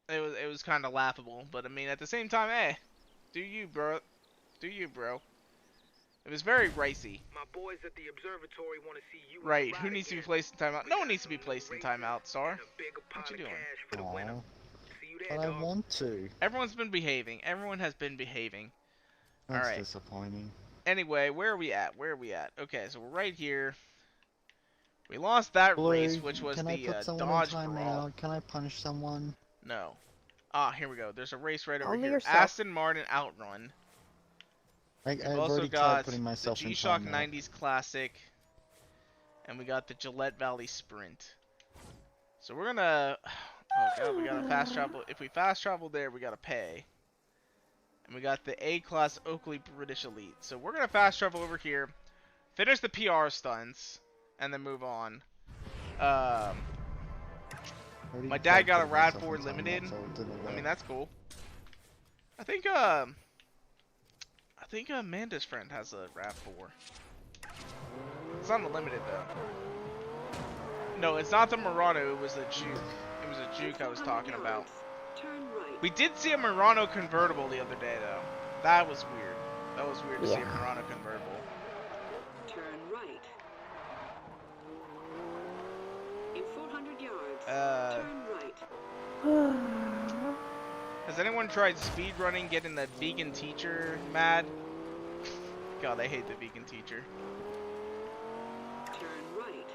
It was kind of laughable, but I mean at the same time, hey, do you, bro? Do you, bro? It was very ricey. My boys at the observatory want to see you. Right, who needs to be placed in timeout? No one needs to be placed in timeout, Star. What you doing? Aww. But I want to. Everyone's been behaving. Everyone has been behaving. That's Alright. disappointing. Anyway, where are we at? Where are we at? Okay, so we're right here. We lost that Blue, race, which was can the I put someone Dodge in Brawl. timeout? Can I punish someone? No. Ah, here we go. There's a race right over Only here. yourself. Aston Martin Outrun. I've We've also already tried got putting the myself in G-Shock timeout. 90s Classic. And we got the Gillette Valley Sprint. So we're gonna... Oh god, we gotta fast travel. If we fast travel there, we gotta pay. And we got the A-Class Oakley British Elite. So we're gonna fast travel over here. Finish the PR stunts. And then move on. My dad got a RAV4 Limited. I mean, that's cool. I think Amanda's friend has a RAV4. It's not a limited though. No, it's not the Murano. It was a Juke. It was a Juke I was talking about. Turn right. We did see a Murano convertible the other day though. That was weird. That was weird to see a Murano convertible. Turn right. In 400 yards. Turn right. Has anyone tried speed running, getting the vegan teacher mad? God, I hate the vegan teacher. Turn right.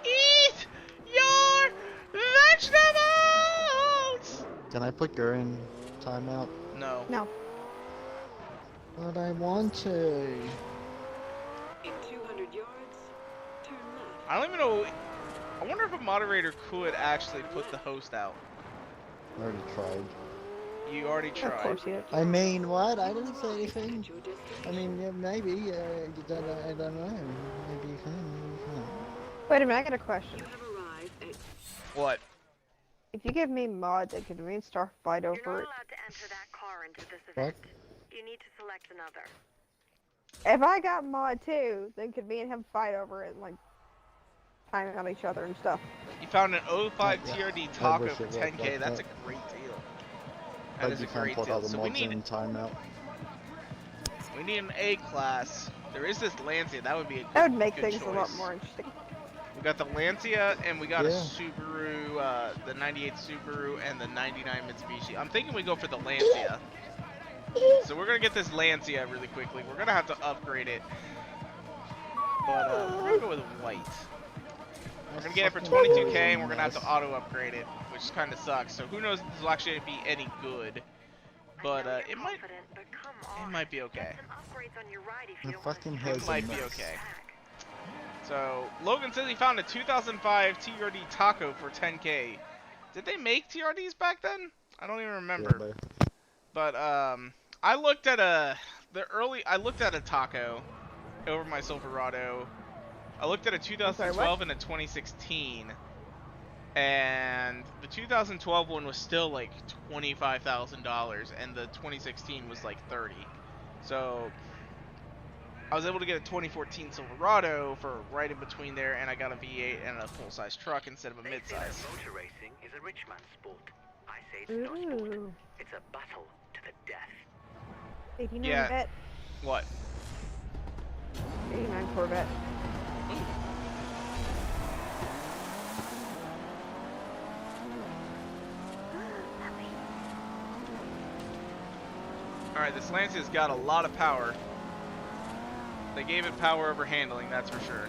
Eat your vegetables! Can I put Gur in timeout? No. No. But I want to. In 200 yards. Turn left. I don't even know. I wonder if a moderator could actually put the host out. I already tried. You already Of tried. course you did. I mean, what? I didn't say anything. At your destination. I mean, yeah, maybe. I don't know. Maybe you can. Maybe you can't. Wait a minute, I got a question. You have arrived at What? If you give me mods, then could me and Star fight You're not over it? allowed to enter that car into this What? event. You need to select another. If I got mod too, then could me and him fight over it and like time on each other and stuff? You found an 05 Yeah. TRD I Taco wish for it was 10k. like That's a that. great deal. That But is you a can't great put deal. other So we mods need in timeout. an A class. There is this Lancia. That would be a good, That would make good things choice. a lot more interesting. We got the Lancia and we got a Yeah. Subaru, the 98 Subaru and the 99 Mitsubishi. I'm thinking we go for the Lancia. So we're gonna get this Lancia really quickly. We're gonna have to upgrade it. But we're gonna go with white. We're gonna get it for 22k and we're gonna have to auto upgrade it, which kind of sucks. So who knows if this will actually be any good. but I know it you're might confident, but come on. might be okay. Get some upgrades on your ride if you It don't want fucking to has It might a be mess. okay. So Logan says he found a 2005 TRD Taco for 10K. Did they make TRDs back then? I don't even remember. Yeah, But I looked at a Taco over my Silverado. I looked at a 2012 and a 2016, and the 2012 one was still like $25,000, and the 2016 was like 30. So I was able to get a 2014 Silverado for right in between there, and I got a V8 and a full-size truck instead of a mid-size. Motor racing is a rich man's sport. I say it's not sport. Ooh. It's a battle to the death. 89 Yeah. Corvette. What? 89 Corvette. Alright, this Lancia's got a lot of power. They gave it power over handling, that's for sure.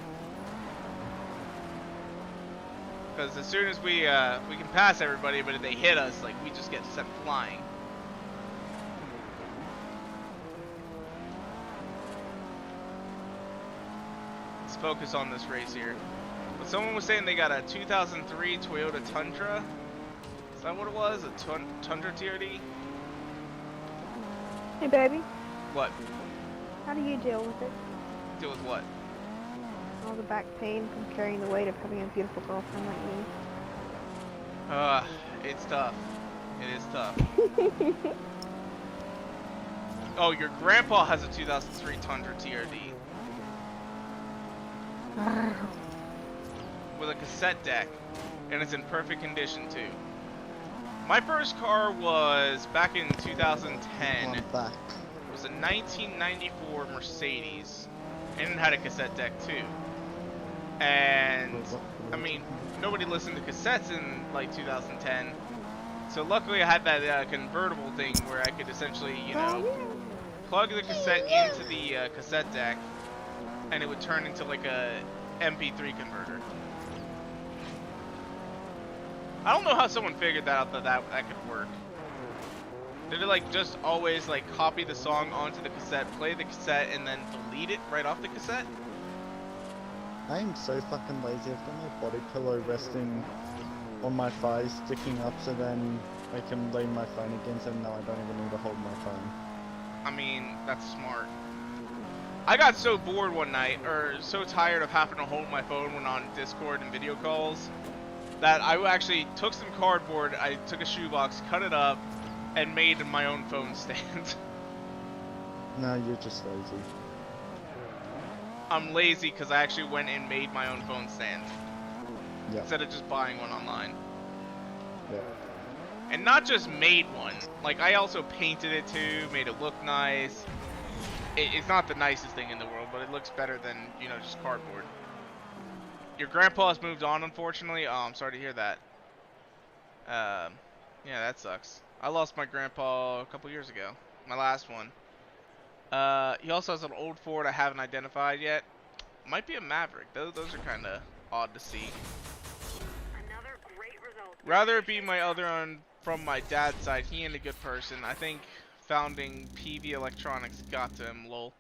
Because as soon as we can pass everybody, but if they hit us, like, we just get sent flying. Let's focus on this race here. But someone was saying they got a 2003 Toyota Tundra. Is that what it was? A Tundra TRD? Hey, baby. What? How do you deal with it? Deal with what? All the back pain from carrying the weight of having a beautiful girlfriend like me. It's tough. It is tough. Oh, your grandpa has a 2003 Tundra TRD. With a cassette deck. And it's in perfect condition, too. My first car was back in 2010. I'm back. It was a 1994 Mercedes. And it had a cassette deck, too. And, I mean, nobody listened to cassettes in, like, 2010. So luckily I had that convertible thing where I could essentially, you know, plug the cassette into the cassette deck, and it would turn into, like, a MP3 converter. I don't know how someone figured that out, that could work. Did it, like, just always, like, copy the song onto the cassette, play the cassette, and then delete it right off the cassette? I am so fucking lazy. I've got my body pillow resting on my thighs, sticking up, so then I can lay my phone against it, and now I don't even need to hold my phone. I mean, that's smart. I got so bored one night, or so tired of having to hold my phone when on Discord and video calls, that I actually took some cardboard, I took a shoebox, cut it up, and made my own phone stand. No, you're just lazy. I'm lazy because I actually went and made my own phone stand. Yeah. Instead of just buying one online. Yeah. And not just made one. Like, I also painted it too, made it look nice. It's not the nicest thing in the world, but it looks better than, you know, just cardboard. Your grandpa has moved on, unfortunately. Oh, I'm sorry to hear that. Yeah, that sucks. I lost my grandpa a couple years ago. My last one. He also has an old Ford I haven't identified yet. Might be a Maverick. Those are kind of odd to see. Another great result. Rather it be my other one from my dad's side. He ain't a good person. I think founding PV Electronics got to him, lol.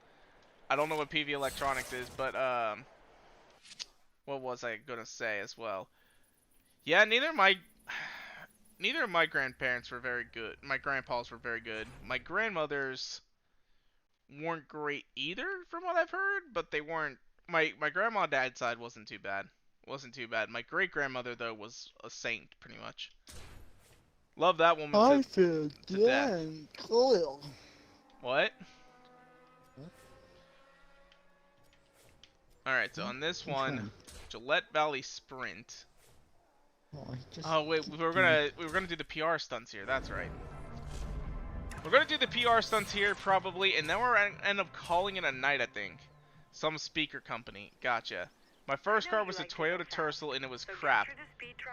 I don't know what PV Electronics is, but what was I gonna say as well? Yeah, neither of my grandparents were very good. My grandpas were very good. My grandmothers weren't great either, from what I've heard, but they weren't. My grandma and dad's side wasn't too bad. Wasn't too bad. My great grandmother though was a saint, pretty much. Love that woman. I feel death. cool. What? Alright, so on this one, Gillette Valley Sprint. Oh wait, we were gonna do the PR stunts here. That's right. We're gonna do the PR stunts here probably, and then we're gonna end up calling it a night. I think some speaker company. Gotcha. My first car was a Toyota Tercel, and it was crap.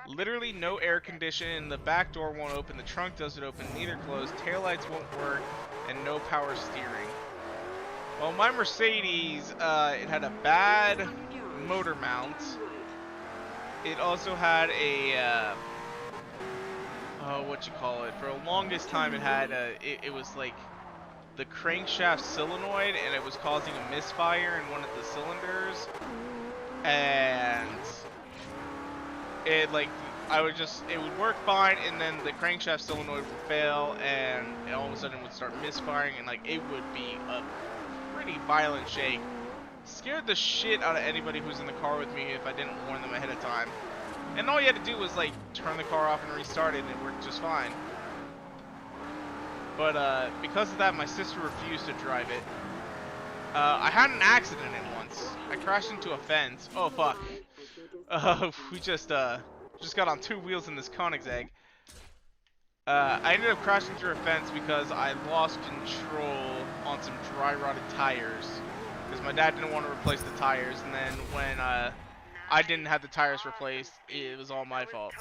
Literally no air conditioning. The back door won't open. The trunk doesn't open. Neither closed. Taillights won't work, and no power steering. Well, my Mercedes, it had a bad motor mount. It also had a, what you call it? For the longest time, it had it was like the crankshaft solenoid, and it was causing a misfire in one of the cylinders, and it like it would work fine, and then the crankshaft solenoid would fail, and all of a sudden it would start misfiring, and like it would be a pretty violent shake. Scared the shit out of anybody who's in the car with me if I didn't warn them ahead of time. And all you had to do was like turn the car off and restart it, and it worked just fine. But because of that, my sister refused to drive it. I had an accident in once. I crashed into a fence. Oh fuck. We just got on two wheels in this Koenigsegg. I ended up crashing through a fence because I lost control on some dry rotted tires. Because my dad didn't want to replace the tires, and then when I didn't have the tires replaced, it was all my fault.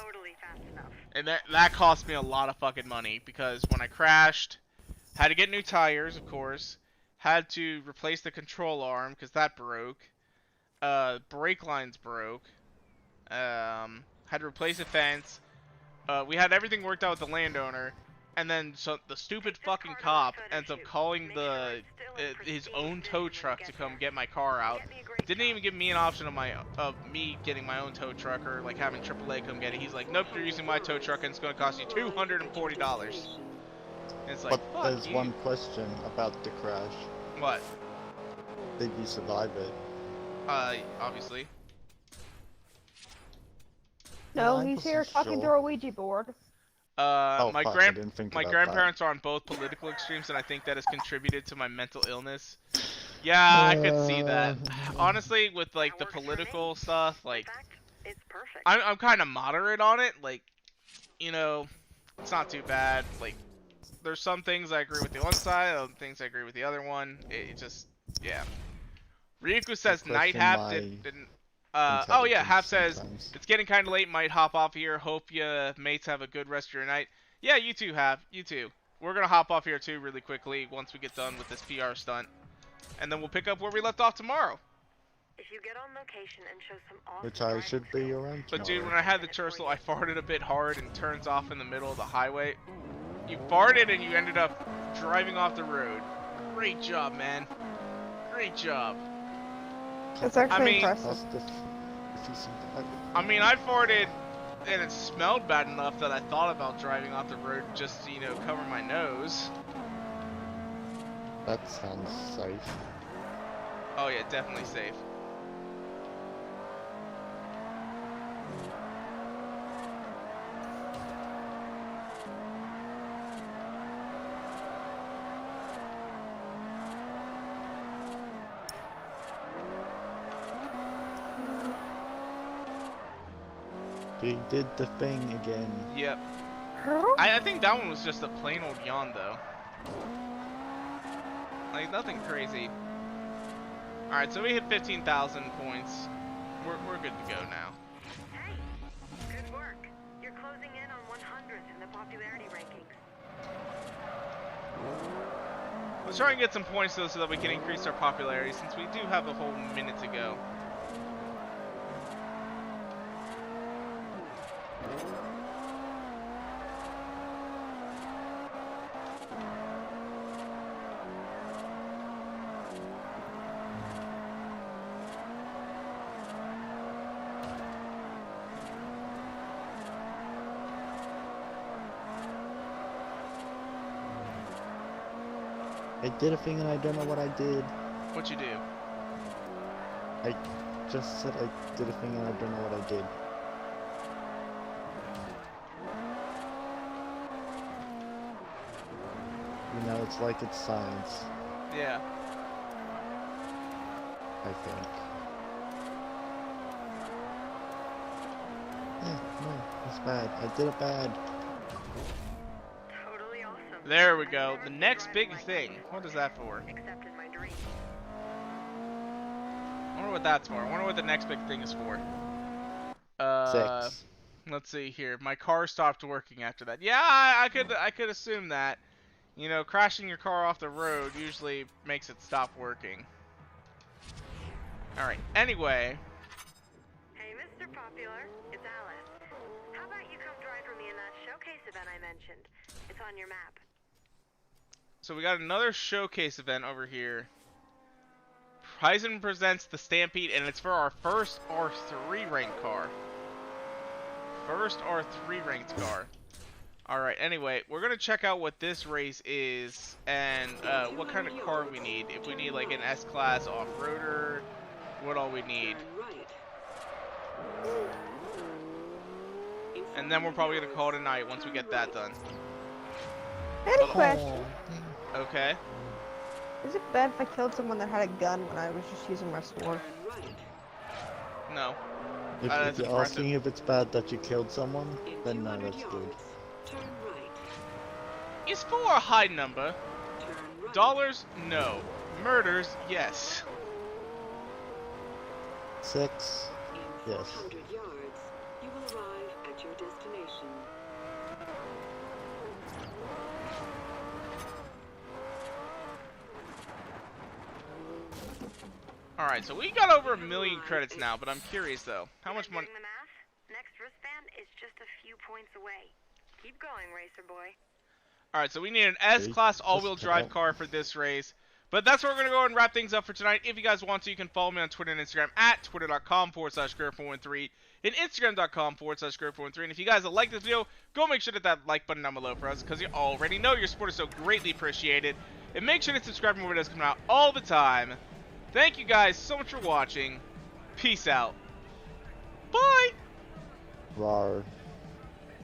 And that cost me a lot of fucking money, because when I crashed, had to get new tires, of course, had to replace the control arm because that broke, brake lines broke, had to replace a fence. We had everything worked out with the landowner, and then so the stupid fucking cop ends up calling his own tow truck to come get my car out. Didn't even give me an option of me getting my own tow truck or like having AAA come get it. He's like, nope, you're using my tow truck and it's going to cost you $240. And it's like, but there's one question about the crash. What? Did you survive it? Obviously. No, he's here talking through a Ouija board. My fuck, my grandparents are on both political extremes, and I think that has contributed to my mental illness. Yeah, I could see that. Honestly, with like the political stuff, like I'm kind of moderate on it. Like, you know, it's not too bad. Like, there's some things I agree with the one side, other things I agree with the other one. It just, yeah. Ryuku says night hap didn't. Oh yeah, Hap says, it's getting kind of late, might hop off here. Hope you mates have a good rest of your night. Yeah, you too, Hap. You too. We're going to hop off here too really quickly once we get done with this PR stunt. And then we'll pick up where we left off tomorrow. If you get on location and show some awesome which I should be around But dude, when I had the Tercel, I farted a bit hard and turns off in the middle of the highway. You farted and you ended up driving off the road. Great job, man. Great job. That's actually impressive. I mean, I farted and it smelled bad enough that I thought about driving off the road just to, you know, cover my nose. That sounds safe. Oh yeah, definitely safe. He did the thing again. Yep. I think that one was just a plain old yawn, though. Like, nothing crazy. Alright, so we hit 15,000 points. We're good to go now. Hey, good work. You're closing in on 100th in the popularity rankings. Let's try and get some points, though, so that we can increase our popularity, since we do have a whole minute to go. I did a thing and I don't know what I did. What'd you do? I just said I did a thing and I don't know what I did. You know, it's like it's science. Yeah. I think. Yeah, no, it's bad. I did it bad. Totally awesome. There we go. The next big thing. What is that for? Except in my dreams. I wonder what that's for. I wonder what the next big thing is for. 6. Let's see here. My car stopped working after that. Yeah, I could assume that. You know, crashing your car off the road usually makes it stop working. Alright, anyway. Hey, Mr. Popular, it's Alice. How about you come drive for me in that show showcase event I mentioned. It's on your map. So we got another showcase event over here. Heisen presents the Stampede, and it's for our first R3 ranked car. First R3 ranked car. Alright, anyway, we're going to check out what this race is and what kind of car we need. If we need like an S-Class off-roader, what all we need. And then we're probably going to call it a night once we get that done. I had a question. Okay. Is it bad if I killed someone that had a gun when I was just using my sword? No. If you're asking if it's bad that you killed someone, then no, that's good. Is 4 a high number? Dollars? No. Murders? Yes. 6? Yes. 100 yards, you will arrive at your destination. Alright, so we got over 1 million credits now, but I'm curious though. How much money? Doing the math? Next wristband is just a few points away. Keep going, racer boy. Alright, so we need an S-Class all-wheel drive car for this race. But that's where we're going to go and wrap things up for tonight. If you guys want to, you can follow me on Twitter and Instagram at twitter.com/Greg413 and Instagram.com/Greg413. And if you guys like this video, go make sure to hit that like button down below for us, because you already know your support is so greatly appreciated. And make sure to subscribe for more videos coming out all the time. Thank you guys so much for watching. Peace out. Bye! Rawr.